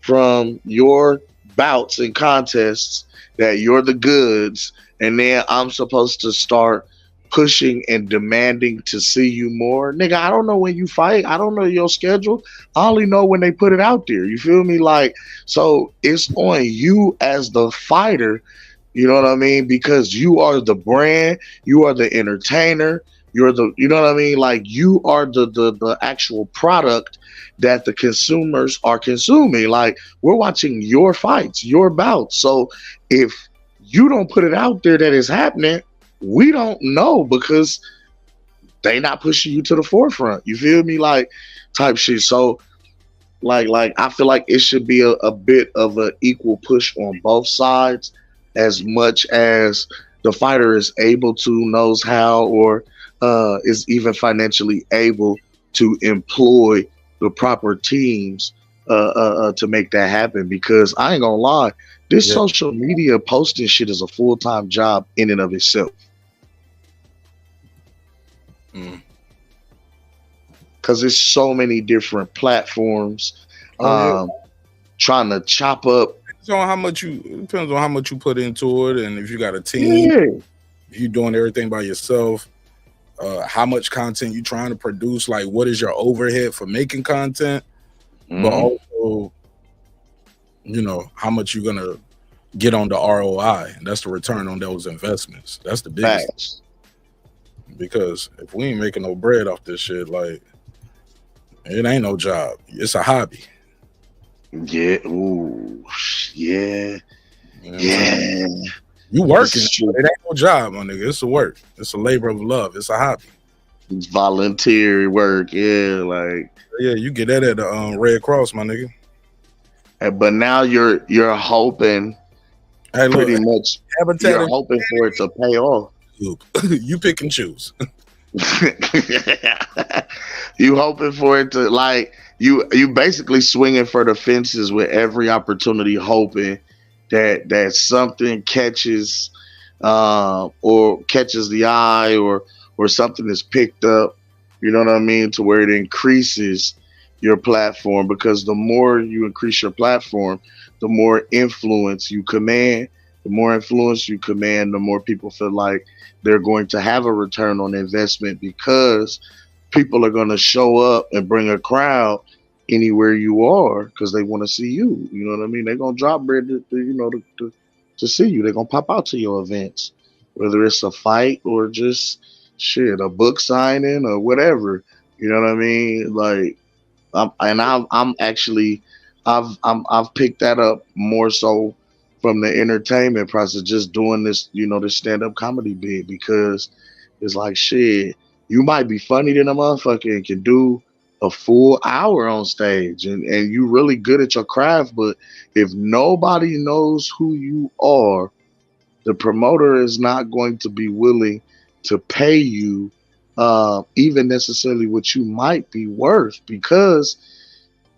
from your bouts and contests that you're the goods, and then I'm supposed to start pushing and demanding to see you more. Nigga, I don't know when you fight. I don't know your schedule. I only know when they put it out there. You feel me? Like, so it's on you as the fighter, you know what I mean? Because you are the brand, you are the entertainer, you're the, you know what I mean? Like, you are the actual product that the consumers are consuming. Like, we're watching your fights, your bouts. So if you don't put it out there that is happening, we don't know because they not pushing you to the forefront. You feel me? Like, type shit. So like I feel like it should be a bit of an equal push on both sides, as much as the fighter is able to, knows how, or is even financially able to employ the proper teams to make that happen. Because I ain't gonna lie, this social media posting shit is a full-time job in and of itself. Because there's so many different platforms trying to chop up. It depends on how much you put into it, and if you got a team, if you're doing everything by yourself, how much content you trying to produce, like what is your overhead for making content, but also, you know, how much you're gonna get on the ROI. That's the return on those investments. That's the biggest. Facts. Because if we ain't making no bread off this shit, like, it ain't no job. It's a hobby. Yeah. Ooh. Yeah. You know what I'm Yeah. saying? You working. It ain't no job, my nigga. It's a work. It's a labor of love. It's a hobby. It's voluntary work. Yeah. Like, Yeah, you get that at the Red Cross, my nigga. but now you're hoping, Hey, look, pretty much, you're hoping for it to pay off. You pick and choose. You hoping for it to, like, you basically swinging for the fences with every opportunity, hoping that something catches or catches the eye, or something is picked up, you know what I mean, to where it increases your platform. Because the more you increase your platform, the more influence you command. The more influence you command, the more people feel like they're going to have a return on investment, because people are going to show up and bring a crowd anywhere you are because they want to see you. You know what I mean? They're going to drop bread to see you. They're going to pop out to your events, whether it's a fight or just shit, a book signing or whatever. You know what I mean? Like, I've picked that up more so from the entertainment process, just doing this, this stand-up comedy bit, because it's like, shit, you might be funny than a motherfucker and can do a full hour on stage, and you really good at your craft, but if nobody knows who you are, the promoter is not going to be willing to pay you even necessarily what you might be worth, because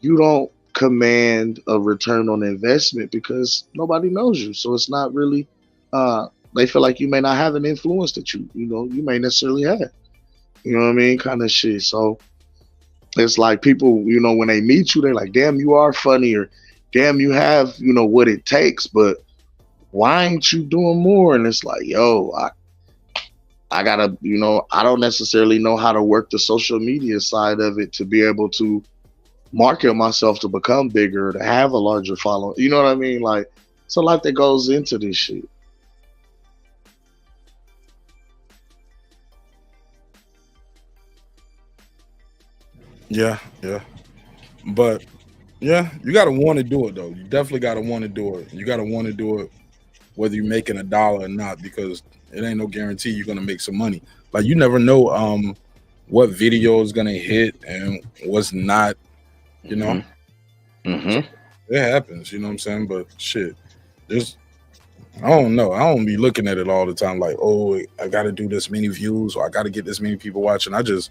you don't command a return on investment, because nobody knows you. So it's not really, they feel like you may not have an influence that you may necessarily have. You know what I mean? Kind of shit. So it's like people, when they meet you, they're like, damn, you are funny, or damn, you have, what it takes, but why ain't you doing more? And it's like, yo, I gotta, I don't necessarily know how to work the social media side of it to be able to market myself to become bigger, to have a larger following. You know what I mean? Like, it's a lot that goes into this shit. Yeah. But yeah, you gotta want to do it though. You definitely gotta want to do it. You gotta want to do it whether you're making a dollar or not, because it ain't no guarantee you're gonna make some money. Like, you never know what video is gonna hit and what's not, you know. Mm-hmm. It happens, you know what I'm saying? But shit, I don't know. I don't be looking at it all the time like, oh, I gotta do this many views, or I gotta get this many people watching. I just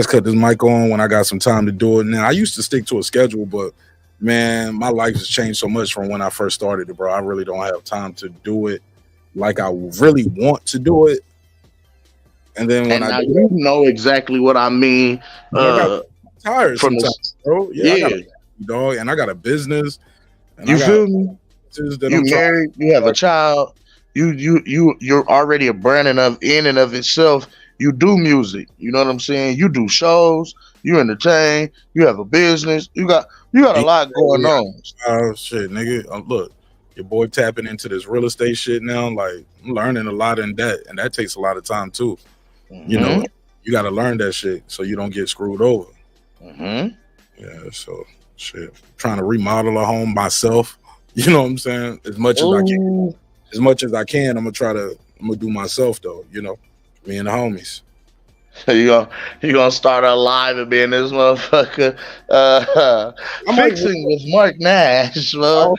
cut this mic on when I got some time to do it. Now, I used to stick to a schedule, but man, my life has changed so much from when I first started it, bro. I really don't have time to do it like I really want to do it. And then when I do, know exactly what I mean. I got tired from sometimes, bro. Yeah, I got a dog, and I got a business. And you feel me? You married, you have a child, you're already a brand in and of itself. You do music, you know what I'm saying? You do shows, you entertain, you have a business, you got a lot going on. Oh shit, nigga. Look, your boy tapping into this real estate shit now. Like, I'm learning a lot in that, and that takes a lot of time too. Mm-hmm. You know, you got to learn that shit so you don't get screwed over. Mm-hmm. Yeah, so shit, trying to remodel a home myself. You know what I'm saying? As much as I can, I'm gonna do myself though. You know, me and the homies. You gonna start a live and be in this motherfucker fixing with Mark Nash, bro.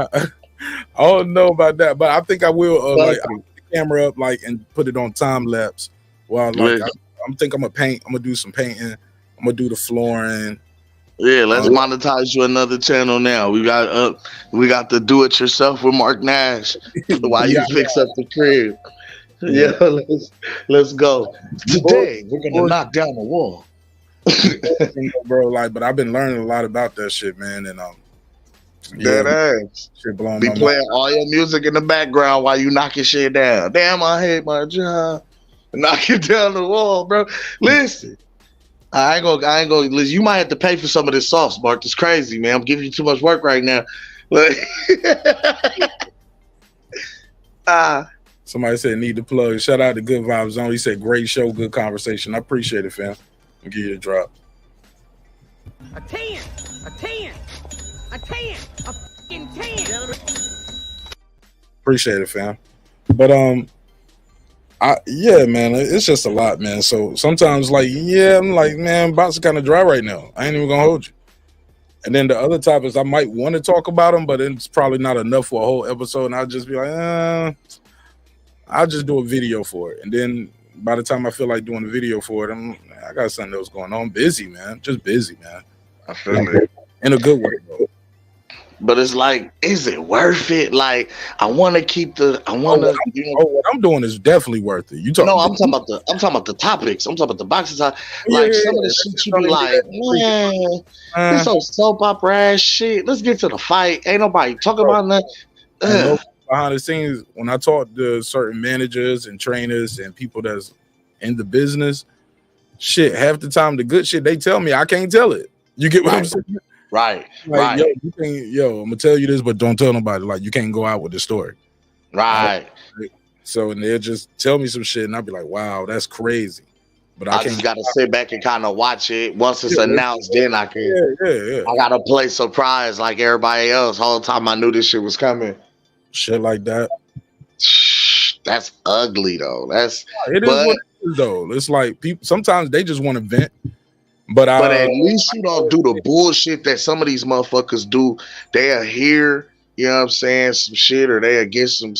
I don't know about that, but I think I will like I'll put the camera up like and put it on time lapse while like I'm gonna paint. I'm gonna do some painting. I'm gonna do the flooring. Yeah, let's monetize you another channel now. We got the do it yourself with Mark Nash while you fix up the crib. Yeah, let's go. Today we're gonna knock down the wall. Bro, like, but I've been learning a lot about that shit, man, and that ass. Shit blowing be my playing mind. all your music in the background while you knocking shit down. Damn, I hate my job. Knock it down the wall, bro. Listen. I ain't gonna listen. You might have to pay for some of this sauce, Mark. It's crazy, man. I'm giving you too much work right now. Somebody said need to plug. Shout out to Good Vibes Zone. He said great show, good conversation. I appreciate it, fam. I'll give you a drop. A 10. A 10. A fucking 10. Appreciate it, fam. But yeah, man, it's just a lot, man. So sometimes, like, yeah, I'm like, man, boxing kind of dry right now. I ain't even gonna hold you. And then the other topics I might want to talk about them, but it's probably not enough for a whole episode. And I'll just be like, I'll just do a video for it. And then by the time I feel like doing a video for it, I got something else going on. I'm busy, man. Just busy, man. I feel it. In a good way, bro. But it's like, is it worth it? Like, I want to keep the. What I'm doing is definitely worth it. You talking? No, I'm talking about the topics. I'm talking about the boxing side. Like some of the shit you be like, man, this old soap opera ass shit. Let's get to the fight. Ain't nobody talking about nothing. Behind the scenes, when I talk to certain managers and trainers and people that's in the business, shit, half the time the good shit they tell me, I can't tell it. You get what I'm saying? Right, like, yo, I'm gonna tell you this, but don't tell nobody. Like, you can't go out with the story. Right. So, and they'll just tell me some shit, and I'll be like, wow, that's crazy. But I just gotta sit back and kind of watch it. Once it's announced, then I can. Yeah. I gotta play surprise like everybody else. Whole time I knew this shit was coming. Shit like that. That's ugly though. It is what it is though. It's like people sometimes they just want to vent. But at least you don't do the bullshit that some of these motherfuckers do. They'll hear, you know what I'm saying, some shit, or they'll get some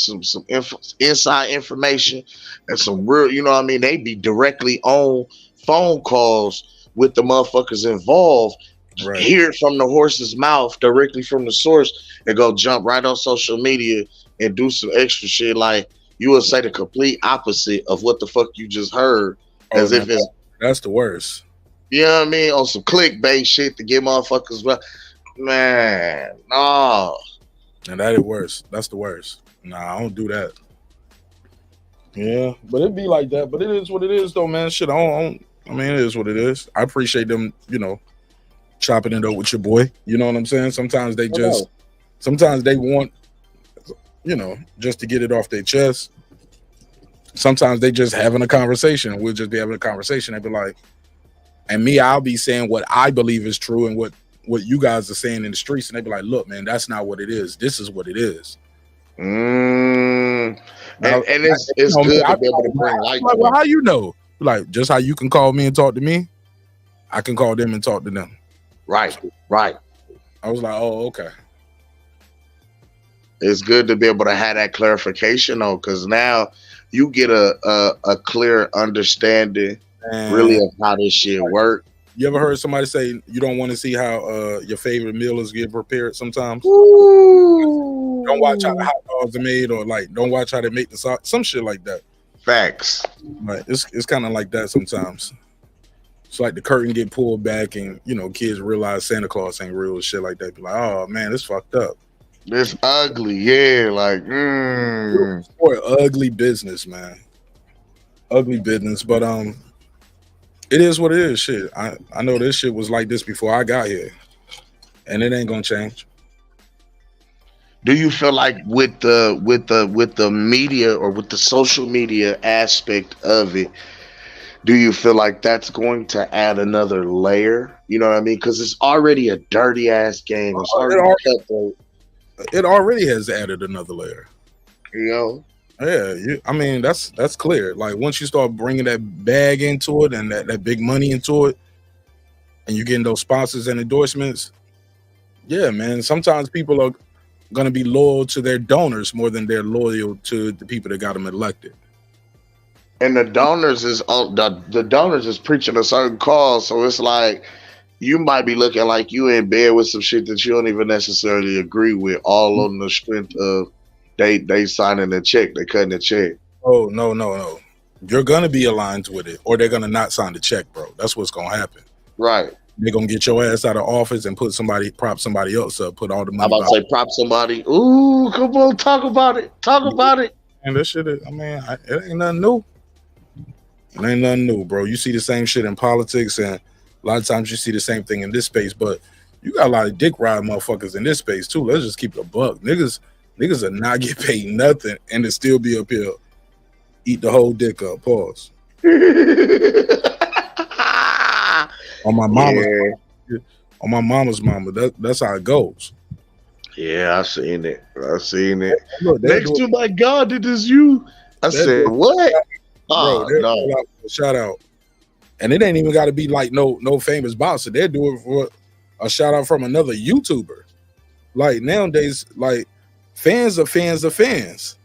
inside information and some real, you know what I mean? They be directly on phone calls with the motherfuckers involved. Right. Hear it from the horse's mouth, directly from the source, and go jump right on social media and do some extra shit. Like, you will say the complete opposite of what the fuck you just heard, as if it's that's the worst. You know what I mean? On some clickbait shit to get motherfuckers. Man, no. And that is worse. That's the worst. Nah, I don't do that. Yeah, but it'd be like that. But it is what it is, though, man. Shit, I mean, it is what it is. I appreciate them, chopping it up with your boy. You know what I'm saying? Sometimes they want, just to get it off their chest. Sometimes they just having a conversation. We'll just be having a conversation. They'd be like, and me, I'll be saying what I believe is true and what you guys are saying in the streets. And they'd be like, look, man, that's not what it is. This is what it is. And it's good to be able to bring light. Like, well, how you know? Like, just how you can call me and talk to me, I can call them and talk to them. Right. I was like, oh, okay. It's good to be able to have that clarification, though, because now you get a clear understanding, really, of how this shit work. You ever heard somebody say you don't want to see how your favorite meal is get prepared sometimes? Ooh. Don't watch how the hot dogs are made, or like don't watch how they make the sauce, some shit like that. Facts. Right. It's kind of like that sometimes. It's like the curtain get pulled back and, kids realize Santa Claus ain't real and shit like that. Be like, oh, man, it's fucked up. It's ugly. Yeah, like, For ugly business, man. Ugly business. But, it is what it is. Shit. I know this shit was like this before I got here. And it ain't gonna change. Do you feel like with the media or with the social media aspect of it, do you feel like that's going to add another layer? You know what I mean? Because it's already a dirty ass game. It's it already has added another layer. Yeah, I mean that's clear. Like once you start bringing that bag into it and that big money into it, and you're getting those sponsors and endorsements, yeah, man. Sometimes people are gonna be loyal to their donors more than they're loyal to the people that got them elected. And the donors is preaching a certain cause, so it's like you might be looking like you in bed with some shit that you don't even necessarily agree with, all on the strength of they signing the check, they cutting the check. Oh no. You're gonna be aligned with it, or they're gonna not sign the check, bro. That's what's gonna happen. Right. They're gonna get your ass out of office and prop somebody else up, put all the money. I'm about to say prop somebody. Ooh, come on, talk about it. And this shit is, it ain't nothing new. It ain't nothing new, bro. You see the same shit in politics, and a lot of times you see the same thing in this space, but you got a lot of dick ride motherfuckers in this space too. Let's just keep it a buck. Niggas will not get paid nothing and to still be up here, eat the whole dick up. Pause. On my mama's mama, that's how it goes. Yeah, I seen it. Look, Next to my God, it is you. I said, what? Bro, No. Shout out. And it ain't even got to be like no famous boxer. They'll do it for a shout out from another YouTuber. Like nowadays, like fans are fans of fans.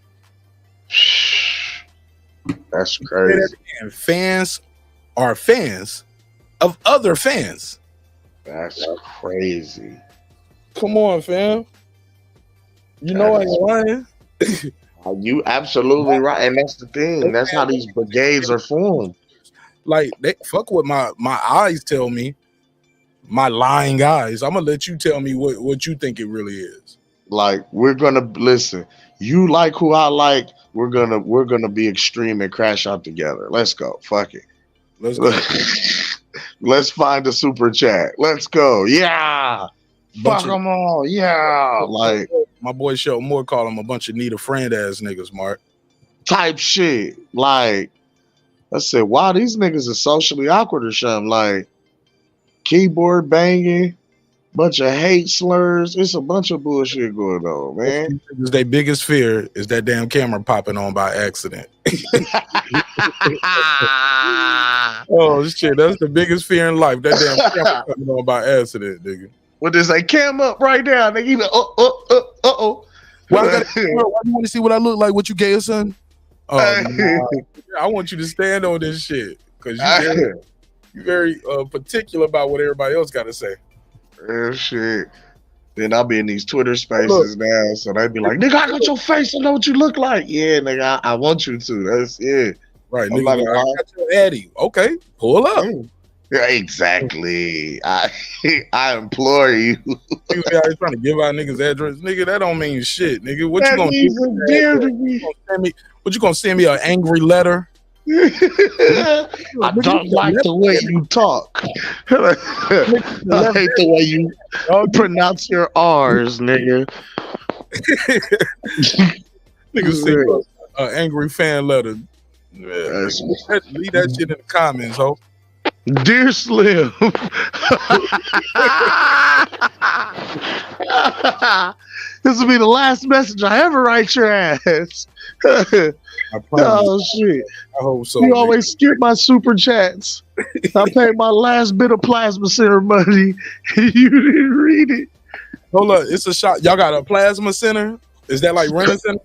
That's crazy. And fans are fans of other fans. That's crazy. Come on, fam. You know I ain't lying. You absolutely right, and that's the thing. That's how these brigades are formed. Like they fuck what my eyes tell me. My lying eyes. I'm gonna let you tell me what you think it really is. Like we're gonna listen. You like who I like. We're gonna be extreme and crash out together. Let's go. Fuck it. Let's go. Let's find a super chat. Let's go. Yeah. Fuck them all. Yeah. Like my boy Show Moore call them a bunch of need a friend ass niggas, Mark. Type shit. Like I said, wow, these niggas are socially awkward or something. Like keyboard banging, bunch of hate slurs. It's a bunch of bullshit going on, man. Their biggest fear is that damn camera popping on by accident. Oh shit, that's the biggest fear in life. That damn camera popping on by accident, nigga. What is that cam up right now? Nigga, even uh-oh. Why you want to see what I look like? What you gay, son? Nah. I want you to stand on this shit because you're very particular about what everybody else got to say. Shit. Then I'll be in these Twitter spaces now, so they be like, "Nigga, I got your face. I know what you look like." Yeah, nigga, I want you to. That's right. Nigga, I got your Addy. Okay, pull up. Yeah, exactly. I implore you. You guys trying to give out niggas address, nigga. That don't mean shit, nigga. What that you gonna do? What you gonna send me an angry letter? I don't like the way you talk. I hate the way you pronounce your R's, nigga. Nigga send an angry fan letter. Yeah, leave that shit in the comments, ho. Dear Slim, this will be the last message I ever write your ass. Oh shit! I hope so. You always skip my super chats. I paid my last bit of plasma center money. You didn't read it. Hold up, it's a shot. Y'all got a plasma center? Is that like Renner Center?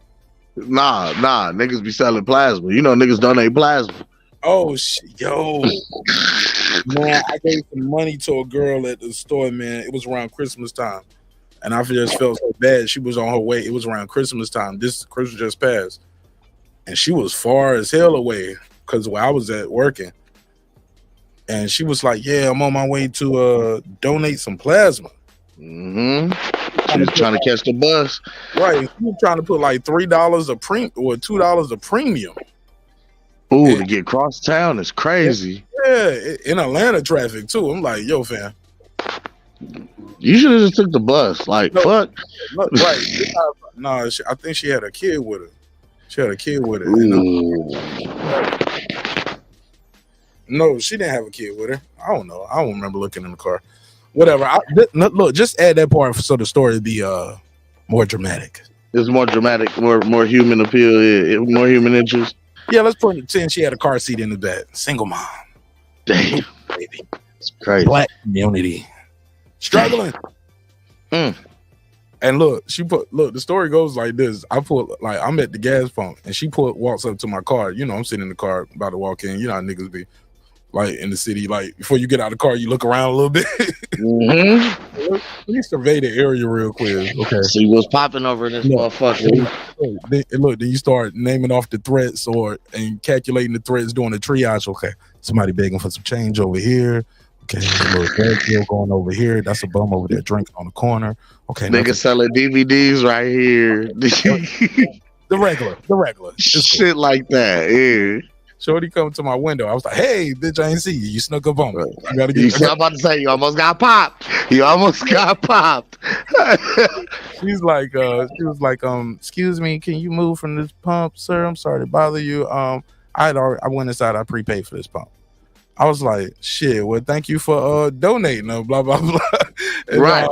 Nah. Niggas be selling plasma. You know, niggas donate plasma. Oh shit, yo, man! I gave some money to a girl at the store, man. It was around Christmas time, and I just felt so bad. She was on her way. It was around Christmas time. This Christmas just passed, and she was far as hell away because where I was at working. And she was like, "Yeah, I'm on my way to donate some plasma." Mm-hmm. She was trying to catch the bus, right? She was trying to put like $3 a $2 a premium. Ooh, to get cross town is crazy. Yeah, in Atlanta traffic too. I'm like, yo, fam. You should have just took the bus. Like, fuck. No, right. No, I think she had a kid with her. No, she didn't have a kid with her. I don't know. I don't remember looking in the car. Whatever. Look, just add that part so the story be more dramatic. It's more dramatic, more human appeal, more human interest. Yeah, let's pretend she had a car seat in the back. Single mom. Damn. Baby. It's crazy. Black community. Struggling. And look, the story goes like this. I'm at the gas pump and she walks up to my car. You know, I'm sitting in the car about to walk in. You know how niggas be like in the city, like before you get out of the car, you look around a little bit. Mm-hmm. Let me survey the area real quick. Okay. See what's popping over this motherfucker. Then you start naming off the threats and calculating the threats, doing the triage. Okay, somebody begging for some change over here. Okay, a little drug deal going over here. That's a bum over there drinking on the corner. Okay, nigga selling DVDs right here. the regular shit like that. Yeah. Shorty come to my window. I was like, "Hey, bitch, I ain't see you. You snuck up on me. You gotta get." I'm about to say you almost got popped. She was like, excuse me, can you move from this pump, sir? I'm sorry to bother you. I went inside. I prepaid for this pump. I was like, shit. Well, thank you for donating. Blah blah blah. And, right.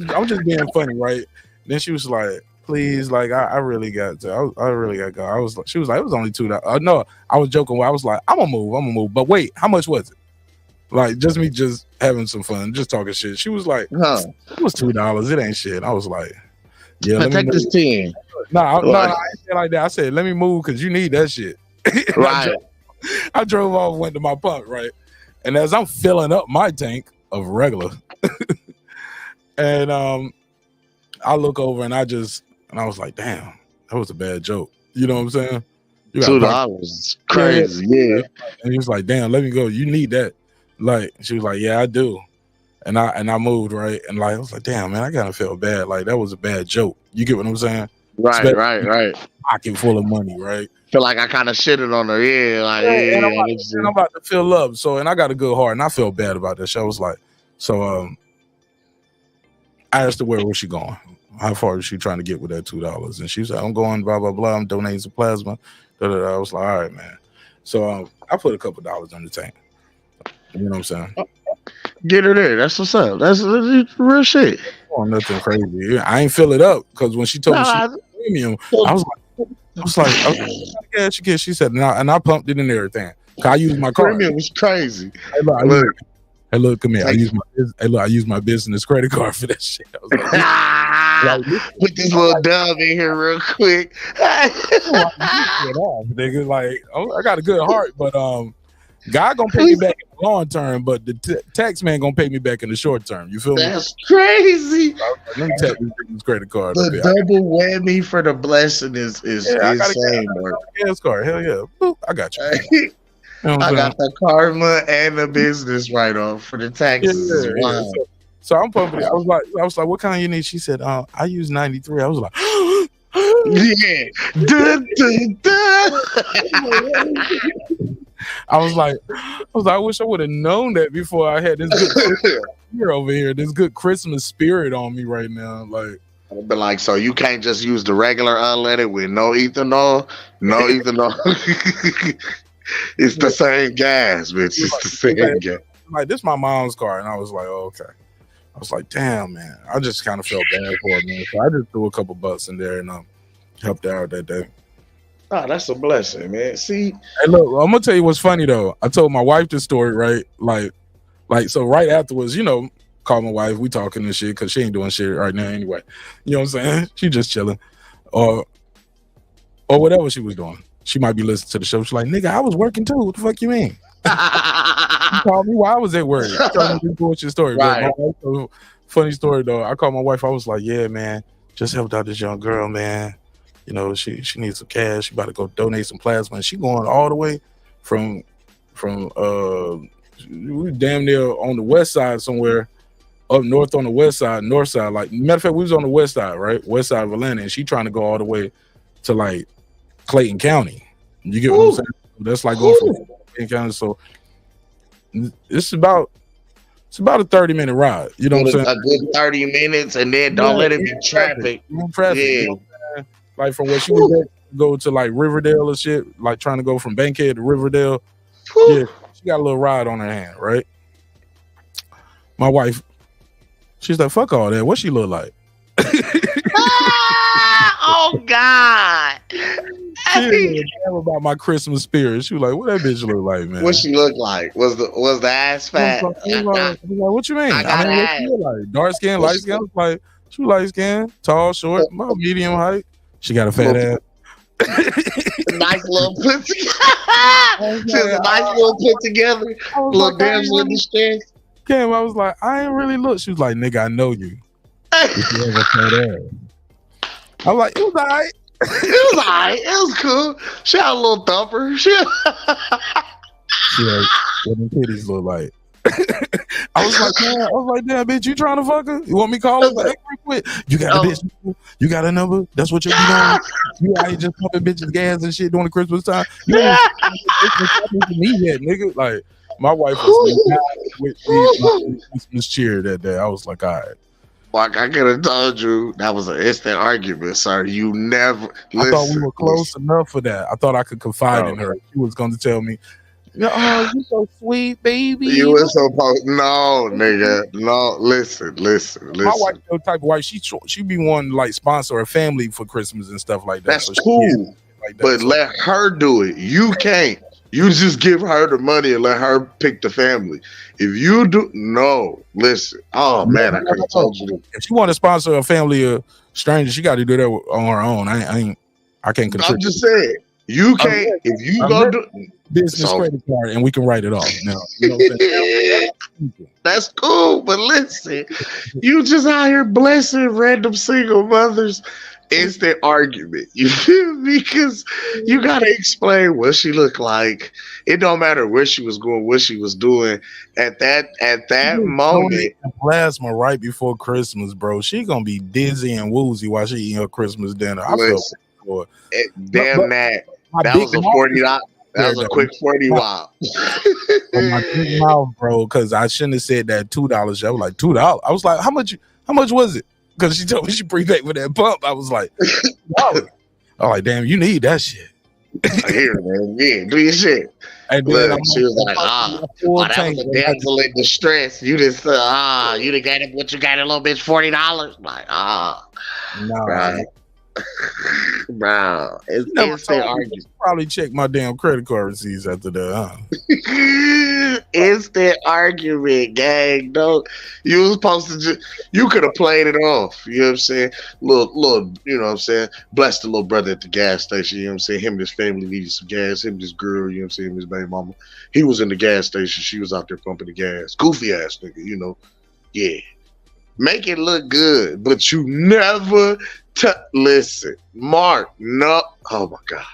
I'm just being funny, right? Then she was like, please, like I really got to. I really got to go. She was like, it was only $2. No, I was joking. I was like, I'm gonna move. But wait, how much was it? Like just me just having some fun, just talking shit. She was like, it was $2. It ain't shit. I was like, yeah, let me take this 10. No, I ain't say like that. I said, let me move because you need that shit. Right. I drove off, went to my pump, right? And as I'm filling up my tank of regular, and I look over and I was like, damn, that was a bad joke. You know what I'm saying? $2, crazy, yeah. And he was like, damn, let me go. You need that. Like, she was like, yeah, I do. And I moved, right? And like, I was like, damn, man, I gotta feel bad. Like, that was a bad joke. You get what I'm saying? Right, right. Pocket full of money, right? Feel like I kind of shitted on her. Yeah, like, and I'm about to fill up. So, and I got a good heart, and I felt bad about that shit. I was like, so, I asked her where was she going? How far is she trying to get with that $2? And she said, I'm going, blah, blah, blah. I'm donating some plasma. I was like, all right, man. So, I put a couple dollars in the tank. You know what I'm saying? Get her there. That's what's up. That's real shit. Oh, nothing crazy. I ain't fill it up because when she told me she was premium, I was like, yeah, she said, no, and I pumped it and everything. I used my card. Premium was crazy. Hey, look, come here. I use my business credit card for that shit. I was like, put this little dub in here real quick. Nigga, like, I got a good heart, but God gonna pay me back in the long term, but the tax man gonna pay me back in the short term. You feel me? That's crazy. Let me tap this credit card. The double whammy for the blessing is insane. I got a gas card. Hell yeah. Boop, I got you. You know I got the karma and the business write-off for the taxes. Yeah. So I'm pumping it. I was like, what kind you need? She said, I use 93. I was like, yeah. Dun, dun, dun. I was like, I wish I would have known that before I had this good year over here, this good Christmas spirit on me right now. Like, I've been like, so you can't just use the regular unleaded with no ethanol? No ethanol. It's the same gas, bitch. It's the same gas. Like, this is my mom's car. And I was like, oh, okay. I was like, damn, man. I just kind of felt bad for it, man. So I just threw a couple bucks in there and helped her out that day. Oh, that's a blessing, man. See, hey, look, I'm gonna tell you what's funny though. I told my wife this story, right? Like so right afterwards, call my wife, we talking and shit because she ain't doing shit right now anyway. You know what I'm saying? She just chilling, or whatever she was doing. She might be listening to the show. She's like, nigga, I was working too. What the fuck you mean? You called me while I was at work. Trying to bullshit story. Right. Funny story though. I called my wife. I was like, yeah, man, just helped out this young girl, man. She needs some cash. She about to go donate some plasma. And she going all the way from we damn near on the west side somewhere, up north on the west side, north side. Like, matter of fact, we was on the west side, right? West side of Atlanta. And she trying to go all the way to like Clayton County. You get what I'm saying? That's like going from Clayton County. So it's about a 30-minute ride. You know what I'm saying? A good 30 minutes and then don't let it be traffic. Yeah. Like from where she was at, go to like Riverdale or shit, like trying to go from Bankhead to Riverdale. Whew. Yeah, she got a little ride on her hand, right? My wife, she's like, fuck all that. What she look like? Oh God. She didn't know about my Christmas spirit. She was like, what that bitch look like, man? What she look like? Was the ass fat? I was like, what you mean? I mean, what she look like? Dark skin, light skin? I was like, she light skin, tall, short, about medium height. She got a fat ass. Nice little put together. She's a nice little put together. Little damsel in distress. Cam, I was like, I ain't really look. She was like, nigga, I know you. You have a fat ass. I'm like, it was all right. It was all right. It was cool. She had a little thumper. She had what them titties look like. I was like, damn, bitch, you trying to fuck her? You want me to call her? Like, quick. You got a bitch? You got a number? That's what you're doing? You out here just pumping bitches gas and shit during the Christmas time? You ain't to me yet, nigga. Like, my wife was with me Christmas cheer that day. I was like, all right. Like, I could have told you that was an instant argument, sir. You never listen. I thought we were close enough for that. I thought I could confide in her. She was going to tell me, Oh, you so sweet, baby. You were supposed no, nigga. No, listen. My wife, the type of wife, she be wanting to, like, sponsor her family for Christmas and stuff like that. That's so cool. Like that, but let her do it. You can't. You just give her the money and let her pick the family. If you do, no, listen. Oh man, I could have told you. If she want to sponsor a family of strangers, she got to do that on her own. I can't contribute. I'm just saying, you can't. If you go do business credit card and we can write it off. Now, you know what I'm saying? That's cool, but listen, you just out here blessing random single mothers. Instant argument. You feel me? Because you gotta explain what she looked like. It don't matter where she was going, what she was doing at that moment. Plasma right before Christmas, bro. She gonna be dizzy and woozy while she eating her Christmas dinner. I feel for damn that. That was a $40. That was a quick 40 wow. My big mouth, bro, because I shouldn't have said that $2. I was like, $2. I was like, how much was it? Because she told me she prepaid for that pump. I was like, $2. I'm like, damn, you need that shit. Here, man. Yeah, do your shit. And look, she was like, that was a damsel in distress. You just, you done got it, what you got a little bitch, $40? Like, no, right. Bro, it's probably check my damn credit card receipts after that, huh? Instant argument, gang. No, you was supposed to you could have played it off. You know what I'm saying? Little, you know what I'm saying? Bless the little brother at the gas station. You know what I'm saying? Him and his family needed some gas. Him and his girl, you know what I'm saying? His baby mama. He was in the gas station. She was out there pumping the gas. Goofy ass nigga, you know? Yeah. Make it look good, but you never listen, Mark. No, oh my god,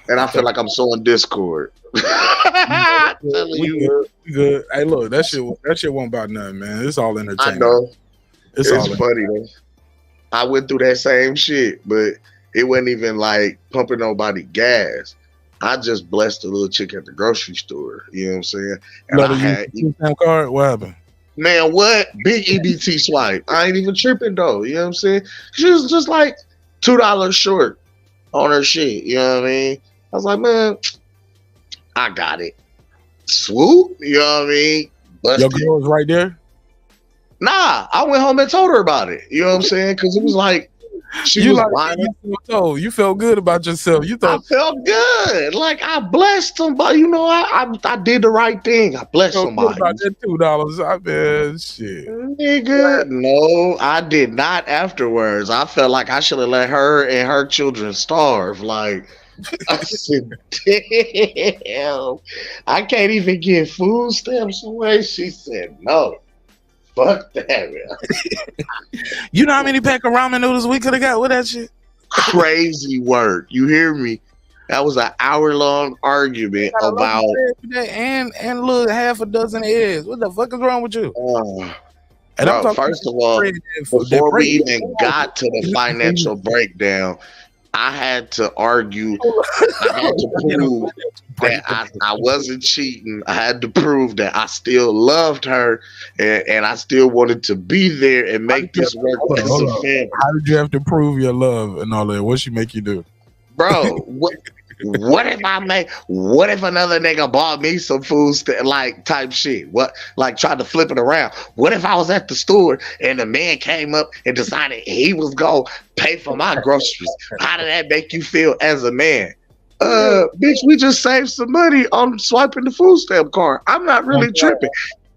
and I feel like I'm so in Discord. We good. Hey, look, that shit wasn't about nothing, man. It's all entertainment. I know. It's all funny though. I went through that same shit, but it wasn't even like pumping nobody gas. I just blessed a little chick at the grocery store. You know what I'm saying? And I had card. What happened? Man, what? Big EBT swipe. I ain't even tripping though. You know what I'm saying? She was just like $2 short on her shit. You know what I mean? I was like, man, I got it. Swoop. You know what I mean? Your girl was right there? Nah, I went home and told her about it. You know what I'm saying? Because it was like, she was lying. You felt good about yourself. You thought I felt good. Like I blessed somebody. You know, I did the right thing. I blessed somebody. About that $2. I bet shit. Nigga, no, I did not afterwards. I felt like I should have let her and her children starve. Like I said, damn, I can't even get food stamps away. She said no. Fuck that, man. You know how many pack of ramen noodles we could have got with that shit? Crazy work. You hear me? That was an hour-long argument about and look, half a dozen eggs. What the fuck is wrong with you? And bro, first of all, before we even got to the financial breakdown, I had to argue. I had to prove that I wasn't cheating. I had to prove that I still loved her and I still wanted to be there and make this work as a family. How did you have to prove your love and all that? What she make you do? Bro, what if another nigga bought me some food like type shit? What, like tried to flip it around? What if I was at the store and the man came up and decided he was gonna pay for my groceries? How did that make you feel as a man? Bitch, we just saved some money on swiping the food stamp card. I'm not really tripping.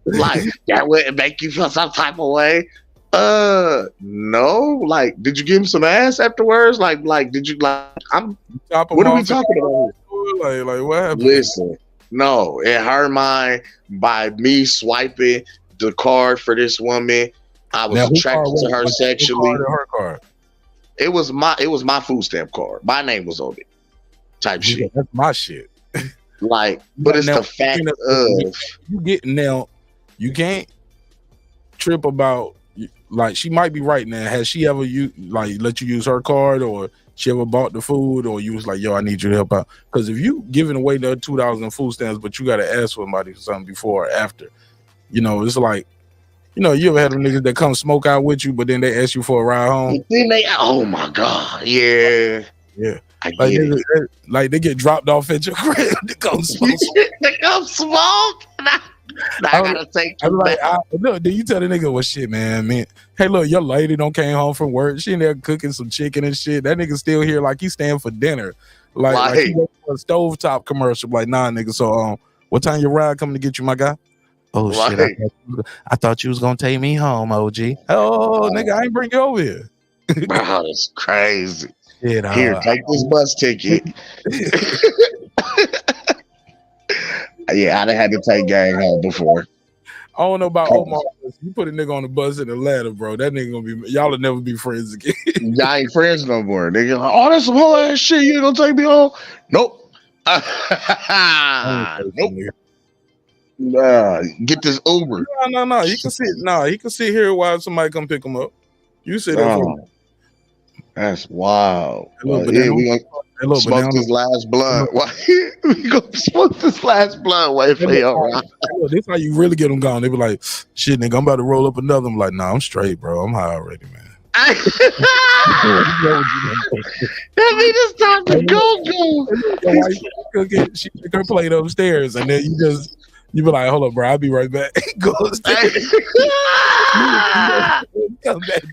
Like that wouldn't make you feel some type of way. No. Like, did you give him some ass afterwards? Like, did you like? What are we talking about? Like, what happened? Listen, no. In her mind, by me swiping the card for this woman, I was attracted to her sexually. Her card. It was my food stamp card. My name was on it. Type shit. That's my shit. Like, but it's the fact of you get now. You can't trip about. Like, she might be right now. Has she ever let you use her card, or she ever bought the food, or you was like, yo, I need you to help out? Because if you giving away the $2 in food stamps, but you got to ask somebody for something before or after, you know, it's like, you know, you ever had them niggas that come smoke out with you, but then they ask you for a ride home? Oh my God, yeah. I Like, get it. like they get dropped off at your crib to come smoke. They come smoke. Now I gotta take I'm you like, back. look, then you tell the nigga, well, shit, man. Hey, look, your lady don't came home from work. She in there cooking some chicken and shit. That nigga still here like he's staying for dinner. Like he waiting for a stovetop commercial. Like, nah, nigga. So, what time your ride coming to get you, my guy? Oh, shit. I thought you was going to take me home, OG. Oh, nigga, I ain't bring you over here. Bro, it's crazy. Shit, Here, take this bus ticket. Yeah, I done had to take gang home before. I don't know about Omar. You put a nigga on the bus in Atlanta, bro. That nigga gonna be, y'all will never be friends again. Y'all ain't friends no more. Nigga, like, oh, that's some whole ass shit. You ain't gonna take me home? Nope. Nope. Get this Uber. No. He can sit. No, he can sit here while somebody come pick him up. You sit there. That's wild. Look, we gonna smoke this last blunt. We gonna smoke this last blunt. Wait for you. This how you really get them gone. They be like, shit, nigga, I'm about to roll up another. I'm like, nah, I'm straight, bro. I'm high already, man. That mean it's time to go. She took her plate upstairs, and then you be like, hold up, bro, I'll be right back. Go upstairs. Come back down.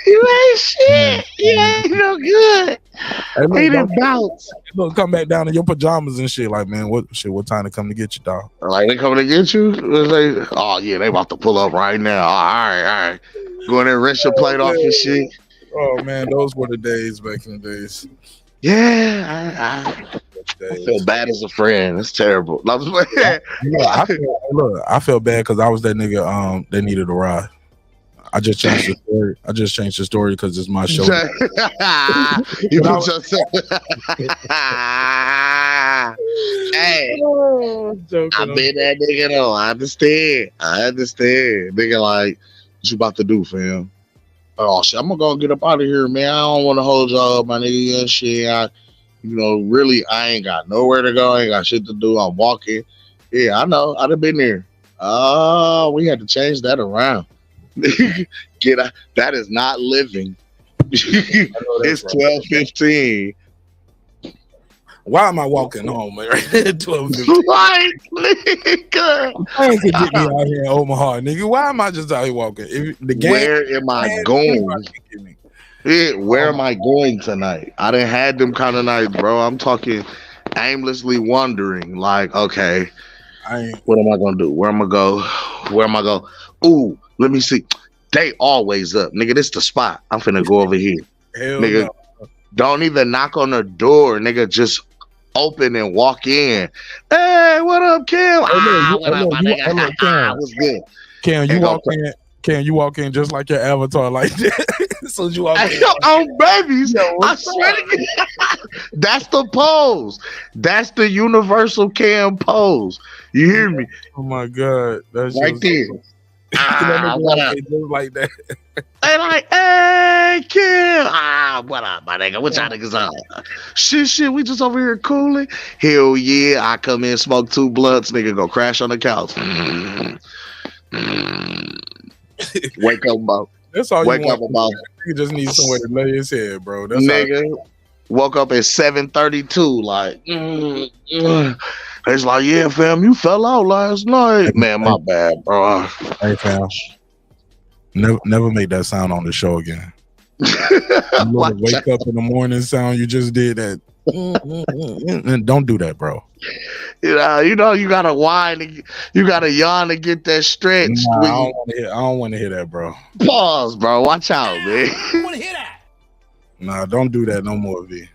You ain't shit. You ain't no good. Ain't about. Look, come back down in your pajamas and shit. Like, man, what time to come to get you, dog? Like, they coming to get you? Like, oh yeah, they about to pull up right now. All right. Go in there, rinse your plate off your shit. Oh man, those were the days back in the days. Yeah, I feel bad as a friend. It's terrible. I felt bad because I was that nigga that needed a ride. I just changed the story because it's my show. You put yourself. Hey, I've been that nigga though. I understand. Nigga, like, what you about to do, fam? Oh shit, I'm gonna go get up out of here, man. I don't want to hold y'all up, my nigga, and shit. Really, I ain't got nowhere to go. I ain't got shit to do. I'm walking. Yeah, I know. I'd have been there. Oh, we had to change that around. Get out. That is not living. It's 12:15. Why am I walking home, man? 12:15. Like, nigga. I ain't gonna get me out here in Omaha, nigga. Why am I just out here walking? Where am I going? Yeah, where am I going tonight? I done had them kind of nights, bro. I'm talking aimlessly wandering. Like, okay, what am I gonna do? Where am I go? Ooh, let me see. They always up, nigga. This the spot. I'm finna go over here, nigga. No. Don't even knock on the door, nigga. Just open and walk in. Hey, what up, Kim? What up, my nigga? What's good? Cam, you walk in just like your avatar, like that. So you walk in. Oh, babies. I swear to God. That's the pose. That's the universal Cam pose. You hear me? Oh my God. That's right there. What up? Just like that. They like, hey, Kim. What up, my nigga? What y'all niggas on? Shit, we just over here cooling. Hell yeah. I come in, smoke 2 blunts, nigga, go crash on the couch. Wake up, bro. That's all you want. About. You just need somewhere to lay his head, bro. That's nigga. Woke up at 7:32. Like, it's like, yeah, fam, you fell out last night. Man, my bad, bro. Hey, fam. Never make that sound on the show again. Wake up in the morning sound you just did that. Don't do that, bro. You know, you gotta whine, you gotta yawn to get that stretch. Nah, I don't want to hear that, bro. Pause, bro. Watch out, man. I want to hear that. Nah, don't do that no more, V.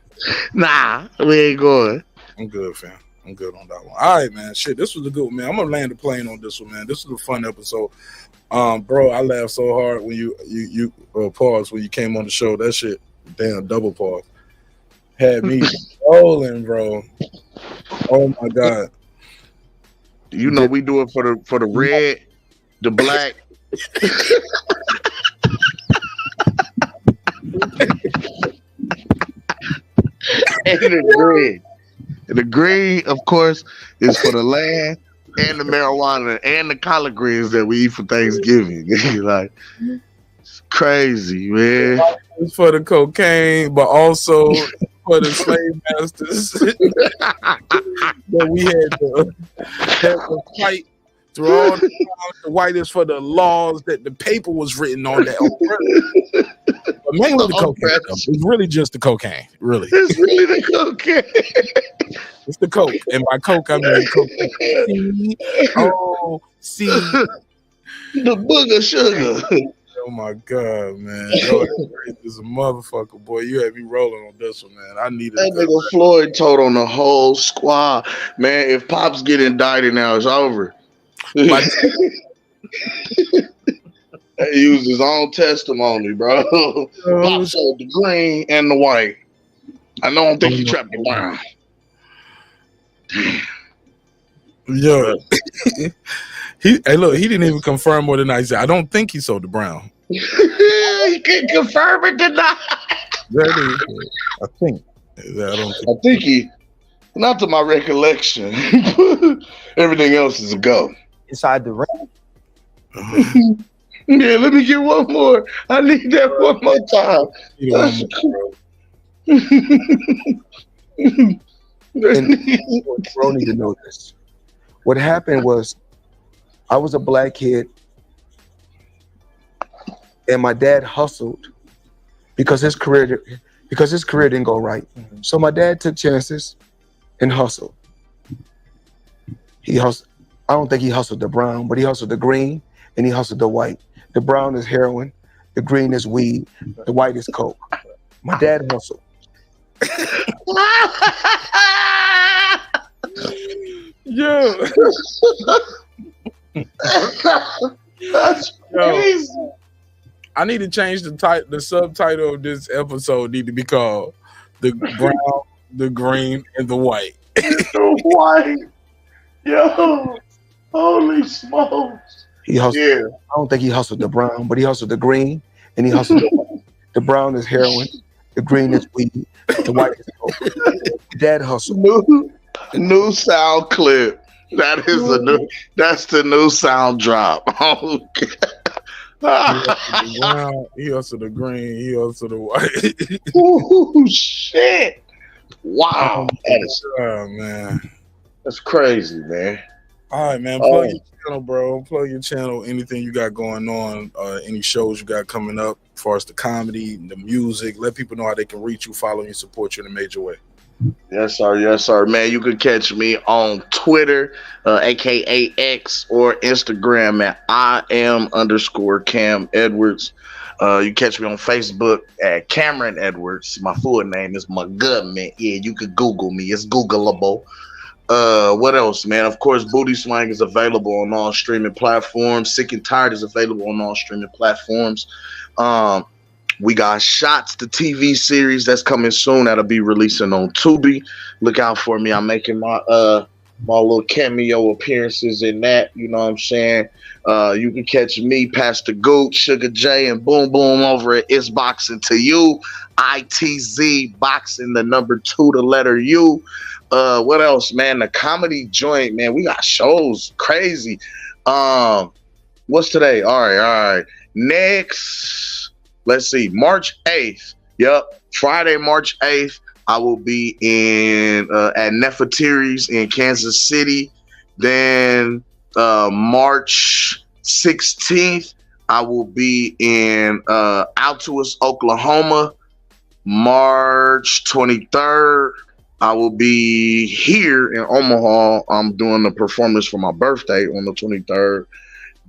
Nah, we ain't going. I'm good, fam. I'm good on that one. All right, man. Shit, this was a good one, man. I'm gonna land the plane on this one, man. This was a fun episode. Bro, I laughed so hard when you paused when you came on the show. That shit, damn, double pause. Had me rolling, bro. Oh my God. You know we do it for the red, the black. And the green. The green, of course, is for the land and the marijuana and the collard greens that we eat for Thanksgiving. Like, it's crazy, man. It's for the cocaine, but also for the slave masters that we had to fight through all the time. The white is for the laws that the paper was written on that. But mainly the cocaine. It's really just the cocaine. Really, it's really the cocaine. It's the coke, and by coke I mean cocaine. C. The booger sugar. Oh my God, man! Yo, is a motherfucker, boy. You had me rolling on this one, man. I needed that nigga Floyd told on the whole squad, man. If Pops get indicted now, it's over. He used his own testimony, bro. Pops sold the green and the white. I don't think he trapped the brown. Yo, he didn't even confirm what the night said. I don't think he sold the brown. He can't confirm it, deny. I think. I think he, not to my recollection. Everything else is a go. Inside the ring. Yeah, let me get one more. I need that one more time. Bro need to know this. What happened was, I was a black kid, and my dad hustled because his career didn't go right. So my dad took chances and hustled. He hustled. I don't think he hustled the brown, but he hustled the green and he hustled the white. The brown is heroin, the green is weed, the white is coke. My dad hustled. Yeah. That's crazy. I need to change the subtitle of this episode need to be called The Brown, the Green, and the White. The white. Yo. Holy smokes. He hustled. Yeah. I don't think he hustled the brown, but he hustled the green and he hustled the white. The brown is heroin, the green is weed, the white is coke. Dad hustled. New sound clip. That's the new sound drop. Okay. He hustled the green, he hustled the white. Oh shit. Wow. Man. That's crazy, man. All right, man. Plug your channel, bro. Plug your channel. Anything you got going on, any shows you got coming up as far as the comedy, the music. Let people know how they can reach you, follow you, support you in a major way. Yes, sir. Yes, sir. Man, you can catch me on Twitter, aka X, or Instagram at IM_Cam Edwards. You catch me on Facebook at Cameron Edwards. My full name is my government. Yeah, you could Google me. It's Googleable. What else, man? Of course, Booty Swang is available on all streaming platforms. Sick and Tired is available on all streaming platforms. We got Shots, the TV series that's coming soon. That'll be releasing on Tubi. Look out for me. I'm making my little cameo appearances in that. You know what I'm saying? You can catch me, Pastor Goot, Sugar J, and Boom Boom over at It's Boxing to You. ITZ Boxing, the number 2, the letter U. What else, man? The comedy joint, man. We got shows crazy. What's today? All right. Next, let's see, March 8th. Yep, Friday, March 8th. I will be at Nefertiti's in Kansas City. Then March 16th, I will be in Altuas, Oklahoma. March 23rd, I will be here in Omaha. I'm doing a performance for my birthday on the 23rd.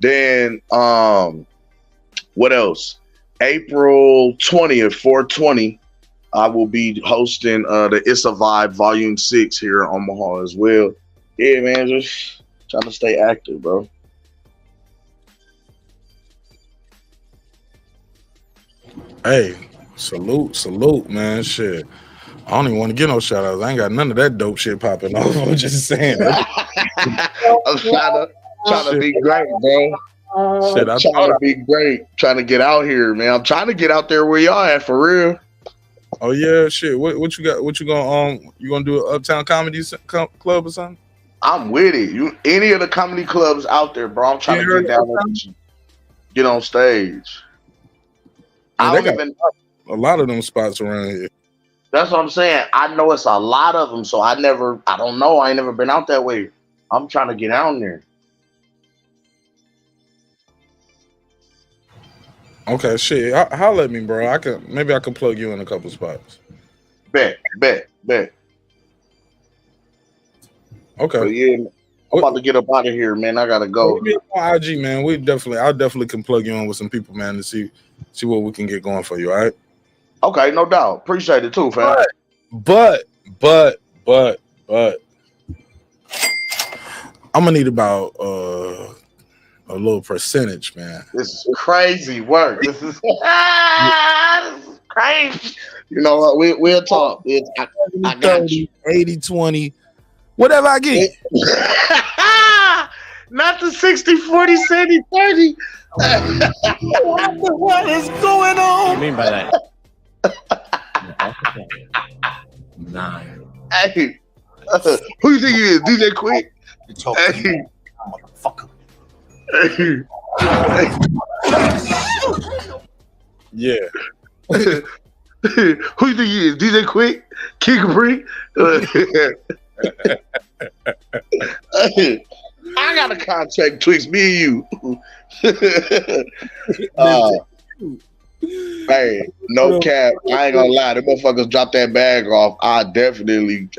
Then, what else? April 20th, 420, I will be hosting the It's a Vibe Volume 6 here in Omaha as well. Yeah, man, just trying to stay active, bro. Hey, salute, man. Shit. I don't even want to get no shout outs. I ain't got none of that dope shit popping off. I'm just saying. I'm trying to be great, bro. Shit, I'm trying to be great. Trying to get out here, man. I'm trying to get out there where y'all at for real. Oh yeah, shit. What you got? What you gonna you gonna do an Uptown Comedy Club or something? I'm with it. Any of the comedy clubs out there, bro. I'm trying to get down there with you. Get on stage. Man, they got a lot of them spots around here. That's what I'm saying. I know it's a lot of them, so I don't know. I ain't never been out that way. I'm trying to get down there. Okay, shit. Holla at me, bro. Maybe I can plug you in a couple spots. Bet. Okay. But yeah, I'm about to get up out of here, man. I gotta go. On IG, man. I definitely can plug you in with some people, man, to see what we can get going for you. All right. Okay, no doubt. Appreciate it too, fam. But I'm gonna need about a little percentage, man. This is crazy work. This is crazy. You know what? We'll talk. I got you. 80-20. Whatever I get. Not the 60-40, 70-30. What is going on? What do you mean by that? 9. Hey, who you think he is? DJ Quick? Hey. Motherfucker. Yeah. Who you think he is? DJ Quick? King Capri? I got a contract twixt me and you. Hey, no cap. I ain't gonna lie. The motherfuckers drop that bag off. I definitely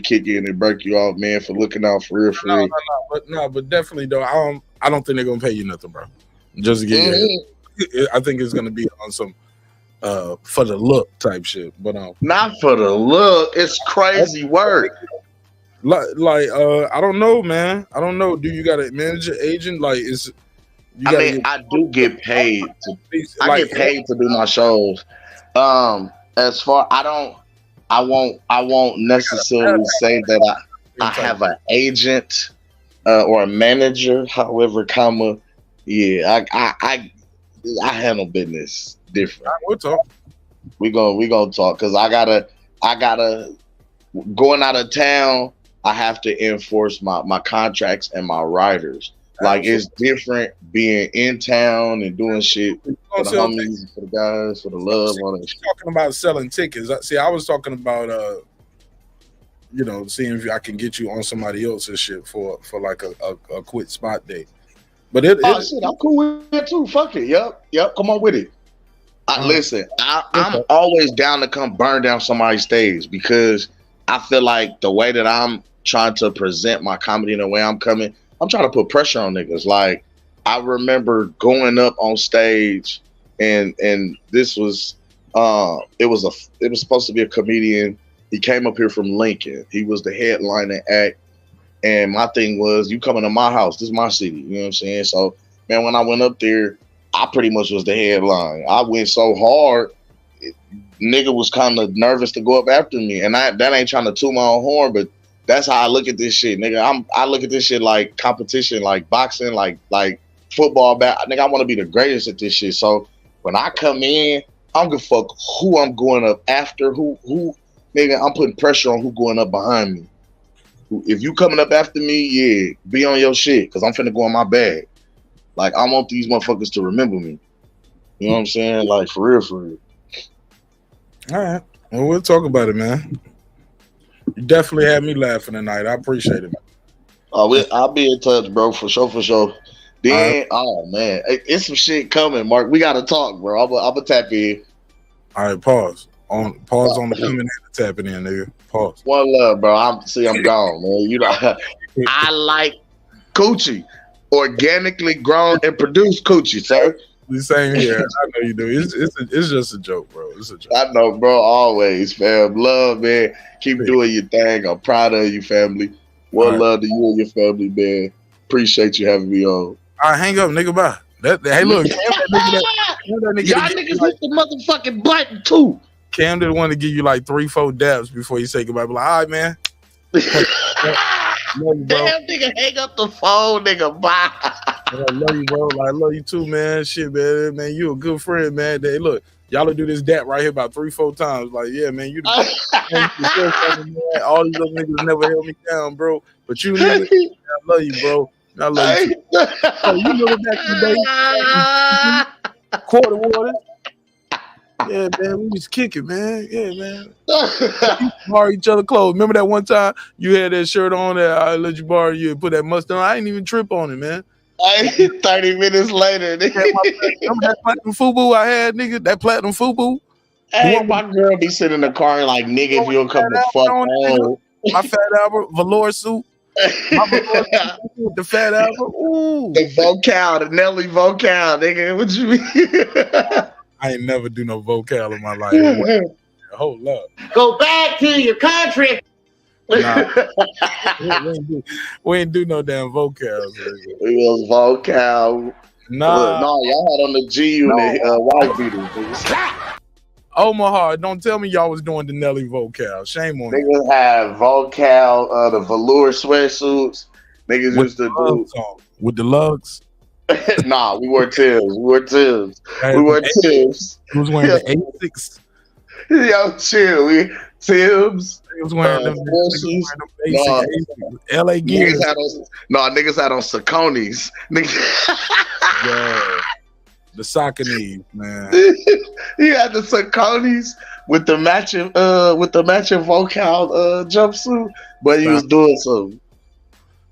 kick in and break you off, man, for looking out for real. But definitely though, I don't think they're gonna pay you nothing, bro. Just to get you. I think it's gonna be on some for the look type shit. But not for the look. It's crazy work. Like I don't know, man. I don't know. Do you got a manager, agent? Like I do get paid. I get paid to do my shows. As far I won't necessarily say that I have an agent or a manager. However, yeah, I handle business different. We'll talk. We gonna talk because I gotta going out of town. I have to enforce my contracts and my riders. Like it's different being in town and doing shit for the homies, for the guys, for the love. Talking about selling tickets. See, I was talking about seeing if I can get you on somebody else's shit for like a quick spot day. But shit, I'm cool with it too. Fuck it. Yep. Come on with it. Listen, I'm always down to come burn down somebody's stage because I feel like the way that I'm trying to present my comedy and the way I'm coming, I'm trying to put pressure on niggas. Like I remember going up on stage and this was it was supposed to be a comedian. He came up here from Lincoln. He was the headliner act. And my thing was, you coming to my house, this is my city. You know what I'm saying? So man, when I went up there, I pretty much was the headline. I went so hard, nigga was kind of nervous to go up after me. And that ain't trying to toot my own horn, but that's how I look at this shit, nigga. I look at this shit like competition, like boxing, like football. Nigga, I want to be the greatest at this shit. So when I come in, I don't give a fuck who I'm going up after. Who, nigga, I'm putting pressure on who going up behind me. If you coming up after me, yeah, be on your shit, because I'm finna go in my bag. Like, I want these motherfuckers to remember me. You know what I'm saying? Like, for real. All right. Well, we'll talk about it, man. You definitely had me laughing tonight. I appreciate it, man. I'll be in touch, bro, for sure. Then, oh, man, it's some shit coming, Mark. We got to talk, bro. I'm going to tap in. All right, pause on the coming in and tapping in, nigga. Pause. One love, bro. I'm gone, man. You know, I like coochie. Organically grown and produced coochie, sir. The same here. I know you do. It's just a joke, bro. It's a joke. I know, bro. Always, fam. Love, man. Keep doing your thing. I'm proud of you, family. One love to you and your family, man. Appreciate you having me on. All right, hang up, nigga. Bye. Hey, look. Y'all niggas hit the motherfucking button, too. Cam didn't want to give you like 3-4 dabs before you say goodbye. Be like, all right, man. Damn, nigga, hang up the phone, nigga. Bye. I love you, bro. I love you too, man. Shit, man. You a good friend, man. Hey, look, y'all will do this dap right here about 3-4 times. Like, yeah, man, you man. All these other niggas never held me down, bro. But you niggas, I love you, bro. I love you. You know back in the day, quarter water. Yeah, man, we was kicking, man. Yeah, man. We borrow each other clothes. Remember that one time you had that shirt on that I let you borrow, you put that mustard on? I didn't even trip on it, man. 30 minutes later, nigga. Remember that platinum FUBU I had, nigga? That platinum FUBU? Hey, my girl be sitting in the car like, nigga, if you don't come the fuck home. My Fat Albert velour suit. My velour suit with the Fat Albert. Ooh. The vocal, the Nelly vocal, nigga. What you mean? I ain't never do no vocal in my life. Hold up. Go back to your country. Nah. we ain't do no damn vocals. It was vocal. Nah. Look, no, y'all had on the G unit white beaters. Omaha, don't tell me y'all was doing the Nelly vocal. Shame on you. Niggas had vocal, the velour sweatsuits. Niggas used to do with the lugs. Nah, we wore Timbs. We wore Timbs. We wore Timbs. Who was wearing the Asics? Yo, chill. We Timbs. He was wearing them LA gears. Niggas had on Saucony's. Yeah. The Saucony's, man. He had the Saucony's with the matching vocal jumpsuit, but he was doing something.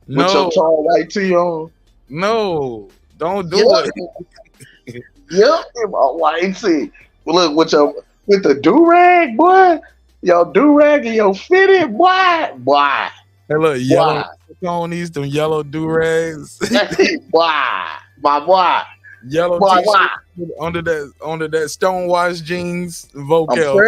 No. With your tall white tee on. No, don't do it. Yep, in my white tee. Look, with the do-rag, boy. Your do-rag and your fitted, boy. Boy. Hey, look, yellow Saucony's, them yellow do-rags. Boy. My boy. Yellow t-shirt under that stonewashed jeans vocal.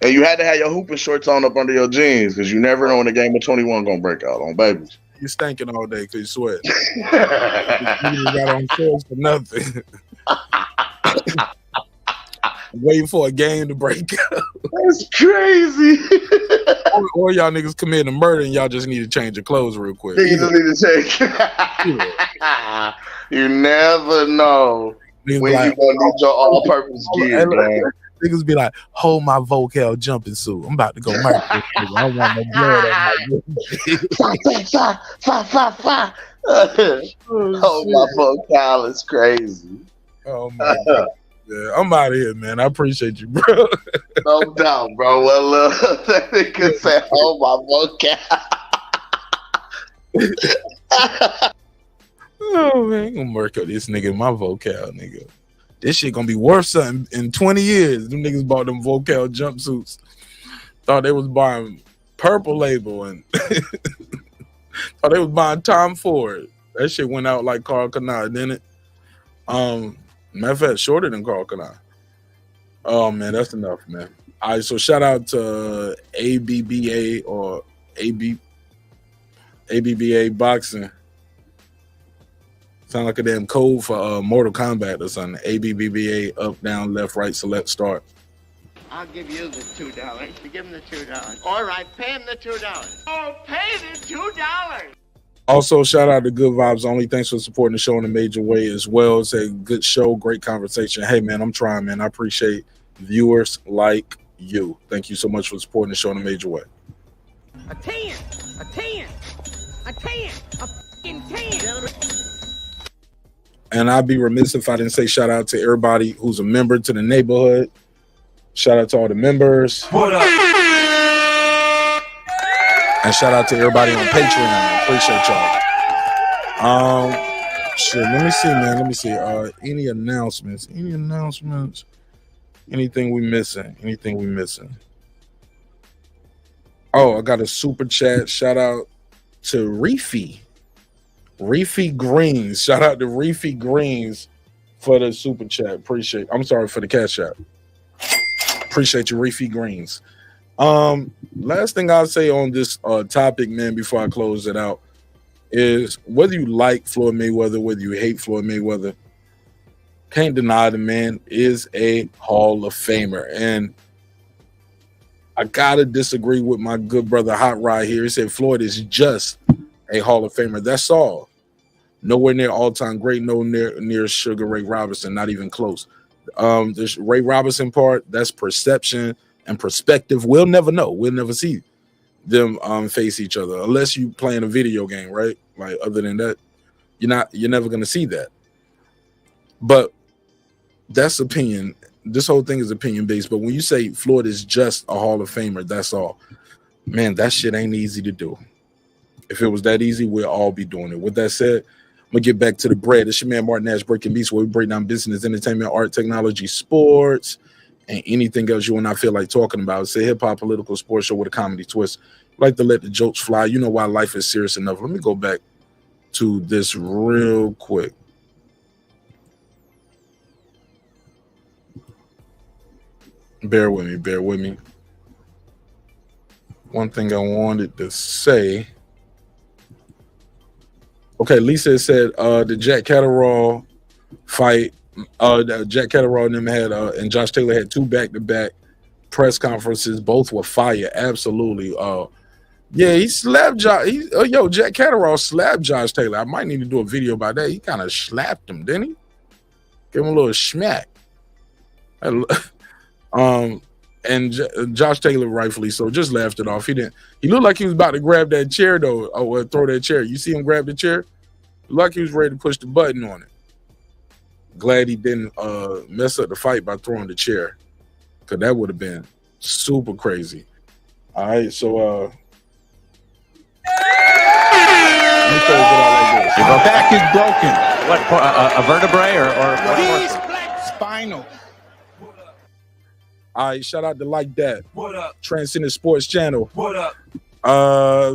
And you had to have your hooping shorts on up under your jeans because you never know when the game of 21 gonna break out on babies. You stinking all day because you sweat. You got on shorts for nothing. Waiting for a game to break out. That's crazy. or y'all niggas committing a murder and y'all just need to change your clothes real quick. You just need to change. You never know when like, you gonna need your all-purpose gear, man. Niggas be like, hold my vocal jumping suit. I'm about to go murder this nigga. I don't want no blood on my Hold my vocal is crazy. Oh my God. Yeah, I'm out of here, man. I appreciate you, bro. No doubt, bro. Well, that nigga said, hold my vocal. Oh man, I'm gonna work up this nigga my vocal, nigga. This shit gonna be worth something in 20 years. Them niggas bought them vocal jumpsuits. Thought they was buying Purple Label and thought they was buying Tom Ford. That shit went out like Carl Canard, didn't it? Matter of fact, shorter than Carl Canard. Oh man, that's enough, man. All right, so shout out to ABBA or ABBA Boxing. Sound like a damn code for Mortal Kombat or something. ABBA, up, down, left, right, select, start. I'll give you the $2. Give him the $2. All right, pay him the $2. Oh, pay the $2. Also, shout out to Good Vibes Only. Thanks for supporting the show in a major way as well. It's a good show, great conversation. Hey, man, I'm trying, man. I appreciate viewers like you. Thank you so much for supporting the show in a major way. A 10, a 10, a 10, a fucking 10. And I'd be remiss if I didn't say shout out to everybody who's a member to the neighborhood. Shout out to all the members. What up? And shout out to everybody on Patreon. Appreciate y'all. Shit, let me see, man. Let me see. Any announcements? Any announcements? Anything we missing? Anything we missing? Oh, I got a super chat. Shout out to Reefy Greens. Shout out to Reefy Greens for the super chat. Appreciate. I'm sorry for the cash app. Appreciate you, Reefy Greens. Last thing I'll say on this topic, man, before I close it out, is whether you like Floyd Mayweather, whether you hate Floyd Mayweather, can't deny the man is a Hall of Famer. And I gotta disagree with my good brother Hot Rod here. He said Floyd is just a Hall of Famer. That's all. Nowhere near all-time great, nowhere near Sugar Ray Robinson, not even close. This Ray Robinson part, that's perception and perspective. We'll never know. We'll never see them face each other unless you playing a video game, right? Like, other than that, you're never gonna see that. But that's opinion. this whole thing is opinion based, but when you say Floyd is just a Hall of Famer, that's all. Man, that shit ain't easy to do. If it was that easy, we'll all be doing it. With that said, I'm gonna get back to the bread. It's your man Martin Nash, Breaking Beats, where we break down business, entertainment, art, technology, sports, and anything else you and I feel like talking about. It's a hip-hop political sports show with a comedy twist. Like to let the jokes fly. You know why life is serious enough. Let me go back to this real quick. Bear with me. One thing I wanted to say. Okay, Lisa said the Jack Catterall fight, Jack Catterall and them had and Josh Taylor had 2 back-to-back press conferences. Both were fire. Absolutely. Yeah, he slapped Jack Catterall slapped Josh Taylor. I might need to do a video about that. He kind of slapped him, didn't he? Give him a little smack. And Josh Taylor rightfully so just laughed it off. He looked like he was about to grab that chair though, or throw that chair. You see him grab the chair? Looked like he was ready to push the button on it. Glad he didn't mess up the fight by throwing the chair, because that would have been super crazy. All right, so Your back is broken. What, a vertebrae or spinal? All right, shout out to Like That. What up? Transcendent Sports Channel. What up?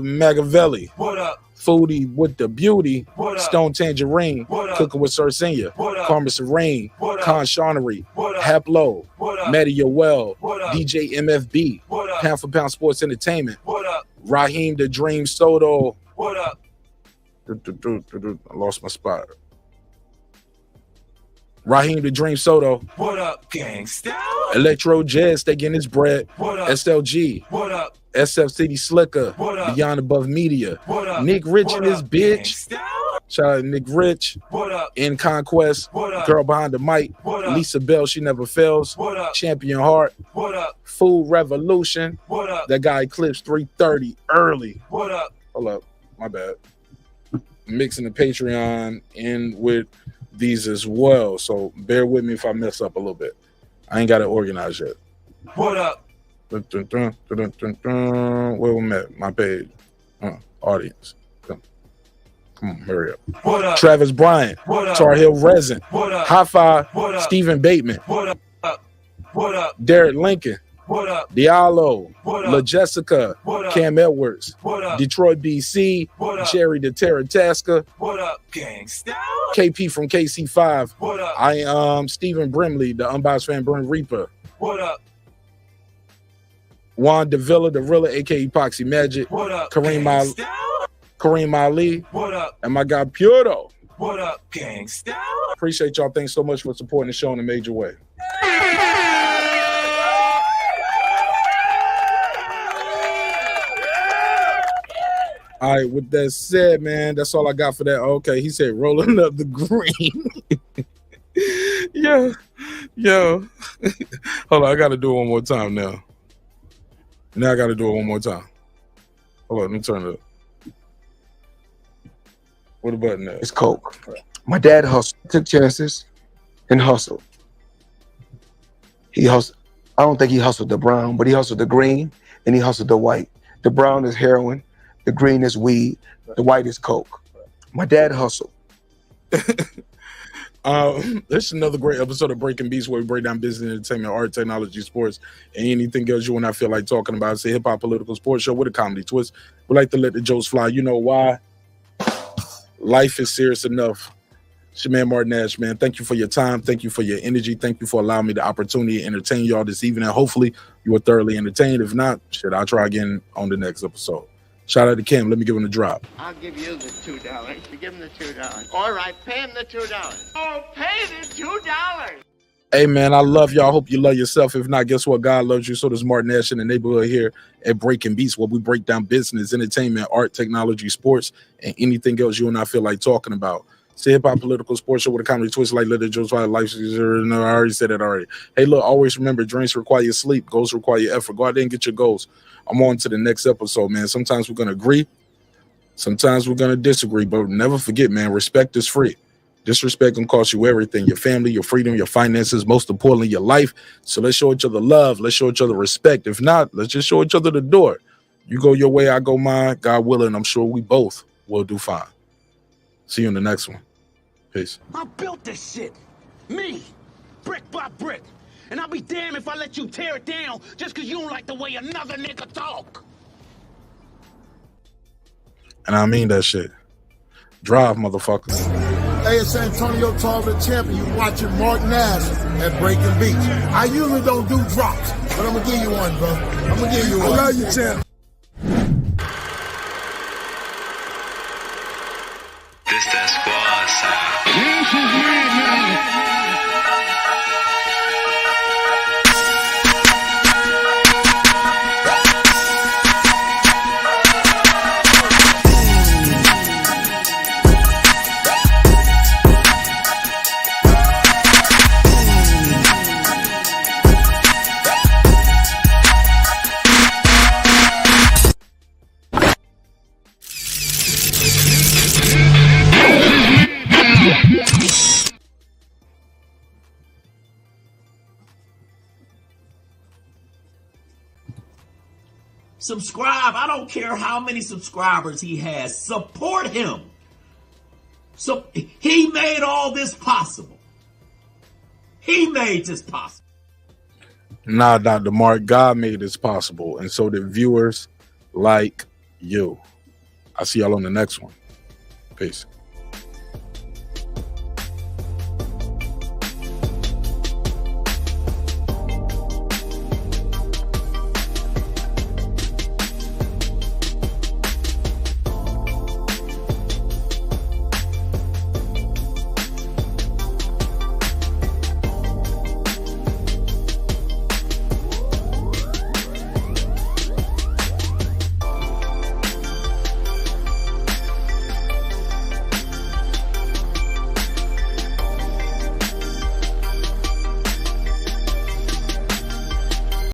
Machiavelli. What up? Foodie with the Beauty. What up? Stone Tangerine. What up? Cooking with Sir Senior. What up? Karma Serene. What up? Con Shawnery. What up? Haplo. What up? Matty Yoel. What up? DJ MFB. What up? Pound for Pound Sports Entertainment. What up? Raheem the Dream Soto. What up? I lost my spot. Raheem the Dream Soto. What up, gangsta? Electro Jazz, they getting his bread. What up? SLG. What up? SF City Slicker. What up? Beyond Above Media. What up? Nick Rich what and his bitch. Gangsta? Shout out to Nick Rich. What up? In Conquest. What up? Girl Behind the Mic. What up? Lisa Bell, She Never Fails. What up? Champion Heart. What up? Food Revolution. What up? That guy Eclipse 330 early. What up? Hold up. My bad. Mixing the Patreon in with these as well, so bear with me if I mess up a little bit. I ain't got it organized yet. What up? Where we at? My page. Audience. Come on, hurry up. What up? Travis Bryant. What up? Tar Heel Resin. What up? High Five. What up? Stephen Bateman. What up? What up? Derek Lincoln. What up? Diallo. What up? La Jessica. What up? Cam Edwards. What up? Detroit BC. What up? Jerry the Terrataska. What up, gangsta? KP from KC5. What up? I am Stephen Brimley, the Unbiased Fan Burn Reaper. What up? Juan Davila, the Rilla, aka Epoxy Magic. What up? Kareem Ali. What up? And my guy Puro. What up, gangsta? Appreciate y'all. Thanks so much for supporting the show in a major way. All right, with that said, man, that's all I got for that. Okay, he said rolling up the green. Yo. Hold on, I got to do it one more time now. Now I got to do it one more time. Hold on, let me turn it up. What the button at? It's Coke. My dad hustled, took chances, and hustled. He hustled. I don't think he hustled the brown, but he hustled the green, and he hustled the white. The brown is heroin. The green is weed. The white is Coke. My dad hustled. This is another great episode of Breaking Beats, where we break down business, entertainment, art, technology, sports, and anything else you and I feel like talking about. It's a hip-hop political sports show with a comedy twist. We like to let the jokes fly. You know why? Life is serious enough. It's your man Martin Nash, man. Thank you for your time. Thank you for your energy. Thank you for allowing me the opportunity to entertain y'all this evening. Hopefully you were thoroughly entertained. If not, I'll try again on the next episode. Shout out to Kim. Let me give him a drop. I'll give you the $2. You give him the $2. All right, pay him the $2. Oh, pay the $2. Hey, man, I love y'all. Hope you love yourself. If not, guess what? God loves you. So does Martin Nash in the neighborhood here at Breaking Beats, where we break down business, entertainment, art, technology, sports, and anything else you and I feel like talking about. It's a hip-hop political sports show with a comedy twist, like Little Joe's Life. I already said that already. Hey, look, always remember, dreams require sleep. Goals require your effort. Go out there and get your goals. I'm on to the next episode, man. Sometimes we're going to agree. Sometimes we're going to disagree. But never forget, man, respect is free. Disrespect can cost you everything: your family, your freedom, your finances, most importantly, your life. So let's show each other love. Let's show each other respect. If not, let's just show each other the door. You go your way, I go mine. God willing, I'm sure we both will do fine. See you in the next one. Peace. I built this shit. Me. Brick by brick. And I'll be damned if I let you tear it down just because you don't like the way another nigga talk. And I mean that shit. Drive, motherfuckers. Hey, it's Antonio Tarver, the champion. You watching Mark Nash at Breaking Beach. I usually don't do drops, but I'm gonna give you one, bro. I'm gonna give you one. I love you, champ. This that squad sound. Subscribe. I don't care how many subscribers he has. Support him. So he made all this possible. He made this possible. Nah, Dr. Mark, God made this possible. And so did viewers like you. I'll see y'all on the next one. Peace.